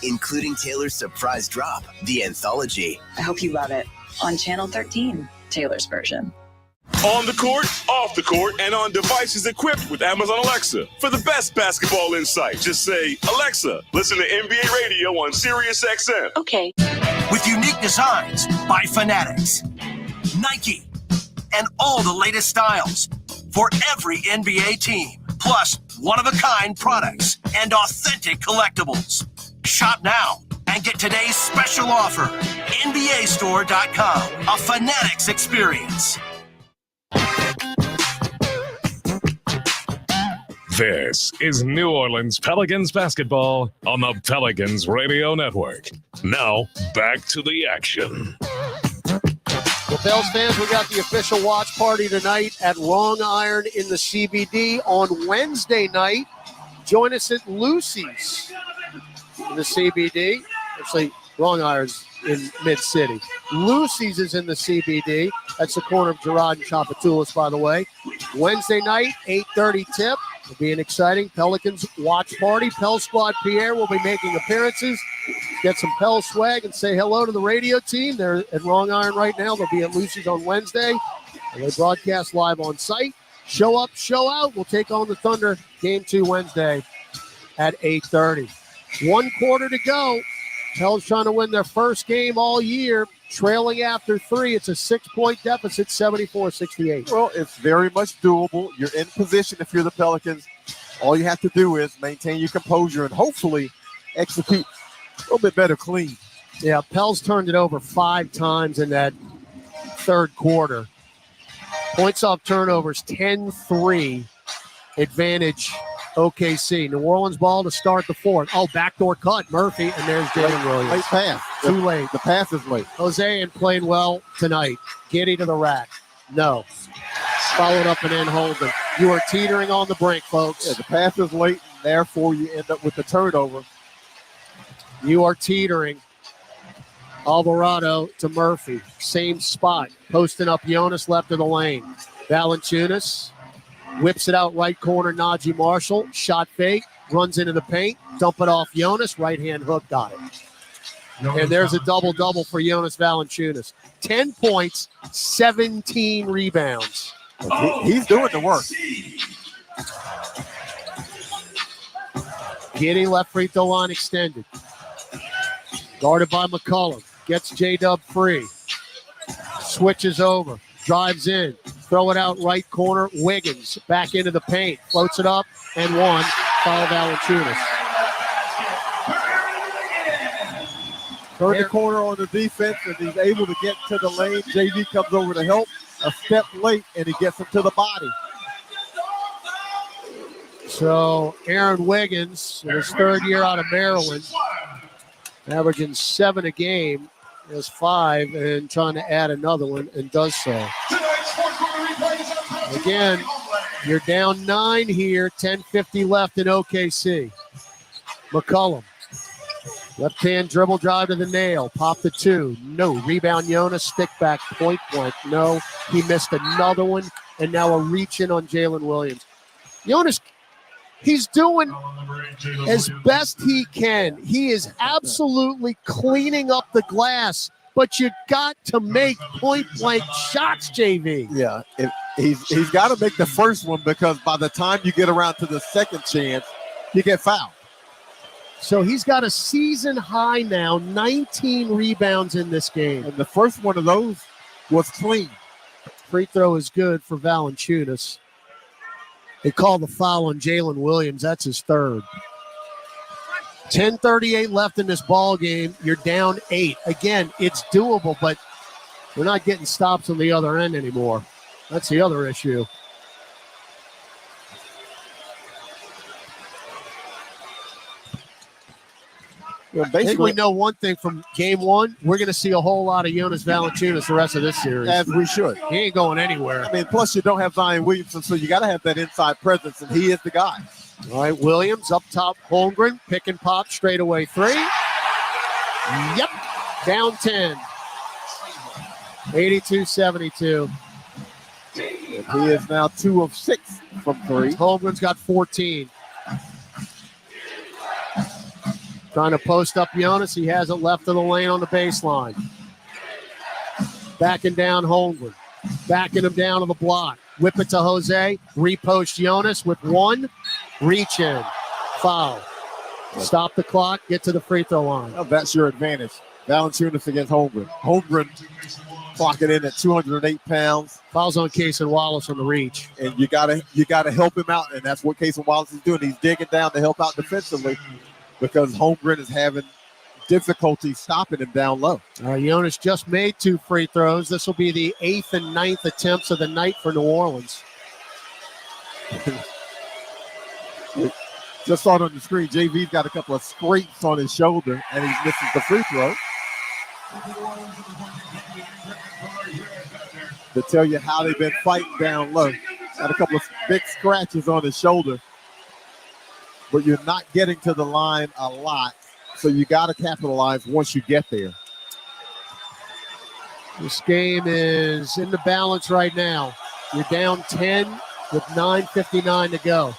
Speaker 4: Including Taylor's surprise drop, The Anthology.
Speaker 3: I hope you love it. On Channel 13, Taylor's version.
Speaker 7: On the court, off the court, and on devices equipped with Amazon Alexa. For the best basketball insight, just say, Alexa, listen to NBA Radio on Sirius XM.
Speaker 3: Okay.
Speaker 12: With unique designs by Fanatics, Nike, and all the latest styles for every NBA team. Plus, one-of-a-kind products and authentic collectibles. Shop now and get today's special offer. NBAstore.com. A Fanatics experience.
Speaker 13: This is New Orleans Pelicans basketball on the Pelicans Radio Network. Now, back to the action.
Speaker 2: Well, Pels fans, we got the official watch party tonight at Wrong Iron in the CBD. On Wednesday night, join us at Lucy's in the CBD. Actually, Wrong Iron's in Mid-City. Lucy's is in the CBD. That's the corner of Girard and Chapatoulas, by the way. Wednesday night, 8:30 tip. It'll be an exciting Pelicans watch party. Pels Squad Pierre will be making appearances. Get some Pels swag and say hello to the radio team. They're at Wrong Iron right now. They'll be at Lucy's on Wednesday. And they broadcast live on site. Show up, show out. We'll take on the Thunder. Game 2 Wednesday at 8:30. 1 quarter to go. Pels trying to win their first game all year, trailing after 3. It's a 6-point deficit, 74-68.
Speaker 15: Well, it's very much doable. You're in position if you're the Pelicans. All you have to do is maintain your composure and hopefully execute a little bit better clean.
Speaker 2: Yeah, Pels turned it over 5 times in that third quarter. Points off turnovers, 10-3. Advantage OKC. New Orleans ball to start the fourth. Oh, backdoor cut. Murphy, and there's Jalen Williams.
Speaker 15: Late pass.
Speaker 2: Too late.
Speaker 15: The pass is late.
Speaker 2: Jose and played well tonight. Giddy to the rack. No. Followed up and in Holden. You are teetering on the brink, folks.
Speaker 15: Yeah, the pass is late, and therefore you end up with the turnover.
Speaker 2: You are teetering. Alvarado to Murphy. Same spot. Posting up Jonas left of the lane. Valanciunas whips it out right corner. Najee Marshall. Shot fake. Runs into the paint. Dump it off Jonas. Right-hand hook. Got it. And there's a double-double for Jonas Valanciunas. 10 points, 17 rebounds.
Speaker 15: He's doing the work.
Speaker 2: Giddy left free throw line extended. Guarded by McCollum. Gets J-Dub free. Switches over. Drives in. Throw it out right corner. Wiggins back into the paint. Floats it up and one. Foul Valanciunas.
Speaker 15: Turn the corner on the defense, and he's able to get to the lane. JV comes over to help. A step late, and he gets him to the body.
Speaker 2: So Aaron Wiggins, in his third year out of Maryland, averaging 7 a game, has 5, and trying to add another one, and does so. Again, you're down 9 here, 10:50 left in OKC. McCollum, left-hand dribble drive to the nail, pop the 2, no. Rebound Jonas, stick back, point blank, no. He missed another one, and now a reach in on Jalen Williams. Jonas, he's doing as best he can. He is absolutely cleaning up the glass, but you got to make point-blank shots, JV.
Speaker 15: Yeah, he's got to make the first one, because by the time you get around to the second chance, you get fouled.
Speaker 2: So he's got a season high now, 19 rebounds in this game.
Speaker 15: And the first one of those was clean.
Speaker 2: Free throw is good for Valanciunas. They call the foul on Jalen Williams. That's his third. 10:38 left in this ball game. You're down 8. Again, it's doable, but we're not getting stops on the other end anymore. That's the other issue.
Speaker 15: Well,
Speaker 2: I think we know one thing from game 1. We're going to see a whole lot of Jonas Valanciunas the rest of this series.
Speaker 15: As we should.
Speaker 2: He ain't going anywhere.
Speaker 15: I mean, plus you don't have Zion Williamson, so you got to have that inside presence, and he is the guy.
Speaker 2: All right, Williams up top, Holmgren, pick and pop, straightaway 3. Yep, down 10. 82-72.
Speaker 15: He is now 2 of 6 from 3.
Speaker 2: Holmgren's got 14. Trying to post up Jonas. He has it left of the lane on the baseline. Backing down Holmgren. Backing him down to the block. Whip it to Jose. Repost Jonas with 1. Reach in. Foul. Stop the clock. Get to the free throw line.
Speaker 15: Well, that's your advantage. Valanciunas against Holmgren. Holmgren clocking in at 208 pounds.
Speaker 2: Fouls on Case and Wallace on the reach.
Speaker 15: And you gotta help him out, and that's what Case and Wallace is doing. He's digging down to help out defensively, because Holmgren is having difficulty stopping him down low.
Speaker 2: Jonas just made 2 free throws. This will be the 8th and 9th attempts of the night for New Orleans.
Speaker 15: Just saw it on the screen. JV's got a couple of scrapes on his shoulder, and he misses the free throw. To tell you how they've been fighting down low. Got a couple of big scratches on his shoulder. But you're not getting to the line a lot, so you got to capitalize once you get there.
Speaker 2: This game is in the balance right now. You're down 10 with 9:59 to go.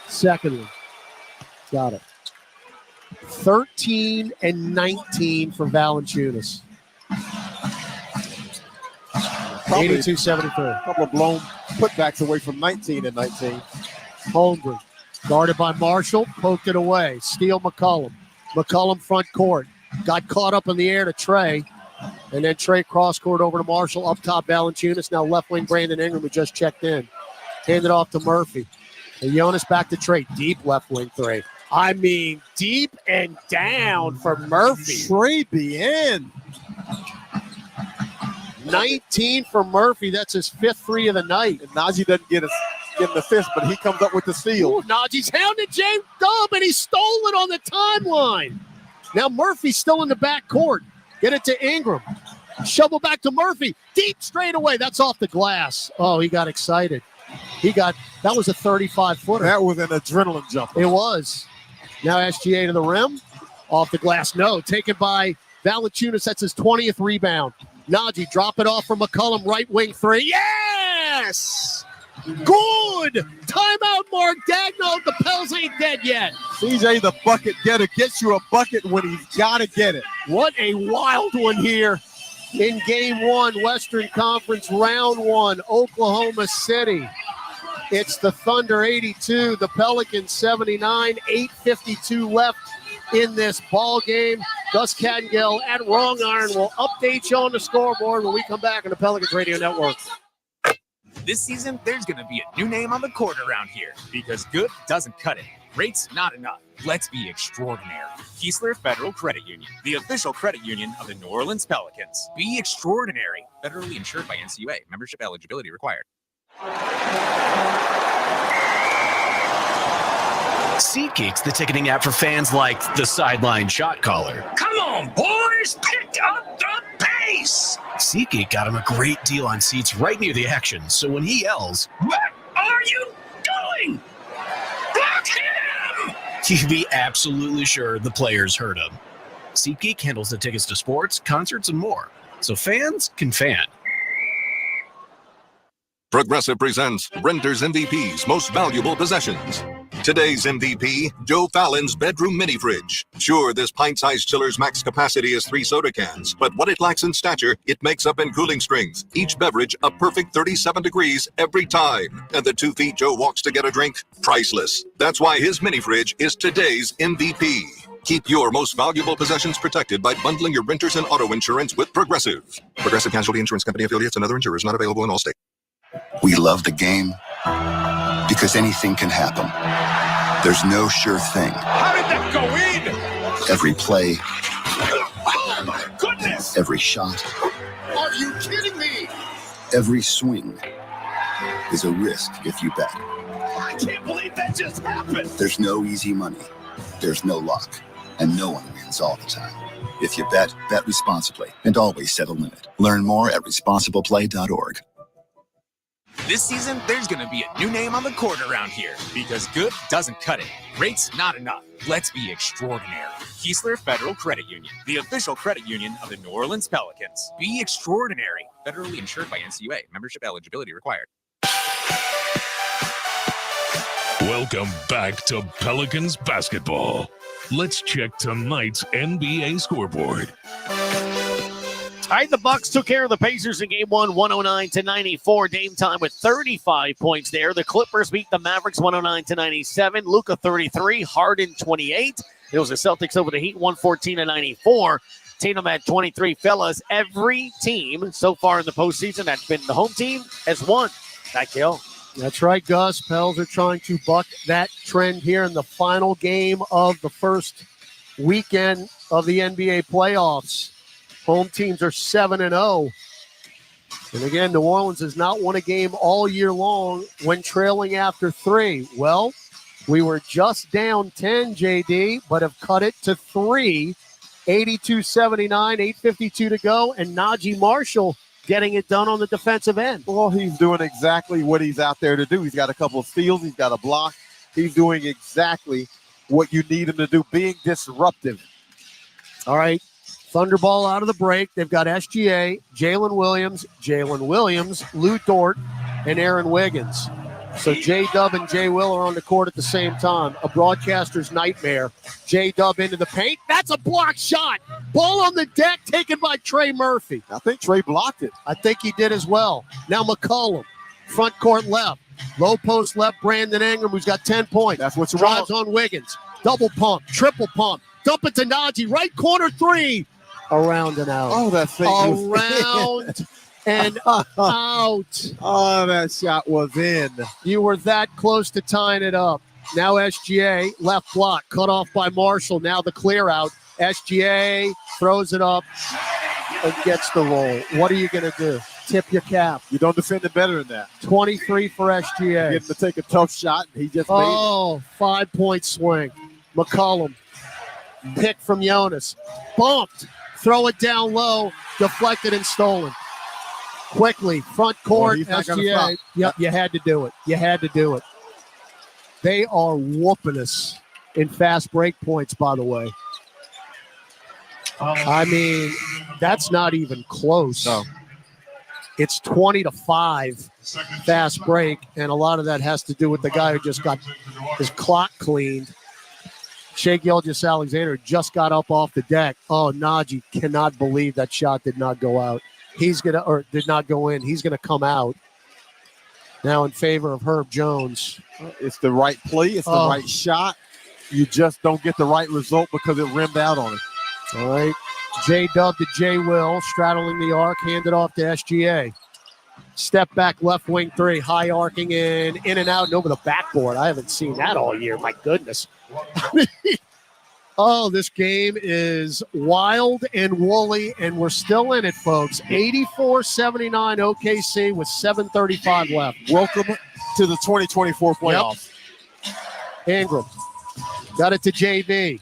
Speaker 2: Secondly, got it. 13 and 19 for Valanciunas. 82-73.
Speaker 15: A couple of blown putbacks away from 19 and 19.
Speaker 2: Holmgren, guarded by Marshall, poked it away. Steal McCollum. McCollum front court. Got caught up in the air to Trey. And then Trey cross court over to Marshall. Up top, Valanciunas. Now left wing, Brandon Ingram, who just checked in. Handed off to Murphy. And Jonas back to Trey. Deep left wing 3. I mean, deep and down for Murphy.
Speaker 15: Trey Bien.
Speaker 2: 19 for Murphy. That's his 5th 3 of the night.
Speaker 15: And Najee doesn't get the fist, but he comes up with the steal.
Speaker 2: Ooh, Najee's hounded James Dubb, and he stole it on the timeline. Now Murphy's still in the back court. Get it to Ingram. Shovel back to Murphy. Deep straight away. That's off the glass. Oh, he got excited. That was a 35-footer.
Speaker 15: That was an adrenaline jumper.
Speaker 2: It was. Now SGA to the rim. Off the glass. No, taken by Valanciunas. That's his 20th rebound. Najee, drop it off for McCollum, right wing 3. Yes! Good! Timeout, Mark Dagno. The Pels ain't dead yet.
Speaker 15: CJ, the bucket getter, gets you a bucket when he's got to get it.
Speaker 2: What a wild one here in Game 1, Western Conference, Round 1, Oklahoma City. It's the Thunder 82, the Pelicans 79, 8:52 left in this ball game. Gus Kattengell at Wrong Iron will update you on the scoreboard when we come back on the Pelicans Radio Network.
Speaker 6: This season, there's going to be a new name on the court around here because good doesn't cut it. Rates not enough. Let's be extraordinary. Keesler Federal Credit Union, the official credit union of the New Orleans Pelicans. Be extraordinary. Federally insured by NCUA. Membership eligibility required.
Speaker 9: SeatGeek's the ticketing app for fans like the sideline shot caller.
Speaker 21: Come on, boys, pick up the pace.
Speaker 9: SeatGeek got him a great deal on seats right near the action, so when he yells,
Speaker 21: "What are you doing? Block him!"
Speaker 9: you can be absolutely sure the players heard him. SeatGeek handles the tickets to sports, concerts, and more, so fans can fan.
Speaker 10: Progressive presents Renter's MVP's Most Valuable Possessions. Today's MVP, Joe Fallon's bedroom mini fridge. Sure, this pint-sized chiller's max capacity is 3 soda cans, but what it lacks in stature, it makes up in cooling strength. Each beverage a perfect 37 degrees every time. And the 2 feet Joe walks to get a drink, priceless. That's why his mini fridge is today's MVP. Keep your most valuable possessions protected by bundling your renters and auto insurance with Progressive. Progressive Casualty Insurance Company affiliates and other insurers not available in all states.
Speaker 11: We love the game because anything can happen. There's no sure thing.
Speaker 21: How did that go in?
Speaker 11: Every play,
Speaker 21: Oh my goodness!
Speaker 11: every shot,
Speaker 21: Are you kidding me?
Speaker 11: every swing is a risk if you bet.
Speaker 21: I can't believe that just happened.
Speaker 11: There's no easy money. There's no luck. And no one wins all the time. If you bet, bet responsibly and always set a limit. Learn more at responsibleplay.org.
Speaker 6: This season, there's going to be a new name on the court around here because good doesn't cut it. Rates not enough. Let's be extraordinary. Keesler Federal Credit Union, the official credit union of the New Orleans Pelicans. Be extraordinary. Federally insured by NCUA. Membership eligibility required.
Speaker 13: Welcome back to Pelicans basketball. Let's check tonight's NBA scoreboard.
Speaker 2: All right, the Bucks took care of the Pacers in Game 1, 109-94. Dame time with 35 points there. The Clippers beat the Mavericks 109-97. Luka 33, Harden 28. It was the Celtics over the Heat 114-94. Tatum had 23. Fellas, every team so far in the postseason that's been the home team has won. Back to you. That's right, Gus. Pels are trying to buck that trend here in the final game of the first weekend of the NBA playoffs. Home teams are 7-0. And again, New Orleans has not won a game all year long when trailing after 3. Well, we were just down 10, JD, but have cut it to 3. 82-79, 8:52 to go, and Najee Marshall getting it done on the defensive end.
Speaker 15: Well, he's doing exactly what he's out there to do. He's got a couple of steals. He's got a block. He's doing exactly what you need him to do, being disruptive.
Speaker 2: All right. Thunderball out of the break. They've got SGA, Jalen Williams, Lou Dort, and Aaron Wiggins. So J-Dub and J-Will are on the court at the same time. A broadcaster's nightmare. J-Dub into the paint. That's a blocked shot. Ball on the deck taken by Trey Murphy.
Speaker 15: I think Trey blocked it.
Speaker 2: I think he did as well. Now McCollum, front court left. Low post left, Brandon Ingram, who's got 10 points.
Speaker 15: That's what's
Speaker 2: Drives
Speaker 15: wrong.
Speaker 2: on Wiggins. Double pump, triple pump. Dump it to Najee. Right corner 3. Around and out.
Speaker 15: Oh, that thing
Speaker 2: around and out.
Speaker 15: Oh, that shot was in.
Speaker 2: You were that close to tying it up. Now SGA, left block, cut off by Marshall. Now the clear out. SGA throws it up and gets the roll. What are you going to do? Tip your cap.
Speaker 15: You don't defend it better than that.
Speaker 2: 23 for SGA.
Speaker 15: Get him to take a tough shot, and he just made it.
Speaker 2: 5-point swing. McCollum, pick from Jonas. Bumped. Throw it down low, deflected and stolen. Quickly, front court, SGA. Yep, you had to do it. You had to do it. They are whooping us in fast break points, by the way. I mean, that's not even close.
Speaker 15: No.
Speaker 2: It's 20-5 fast break, and a lot of that has to do with the guy who just got his clock cleaned. Shai Gilgeous-Alexander just got up off the deck. Oh, Najee cannot believe that shot did not go out. Did not go in. He's gonna come out now in favor of Herb Jones.
Speaker 15: It's the right play. It's the right shot. You just don't get the right result because it rimmed out on him.
Speaker 2: All right. J-Dub to J-Will, straddling the arc, handed off to SGA. Step back left wing three, high arcing in and out and over the backboard. I haven't seen that all year. My goodness. Oh, this game is wild and woolly, and we're still in it, folks. 84-79 OKC with 7:35 left.
Speaker 15: Welcome to the 2024 playoffs.
Speaker 2: Yep. Ingram got it to JV.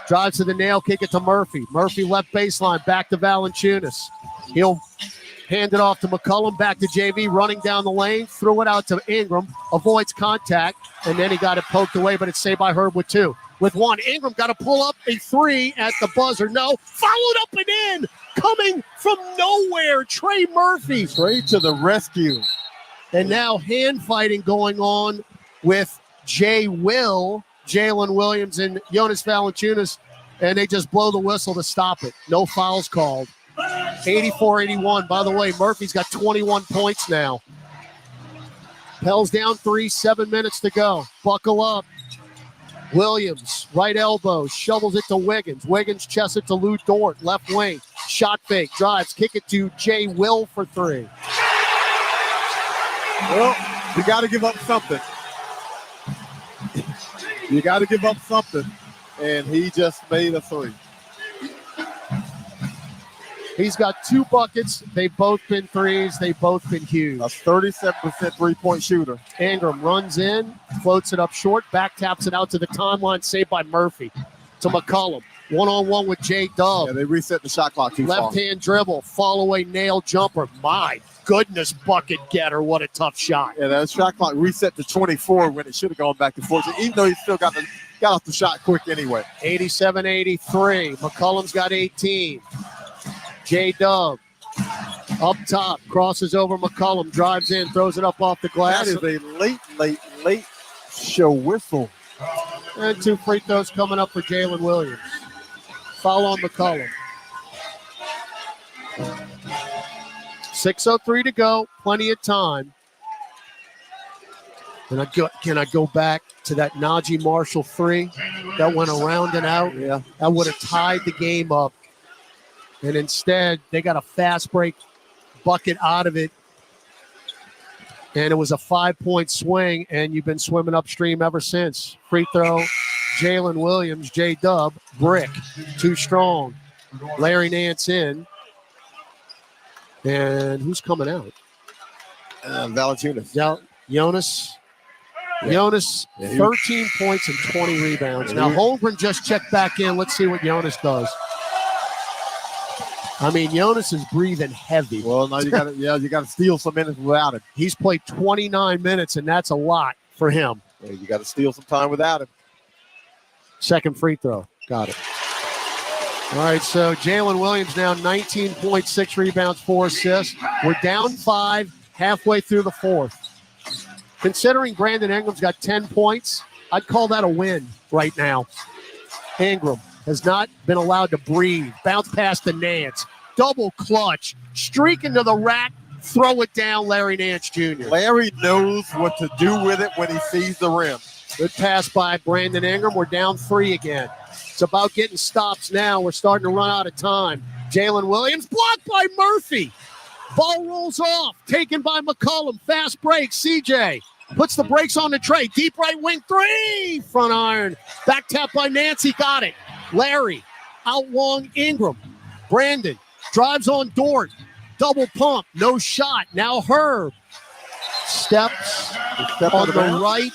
Speaker 2: Drives to the nail, kick it to Murphy. Murphy left baseline, back to Valanciunas. He'll hand it off to McCollum, back to JV, running down the lane, threw it out to Ingram, avoids contact, and then he got it poked away, but it's saved by Herb with 2. With 1, Ingram got to pull up a 3 at the buzzer. No, followed up and in, coming from nowhere, Trey Murphy.
Speaker 15: Trey to the rescue.
Speaker 2: And now hand fighting going on with Jalen Williams and Jonas Valanciunas, and they just blow the whistle to stop it. No fouls called. 84-81. By the way, Murphy's got 21 points now. Pels down 3, 7 minutes to go. Buckle up. Williams, right elbow, shovels it to Wiggins. Wiggins chests it to Lou Dort, left wing. Shot fake, drives, kick it to Jay Will for 3.
Speaker 15: Well, you got to give up something. You got to give up something. And he just made a 3.
Speaker 2: He's got 2 buckets. They've both been 3s. They've both been huge.
Speaker 15: A 37% three-point shooter.
Speaker 2: Ingram runs in, floats it up short, back taps it out to the timeline, saved by Murphy. To McCollum. One-on-one with J-Dub.
Speaker 15: Yeah, they reset the shot clock too far.
Speaker 2: Left-hand dribble, fall-away nail jumper. My goodness, bucket getter. What a tough shot.
Speaker 15: Yeah, that shot clock reset to 24 when it should have gone back to 14, even though he still got off the shot quick anyway.
Speaker 2: 87-83. McCollum's got 18. J-Dub up top, crosses over McCollum, drives in, throws it up off the glass.
Speaker 15: That is a late show whistle.
Speaker 2: And 2 free throws coming up for Jalen Williams. Foul on McCollum. 6:03 to go, plenty of time. And can I go back to that Najee Marshall 3 that went around and out?
Speaker 15: Yeah.
Speaker 2: That would have tied the game up. And instead, they got a fast break bucket out of it. And it was a 5-point swing, and you've been swimming upstream ever since. Free throw, Jalen Williams, J-Dub, brick, too strong. Larry Nance in. And who's coming out?
Speaker 15: Valanciunas.
Speaker 2: Jonas.
Speaker 15: Yeah.
Speaker 2: Jonas,
Speaker 15: Yeah,
Speaker 2: 13 points and 20 rebounds. Now, Holmgren just checked back in. Let's see what Jonas does. I mean, Jonas is breathing heavy.
Speaker 15: Well, now you got to steal some minutes without him.
Speaker 2: He's played 29 minutes, and that's a lot for him.
Speaker 15: Yeah, you got to steal some time without him.
Speaker 2: Second free throw. Got it. All right, so Jalen Williams now 19 points, 6 rebounds, 4 assists. We're down 5 halfway through the 4th. Considering Brandon Ingram's got 10 points, I'd call that a win right now. Ingram has not been allowed to breathe. Bounce past the Nance. Double clutch. Streak into the rack. Throw it down, Larry Nance Jr.
Speaker 15: Larry knows what to do with it when he sees the rim.
Speaker 2: Good pass by Brandon Ingram. We're down 3 again. It's about getting stops now. We're starting to run out of time. Jalen Williams blocked by Murphy. Ball rolls off. Taken by McCollum. Fast break. CJ puts the brakes on the tray. Deep right wing 3. Front iron. Back tap by Nancy. Got it. Larry out long Ingram. Brandon drives on Dort. Double pump. No shot. Now Herb steps on the right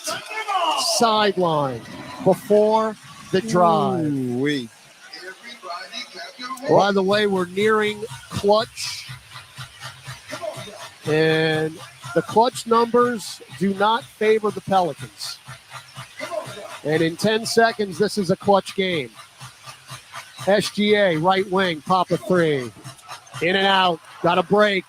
Speaker 2: sideline before the drive.
Speaker 15: Ooh-wee.
Speaker 2: By the way, we're nearing clutch. And the clutch numbers do not favor the Pelicans. And in 10 seconds, this is a clutch game. SGA, right wing, pop a 3. In and out, got a break.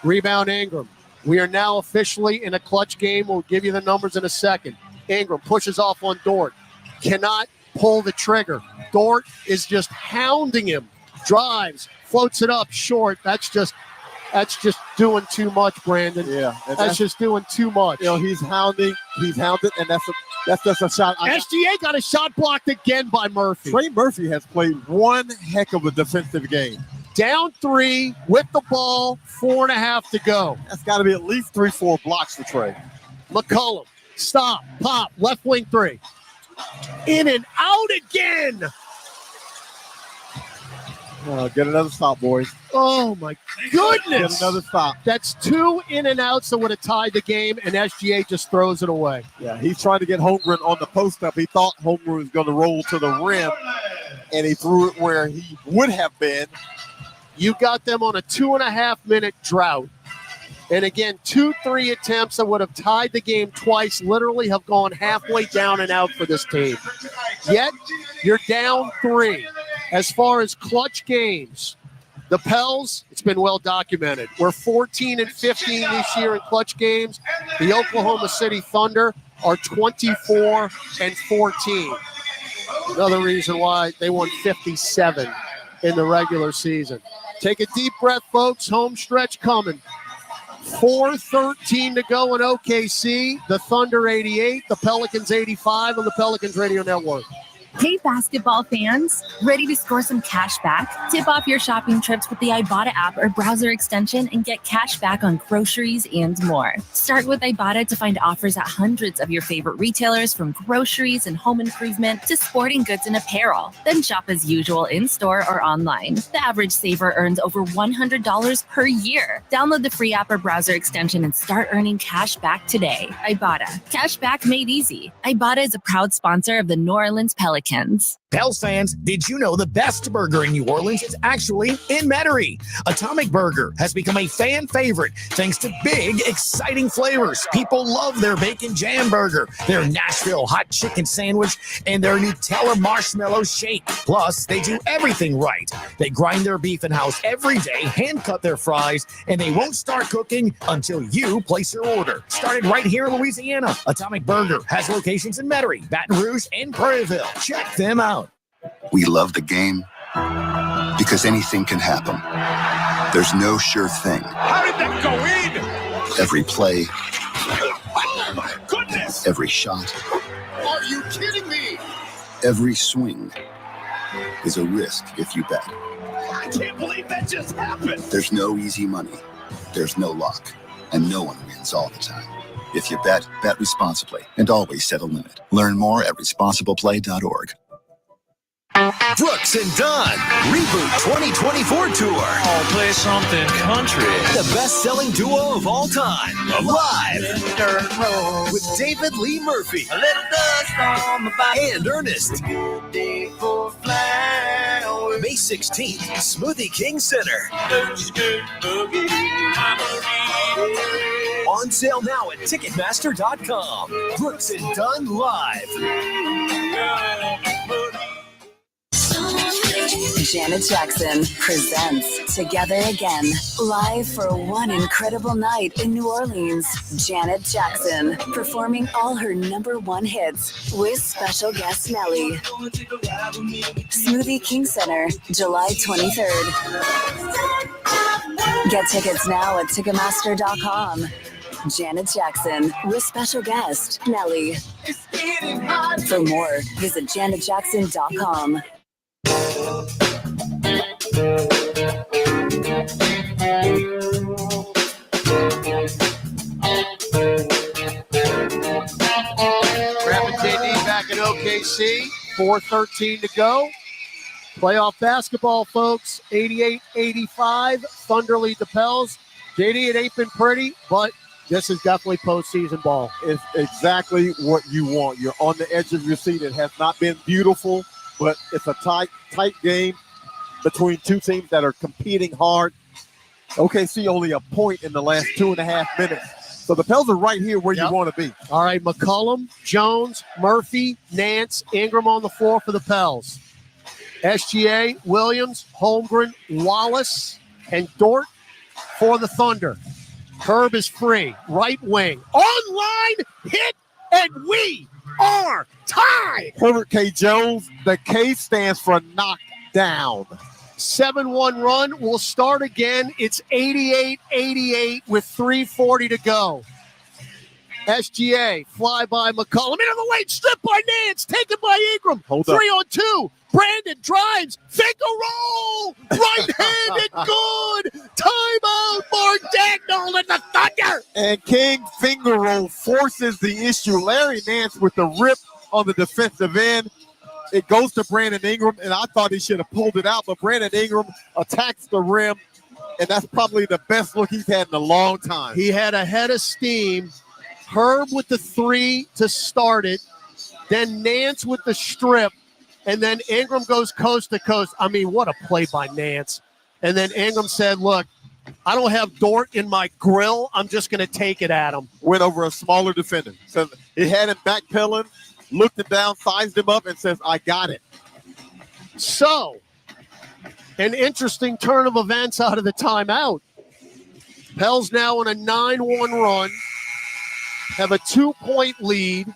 Speaker 2: Rebound Ingram. We are now officially in a clutch game. We'll give you the numbers in a second. Ingram pushes off on Dort. Cannot pull the trigger. Dort is just hounding him. Drives, floats it up short. That's just doing too much, Brandon.
Speaker 15: Yeah.
Speaker 2: That's just doing too much.
Speaker 15: You know, he's hounded, and that's just a shot.
Speaker 2: SGA got a shot blocked again by Murphy.
Speaker 15: Trey Murphy has played one heck of a defensive game.
Speaker 2: Down 3 with the ball, 4.5 to go.
Speaker 15: That's got to be at least 3-4 blocks for Trey.
Speaker 2: McCollum, stop, pop, left wing 3. In and out again.
Speaker 15: Get another stop, boys.
Speaker 2: Oh, my goodness.
Speaker 15: Get another stop.
Speaker 2: That's 2 in and outs that would have tied the game, and SGA just throws it away.
Speaker 15: Yeah, he's trying to get Holmgren on the post-up. He thought Holmgren was going to roll to the rim, and he threw it where he would have been.
Speaker 2: You got them on a 2.5-minute drought. And again, 2-3 attempts that would have tied the game twice literally have gone halfway down and out for this team. Yet, you're down 3. As far as clutch games, the Pels, it's been well documented. We're 14-15 this year in clutch games. The Oklahoma City Thunder are 24-14. Another reason why they won 57 in the regular season. Take a deep breath, folks. Home stretch coming. 4:13 to go in OKC. The Thunder 88, the Pelicans 85 on the Pelicans Radio Network.
Speaker 14: Hey, basketball fans, ready to score some cash back? Tip off your shopping trips with the Ibotta app or browser extension and get cash back on groceries and more. Start with Ibotta to find offers at hundreds of your favorite retailers, from groceries and home improvement to sporting goods and apparel. Then shop as usual in-store or online. The average saver earns over $100 per year. Download the free app or browser extension and start earning cash back today. Ibotta. Cash back made easy. Ibotta is a proud sponsor of the New Orleans Pelicans.
Speaker 16: Pels fans, did you know the best burger in New Orleans is actually in Metairie? Atomic Burger has become a fan favorite thanks to big, exciting flavors. People love their bacon jam burger, their Nashville hot chicken sandwich, and their Nutella marshmallow shake. Plus, they do everything right. They grind their beef in-house every day, hand cut their fries, and they won't start cooking until you place your order. Started right here in Louisiana, Atomic Burger has locations in Metairie, Baton Rouge, and Prairieville. Check them out.
Speaker 11: We love the game because anything can happen. There's no sure thing.
Speaker 21: How did that go in?
Speaker 11: Every play,
Speaker 21: Oh, my goodness.
Speaker 11: every shot,
Speaker 21: Are you kidding me?
Speaker 11: every swing is a risk if you bet.
Speaker 21: I can't believe that just happened.
Speaker 11: There's no easy money. There's no luck. And no one wins all the time. If you bet, bet responsibly and always set a limit. Learn more at responsibleplay.org.
Speaker 19: Brooks and Dunn Reboot 2024 Tour.
Speaker 21: I'll play something country.
Speaker 19: The best-selling duo of all time. Live with David Lee Murphy.
Speaker 21: A little dust on my body.
Speaker 19: And Ernest.
Speaker 21: Good day for flowers.
Speaker 19: May 16th, Smoothie King Center. On sale now at Ticketmaster.com. Brooks and Dunn Live.
Speaker 3: Janet Jackson presents Together Again, live for one incredible night in New Orleans. Janet Jackson performing all her #1 hits with special guest Nelly. Smoothie King Center, July 23rd. Get tickets now at Ticketmaster.com. Janet Jackson with special guest Nelly. For more, visit janetjackson.com.
Speaker 2: Rapid JD back in OKC. 4:13 to go. Playoff basketball, folks. 88-85. Thunder lead the Pels. JD, it ain't been pretty, but this is definitely postseason ball.
Speaker 15: It's exactly what you want. You're on the edge of your seat. It has not been beautiful, but it's a tight game between two teams that are competing hard. OKC only a point in the last 2.5 minutes. So the Pels are right here where you want to be.
Speaker 2: All right, McCollum, Jones, Murphy, Nance, Ingram on the floor for the Pels. SGA, Williams, Holmgren, Wallace, and Dort for the Thunder. Herb is free. Right wing. Online, hit, and we are tied.
Speaker 15: Herbert K. Jones, the K stands for knocked down.
Speaker 2: 7-1 run will start again. It's 88-88 with 3:40 to go. SGA, fly by McCollum. Into the lane, stripped by Nance, taken by Ingram.
Speaker 15: Hold up.
Speaker 2: 3-on-2. Brandon drives, fake a roll, right-handed good. Timeout, Mark Dagnall and the Thunder.
Speaker 15: And King finger roll forces the issue. Larry Nance with the rip on the defensive end. It goes to Brandon Ingram, and I thought he should have pulled it out, but Brandon Ingram attacks the rim, and that's probably the best look he's had in a long time.
Speaker 2: He had a head of steam. Herb with the three to start it, then Nance with the strip, and then Ingram goes coast to coast. I mean, what a play by Nance. And then Ingram said, look, I don't have Dort in my grill. I'm just going to take it at him.
Speaker 15: Went over a smaller defender. So he had him backpedaling, looked it down, sized him up, and says, I got it.
Speaker 2: So, an interesting turn of events out of the timeout. Pels now on a 9-1 run, have a 2-point lead,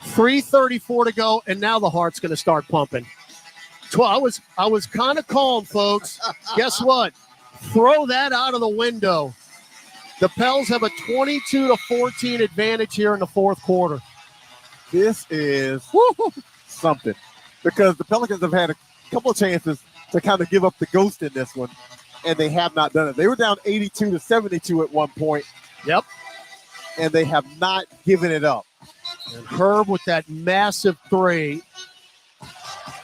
Speaker 2: 3:34 to go, and now the heart's going to start pumping. I was kind of calm, folks. Guess what? Throw that out of the window. The Pels have a 22-14 advantage here in the fourth quarter.
Speaker 15: This is something, because the Pelicans have had a couple of chances to kind of give up the ghost in this one, and they have not done it. They were down 82-72 at one point.
Speaker 2: Yep.
Speaker 15: And they have not given it up.
Speaker 2: And Herb with that massive three.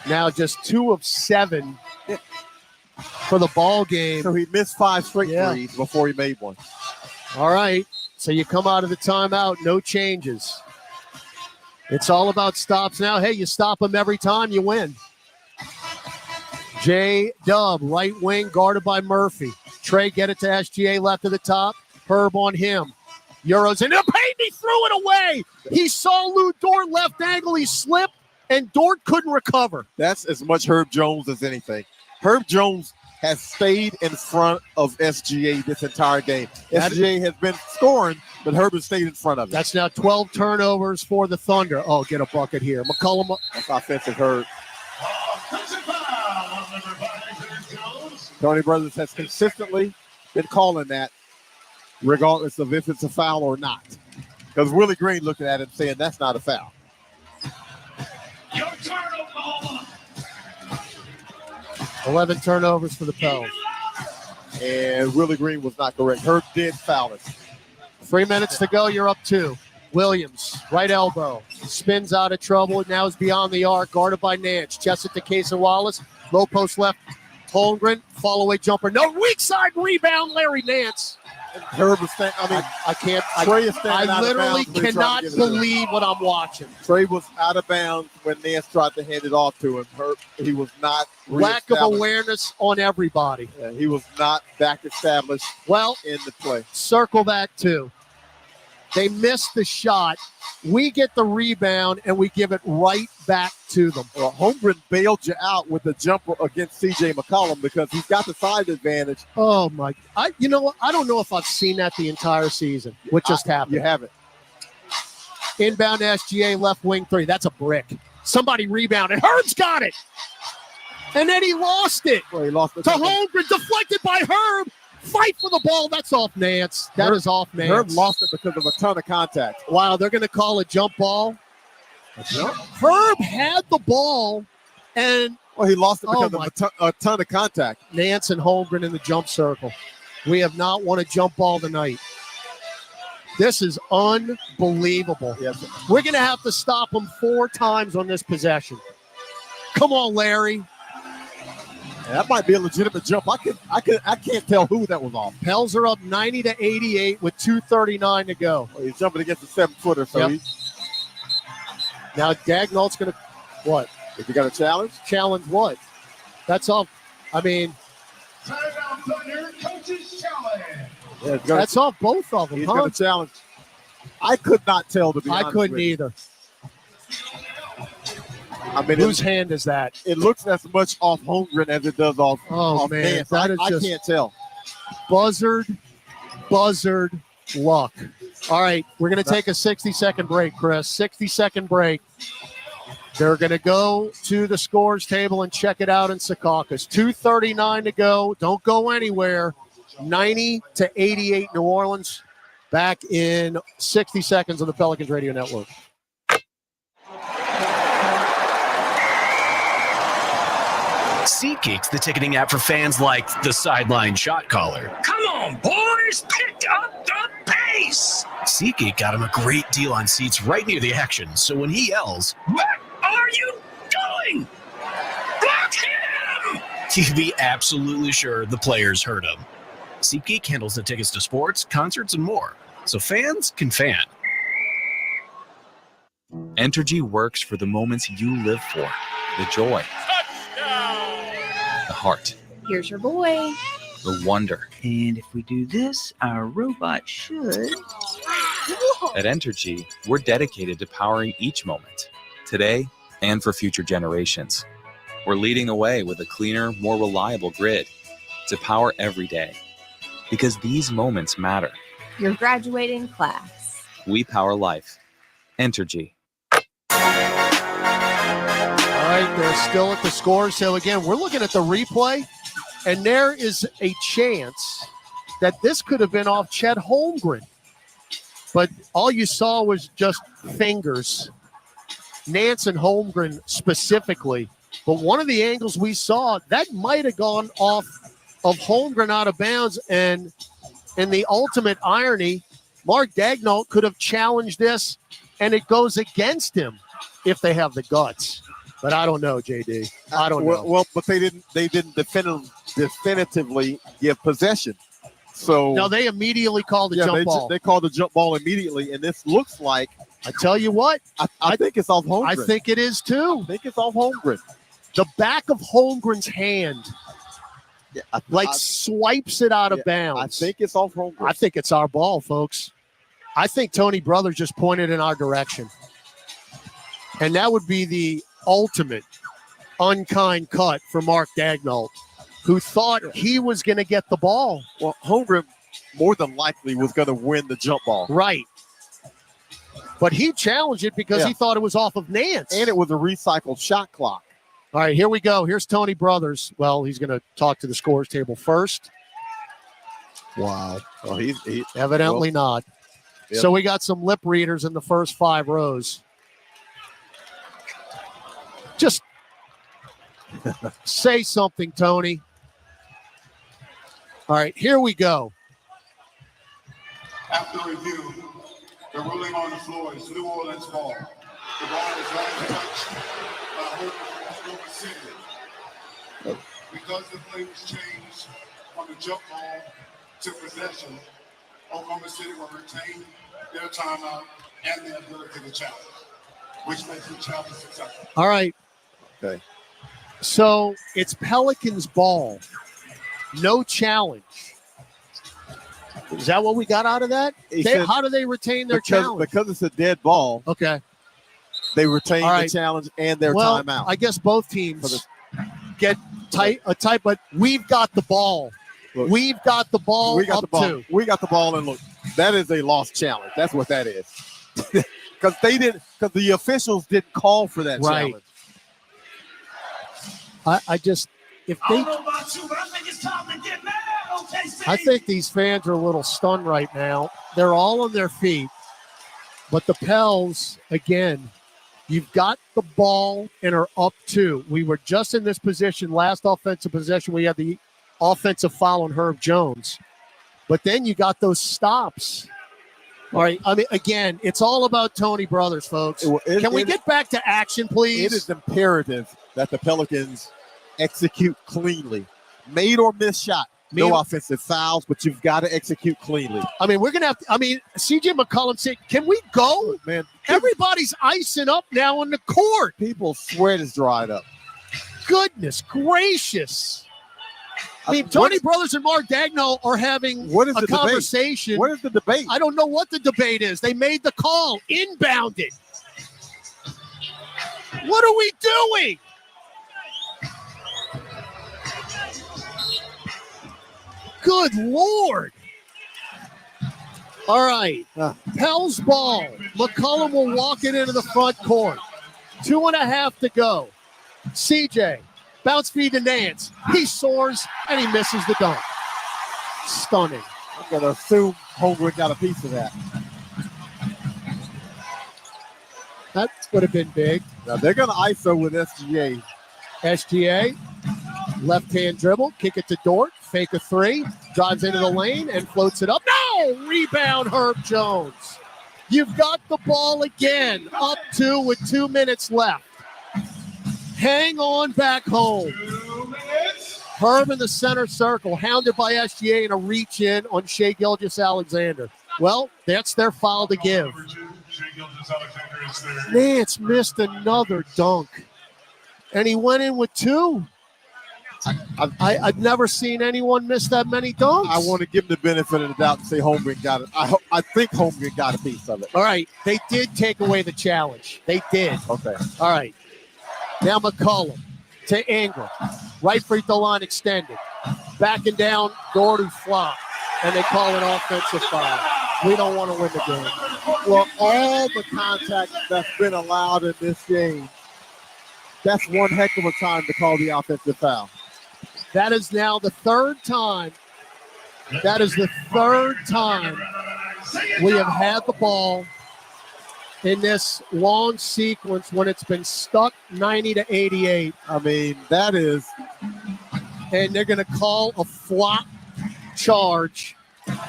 Speaker 2: Now just 2 of 7 for the ball game.
Speaker 15: So he missed 5 straight threes before he made one.
Speaker 2: All right. So you come out of the timeout, no changes. It's all about stops now. Hey, you stop them every time, you win. J-Dub, right wing, guarded by Murphy. Trey, get it to SGA, left of the top. Herb on him. Euros in the paint, he threw it away. He saw Lou Dort left angle, he slipped, and Dort couldn't recover.
Speaker 15: That's as much Herb Jones as anything. Herb Jones has stayed in front of SGA this entire game. SGA has been scoring, but Herb has stayed in front of it.
Speaker 2: That's now 12 turnovers for the Thunder. Oh, get a bucket here. McCollum.
Speaker 15: That's offensive Herb. Tony Brothers has consistently been calling that, regardless of if it's a foul or not. Because Willie Green looking at it saying that's not a foul.
Speaker 21: Your turn, Oklahoma.
Speaker 2: 11 turnovers for the Pels.
Speaker 15: And Willie Green was not correct. Herb did foul it.
Speaker 2: 3 minutes to go. You're up 2. Williams, right elbow. Spins out of trouble. Now is beyond the arc. Guarded by Nance. Chest it to Case and Wallace. Low post left. Holmgren. Fall away jumper. No, weak side rebound. Larry Nance.
Speaker 15: Herb is standing. I mean,
Speaker 2: I can't.
Speaker 15: Trey is standing
Speaker 2: I
Speaker 15: out
Speaker 2: literally
Speaker 15: of bounds
Speaker 2: cannot believe what I'm watching.
Speaker 15: Trey was out of bounds when Nance tried to hand it off to him. He was not
Speaker 2: lack of awareness on everybody.
Speaker 15: Yeah, he was not back established.
Speaker 2: Well,
Speaker 15: in the play.
Speaker 2: Circle that too. They missed the shot. We get the rebound and we give it right back to them.
Speaker 15: Well, Holmgren bailed you out with the jumper against C.J. McCollum because he's got the size advantage.
Speaker 2: Oh my! You know what? I don't know if I've seen that the entire season. What just happened?
Speaker 15: You haven't.
Speaker 2: Inbound SGA left wing 3. That's a brick. Somebody rebounded. Herb's got it, and then he lost it.
Speaker 15: Well, he lost it
Speaker 2: to Holmgren, deflected by Herb. Fight for the ball. That's off Nance. That is off Nance.
Speaker 15: Herb lost it because of a ton of contact.
Speaker 2: Wow, they're going to call a jump ball. Herb had the ball, and
Speaker 15: he lost it because of a ton of contact.
Speaker 2: Nance and Holmgren in the jump circle. We have not won a jump ball tonight. This is unbelievable.
Speaker 15: Yes.
Speaker 2: We're going to have to stop them 4 times on this possession. Come on, Larry.
Speaker 15: That might be a legitimate jump. I can't tell who that was off.
Speaker 2: Pels are up 90-88 with 2:39 to go.
Speaker 15: Well, he's jumping against a 7-footer, so
Speaker 2: now Dagnall's going to what?
Speaker 15: If you got a challenge?
Speaker 2: Challenge what? That's all. I mean,
Speaker 21: Timeout Thunder, coaches challenge.
Speaker 15: Yeah,
Speaker 2: that's off both of them.
Speaker 15: He's going to challenge. I could not tell, to be honest.
Speaker 2: I couldn't either.
Speaker 15: I mean,
Speaker 2: whose hand is that?
Speaker 15: It looks as much off Holmgren as it does off.
Speaker 2: Oh
Speaker 15: off
Speaker 2: man,
Speaker 15: Nance.
Speaker 2: that is
Speaker 15: I
Speaker 2: just
Speaker 15: can't tell.
Speaker 2: Buzzard luck. All right, we're going to take a 60-second break, Chris. 60-second break. They're going to go to the scores table and check it out in Secaucus. 2:39 to go. Don't go anywhere. 90-88 New Orleans. Back in 60 seconds on the Pelicans Radio Network.
Speaker 9: SeatGeek's the ticketing app for fans like the sideline shot caller.
Speaker 21: Come on, boys, pick up the pace.
Speaker 9: SeatGeek got him a great deal on seats right near the action, so when he yells,
Speaker 21: "What are you doing? Block him!"
Speaker 9: you can be absolutely sure the players heard him. SeatGeek handles the tickets to sports, concerts, and more, so fans can fan.
Speaker 8: Entergy works for the moments you live for. The joy. The heart.
Speaker 18: Here's your boy.
Speaker 8: The wonder.
Speaker 20: And if we do this, our robot should.
Speaker 8: At Entergy, we're dedicated to powering each moment, today and for future generations. We're leading the way with a cleaner, more reliable grid to power every day. Because these moments matter.
Speaker 18: Your graduating class.
Speaker 8: We power life. Entergy.
Speaker 2: All right, they're still at the score. So again, we're looking at the replay, and there is a chance that this could have been off Chet Holmgren. But all you saw was just fingers. Nance and Holmgren specifically. But one of the angles we saw, that might have gone off of Holmgren out of bounds. And in the ultimate irony, Mark Daigneault could have challenged this, and it goes against him if they have the guts. But I don't know, JD. I don't know.
Speaker 15: Well, but they didn't definitively give possession. So
Speaker 2: no, they immediately called the jump ball.
Speaker 15: They called the jump ball immediately, and this looks like.
Speaker 2: I tell you what,
Speaker 15: I think it's off Holmgren.
Speaker 2: I think it is too.
Speaker 15: I think it's off Holmgren.
Speaker 2: The back of Holmgren's hand, swipes it out of bounds.
Speaker 15: I think it's off Holmgren.
Speaker 2: I think it's our ball, folks. I think Tony Brothers just pointed in our direction, and that would be the ultimate unkind cut for Mark Daigneault, who thought he was going to get the ball.
Speaker 15: Well, Holmgren more than likely was going to win the jump ball.
Speaker 2: Right. But he challenged it because he thought it was off of Nance.
Speaker 15: And it was a recycled shot clock.
Speaker 2: All right, here we go. Here's Tony Brothers. Well, he's going to talk to the scores table first. Wow.
Speaker 15: Well, he
Speaker 2: evidently not.
Speaker 15: Yep.
Speaker 2: So we got some lip readers in the first 5 rows. Just say something, Tony. All right, here we go.
Speaker 22: After review, the ruling on the floor is New Orleans ball. The ball is right touched by Oklahoma City. Because the play was changed from the jump ball to possession, Oklahoma City will retain their timeout and their ability to challenge, which makes the challenge successful.
Speaker 2: All right.
Speaker 15: Okay.
Speaker 2: So it's Pelicans ball. No challenge. Is that what we got out of that? How do they retain their challenge?
Speaker 15: Because it's a dead ball.
Speaker 2: Okay.
Speaker 15: They retain the challenge and their timeout.
Speaker 2: I guess both teams get a tight, but we've got the ball.
Speaker 15: Look,
Speaker 2: we've got the ball
Speaker 15: we got
Speaker 2: up
Speaker 15: the ball.
Speaker 2: two.
Speaker 15: We got the ball, and look, that is a lost challenge. That's what that is. Because the officials didn't call for that challenge.
Speaker 2: I just, if they,
Speaker 21: I don't know about you, but I think it's time to get mad, OKC.
Speaker 2: I think these fans are a little stunned right now. They're all on their feet, but the Pels, again, you've got the ball and are up two. We were just in this position last offensive possession. We had the offensive foul on Herb Jones, but then you got those stops. All right. I mean, again, it's all about Tony Brothers, folks. Can we get back to action, please?
Speaker 15: It is imperative that the Pelicans execute cleanly. Made or missed shot. No offensive fouls, but you've got to execute cleanly.
Speaker 2: I mean, we're going to have to, CJ McCollum said, can we go?
Speaker 15: Man,
Speaker 2: everybody's icing up now on the court.
Speaker 15: People's sweat is dried up.
Speaker 2: Goodness gracious. I mean, Tony Brothers and Mark Daigneault are having a conversation.
Speaker 15: What is the debate?
Speaker 2: I don't know what the debate is. They made the call, inbounded. What are we doing? Good Lord. All right. Pels ball. McCollum will walk it into the front court. 2.5 to go. CJ. Bounce feed to Nance. He soars, and he misses the dunk. Stunning.
Speaker 15: I'm going to assume Holmgren got a piece of that.
Speaker 2: That would have been big.
Speaker 15: Now they're going to ISO with SGA.
Speaker 2: SGA. Left-hand dribble, kick it to Dort, fake a three, drives into the lane and floats it up. No! Rebound, Herb Jones. You've got the ball again, up 2 with 2 minutes left. Hang on back home. Herb in the center circle, hounded by SGA in a reach in on Shai Gilgeous-Alexander. Well, that's their foul to give. Nance missed another dunk, and he went in with 2. I've never seen anyone miss that many dunks.
Speaker 15: I want to give him the benefit of the doubt and say Holmgren got it. I think Holmgren got a piece of it.
Speaker 2: All right, they did take away the challenge. They did.
Speaker 15: Okay.
Speaker 2: All right. Now McCollum to Ingram. Right free throw line extended. Backing down, Dort who flop. And they call an offensive foul. We don't want to win the game.
Speaker 15: Well, all the contact that's been allowed in this game, that's one heck of a time to call the offensive foul.
Speaker 2: That is now the third time. That is the third time we have had the ball in this long sequence when it's been stuck 90 to 88.
Speaker 15: I mean, that is.
Speaker 2: And they're going to call a flop charge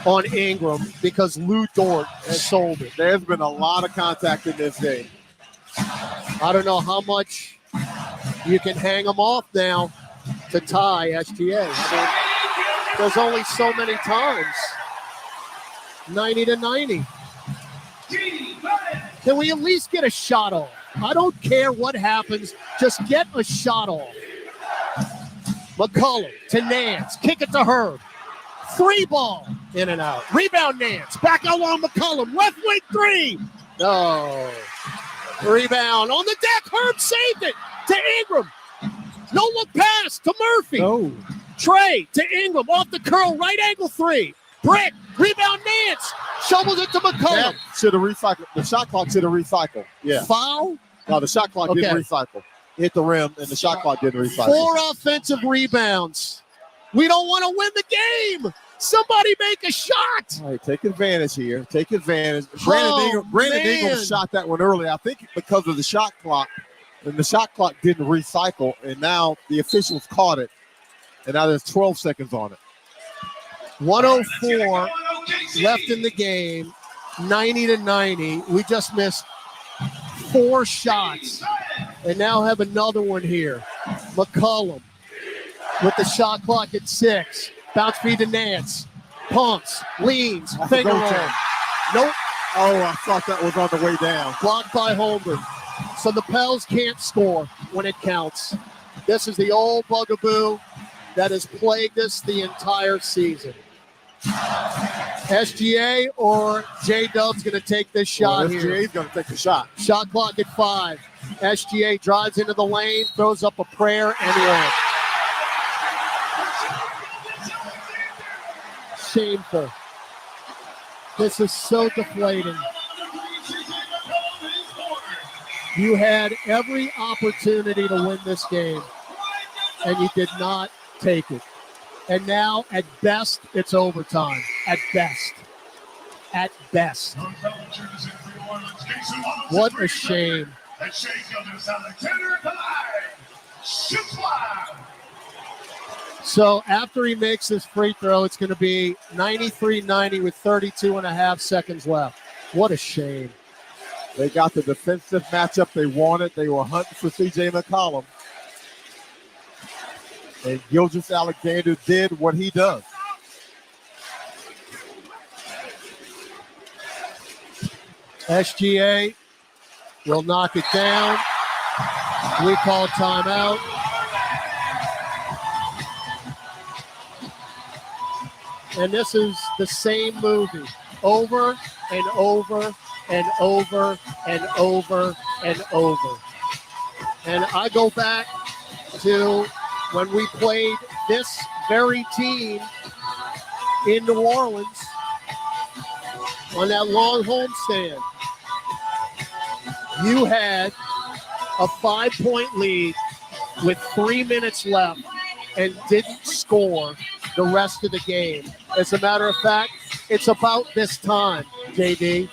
Speaker 2: on Ingram because Lou Dort has sold it.
Speaker 15: There's been a lot of contact in this game.
Speaker 2: I don't know how much you can hang them off now to tie SGA. I mean, there's only so many times. 90 to 90. Can we at least get a shot off? I don't care what happens. Just get a shot off. McCollum to Nance. Kick it to Herb. 3 ball. In and out. Rebound Nance. Back out on McCollum. Left wing 3. No. Rebound on the deck. Herb saved it to Ingram. No look pass to Murphy.
Speaker 15: No.
Speaker 2: Trey to Ingram. Off the curl. Right angle 3. Brick. Rebound Nance. Shovels it to McCollum.
Speaker 15: Should have recycled. The shot clock should have recycled. Yeah.
Speaker 2: Foul?
Speaker 15: No, the shot clock didn't recycle. Hit the rim, and the shot clock didn't recycle.
Speaker 2: 4 offensive rebounds. We don't want to win the game. Somebody make a shot.
Speaker 15: All right, take advantage here. Take advantage. Brandon Ingram shot that one early. I think because of the shot clock, and the shot clock didn't recycle, and now the officials caught it, and now there's 12 seconds on it.
Speaker 2: 104 left in the game, 90 to 90. We just missed 4 shots, and now have another one here. McCollum with the shot clock at 6. Bounce feed to Nance. Pumps, leans, finger roll. Nope.
Speaker 15: Oh, I thought that was on the way down.
Speaker 2: Blocked by Holmgren. So the Pels can't score when it counts. This is the old bugaboo that has plagued us the entire season. SGA or J-Dub's going to take this shot here.
Speaker 15: SGA's going to take the shot.
Speaker 2: Shot clock at 5. SGA drives into the lane, throws up a prayer, and one. Shameful. This is so deflating. You had every opportunity to win this game, and you did not take it. And now, at best, it's overtime. At best. At best. What a shame. So after he makes this free throw, it's going to be 93-90 with 32 and a half seconds left. What a shame.
Speaker 15: They got the defensive matchup they wanted. They were hunting for C.J. McCollum. And Gilgeous-Alexander did what he does.
Speaker 2: SGA will knock it down. We call timeout. And this is the same movie over and over and over and over and over. And I go back to when we played this very team in New Orleans on that long homestand. You had a 5-point lead with 3 minutes left and didn't score the rest of the game. As a matter of fact, it's about this time, JD.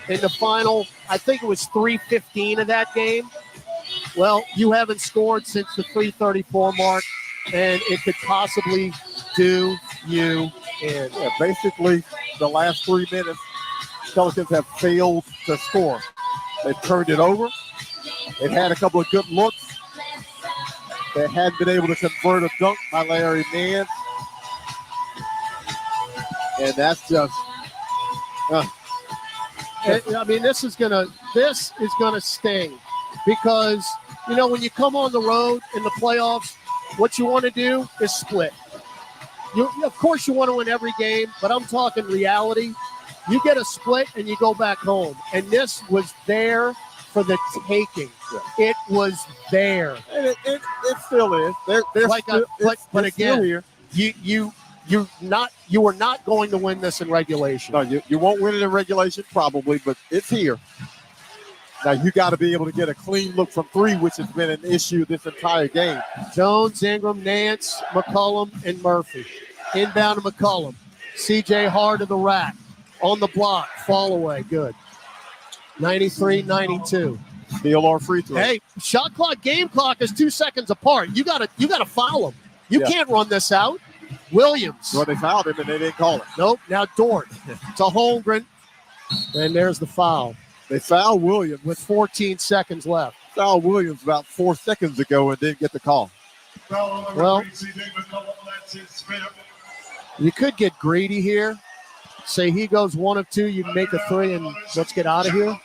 Speaker 2: In the final, I think it was 3:15 of that game. Well, you haven't scored since the 3:34 mark. and it could possibly do you in.
Speaker 15: Yeah, basically, the last 3 minutes, Pelicans have failed to score. They've turned it over. They've had a couple of good looks. They hadn't been able to convert a dunk by Larry Nance. And that's just...
Speaker 2: I mean, this is gonna sting because, you know, when you come on the road in the playoffs, what you want to do is split. Of course you want to win every game, but I'm talking reality. You get a split and you go back home. And this was there for the taking. Yeah. It was there.
Speaker 15: And it still is. They're
Speaker 2: like
Speaker 15: still,
Speaker 2: but again,
Speaker 15: here.
Speaker 2: you are not going to win this in regulation.
Speaker 15: No, you won't win it in regulation probably, but it's here. Now you got to be able to get a clean look from three, which has been an issue this entire game.
Speaker 2: Jones, Ingram, Nance, McCollum, and Murphy. Inbound to McCollum. CJ hard to the rack. On the block. Fall away. Good. 93-92.
Speaker 15: Steal or free throw.
Speaker 2: Hey, shot clock, game clock is 2 seconds apart. You gotta foul him. You can't run this out. Williams.
Speaker 15: Well, they fouled him and they didn't call it.
Speaker 2: Nope. Now Dort to Holmgren. And there's the foul.
Speaker 15: They fouled Williams
Speaker 2: with 14 seconds left.
Speaker 15: Fouled Williams about 4 seconds ago and didn't get the call.
Speaker 2: Well, you could get greedy here. Say he goes 1 of 2, you make a 3, and let's get out of here.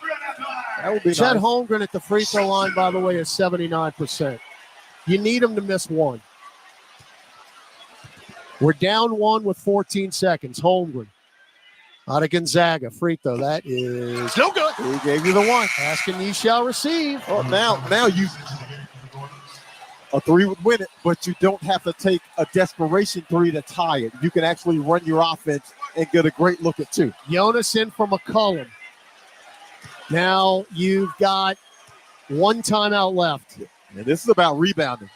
Speaker 15: That would be
Speaker 2: Chet
Speaker 15: nice.
Speaker 2: Holmgren at the free throw line, by the way, is 79%. You need him to miss 1. We're down 1 with 14 seconds. Holmgren out of Gonzaga. Free throw. That is no good.
Speaker 15: He gave you the 1.
Speaker 2: Asking ye shall receive.
Speaker 15: Oh, now you a 3 would win it, but you don't have to take a desperation 3 to tie it. You can actually run your offense and get a great look at 2.
Speaker 2: Jonas in for McCollum. Now you've got 1 timeout left.
Speaker 15: And this is about rebounding.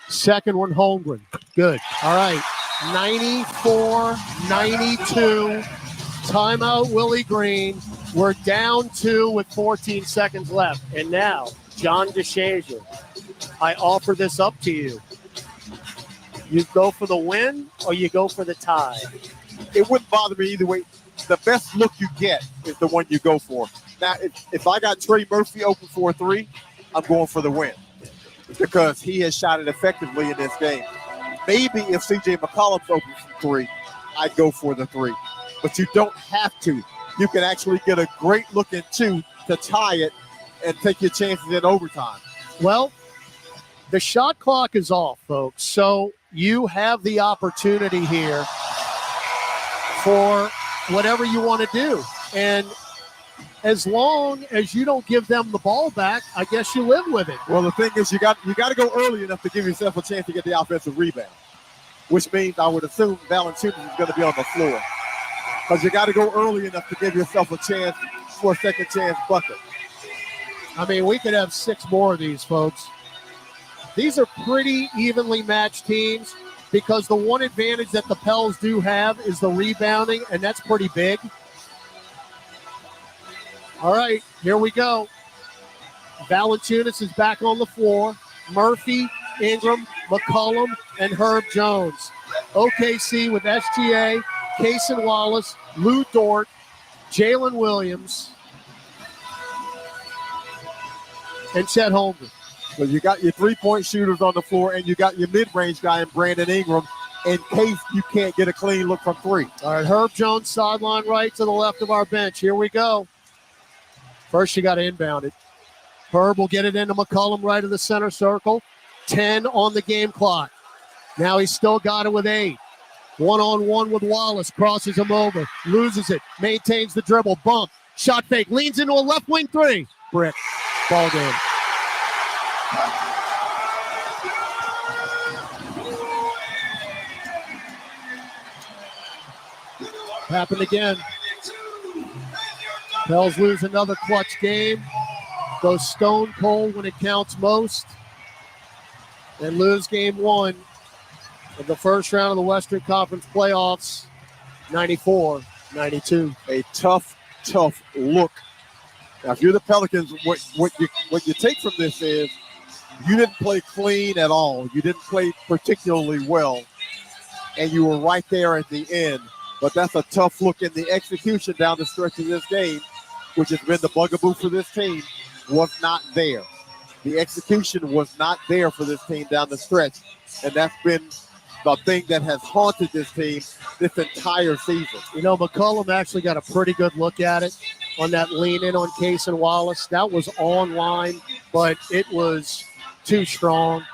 Speaker 2: Second one, Holmgren. Good. All right. 94-92. Timeout, Willie Green. We're down 2 with 14 seconds left. And now, John DeShazier, I offer this up to you. You go for the win or you go for the tie?
Speaker 15: It wouldn't bother me either way. The best look you get is the one you go for. Now, if I got Trey Murphy open for a 3, I'm going for the win because he has shot it effectively in this game. Maybe if C.J. McCollum's open for 3, I'd go for the 3. But you don't have to. You can actually get a great look at 2 to tie it and take your chances in overtime.
Speaker 2: Well, the shot clock is off, folks. So you have the opportunity here for whatever you want to do. And as long as you don't give them the ball back, I guess you live with it.
Speaker 15: Well, the thing is you got to go early enough to give yourself a chance to get the offensive rebound, which means I would assume Valanciunas is going to be on the floor because you got to go early enough to give yourself a chance for a second chance bucket.
Speaker 2: I mean, we could have 6 more of these, folks. These are pretty evenly matched teams because the one advantage that the Pels do have is the rebounding, and that's pretty big. All right, here we go. Valanciunas is back on the floor. Murphy, Ingram, McCollum, and Herb Jones. OKC with SGA, Cason Wallace, Lou Dort, Jalen Williams, and Chet Holmgren.
Speaker 15: So you got your 3-point shooters on the floor, and you got your mid-range guy in Brandon Ingram in case you can't get a clean look from 3.
Speaker 2: All right, Herb Jones, sideline right to the left of our bench. Here we go. First, you got to inbound it. Herb will get it into McCollum right of the center circle. 10 on the game clock. Now he's still got it with 8. 1-on-1 with Wallace. Crosses him over. Loses it. Maintains the dribble. Bump. Shot fake. Leans into a left wing 3. Brick. Ball game. Happened again. Pels lose another clutch game. Go stone cold when it counts most. And lose game 1 of the first round of the Western Conference playoffs, 94-92.
Speaker 15: A tough look. Now, if you're the Pelicans, what you take from this is you didn't play clean at all. You didn't play particularly well, and you were right there at the end. But that's a tough look in the execution down the stretch of this game, which has been the bugaboo for this team, was not there. The execution was not there for this team down the stretch, and that's been the thing that has haunted this team this entire season.
Speaker 2: You know, McCollum actually got a pretty good look at it on that lean in on Case and Wallace. That was online, but it was too strong.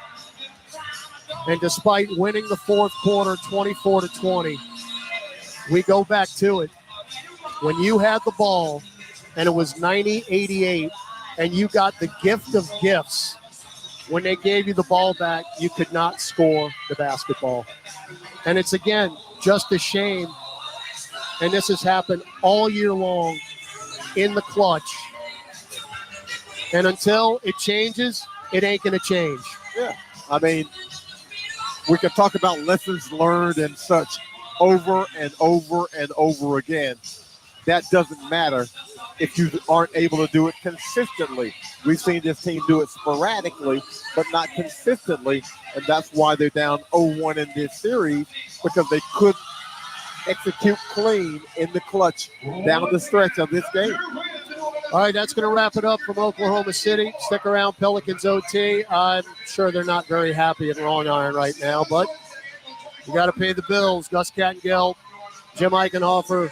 Speaker 2: And despite winning the fourth quarter 24-20, we go back to it. When you had the ball and it was 90-88 and you got the gift of gifts, when they gave you the ball back, you could not score the basketball. And it's, again, just a shame. And this has happened all year long in the clutch. And until it changes, it ain't going to change.
Speaker 15: Yeah. I mean, we can talk about lessons learned and such over and over and over again. That doesn't matter if you aren't able to do it consistently. We've seen this team do it sporadically, but not consistently, and that's why they're down 0-1 in this series, because they couldn't execute clean in the clutch down the stretch of this game.
Speaker 2: All right, that's going to wrap it up from Oklahoma City. Stick around, Pelicans OT. I'm sure they're not very happy in Long Iron right now, but you got to pay the bills. Gus Kattengell, Jim Eichenhofer,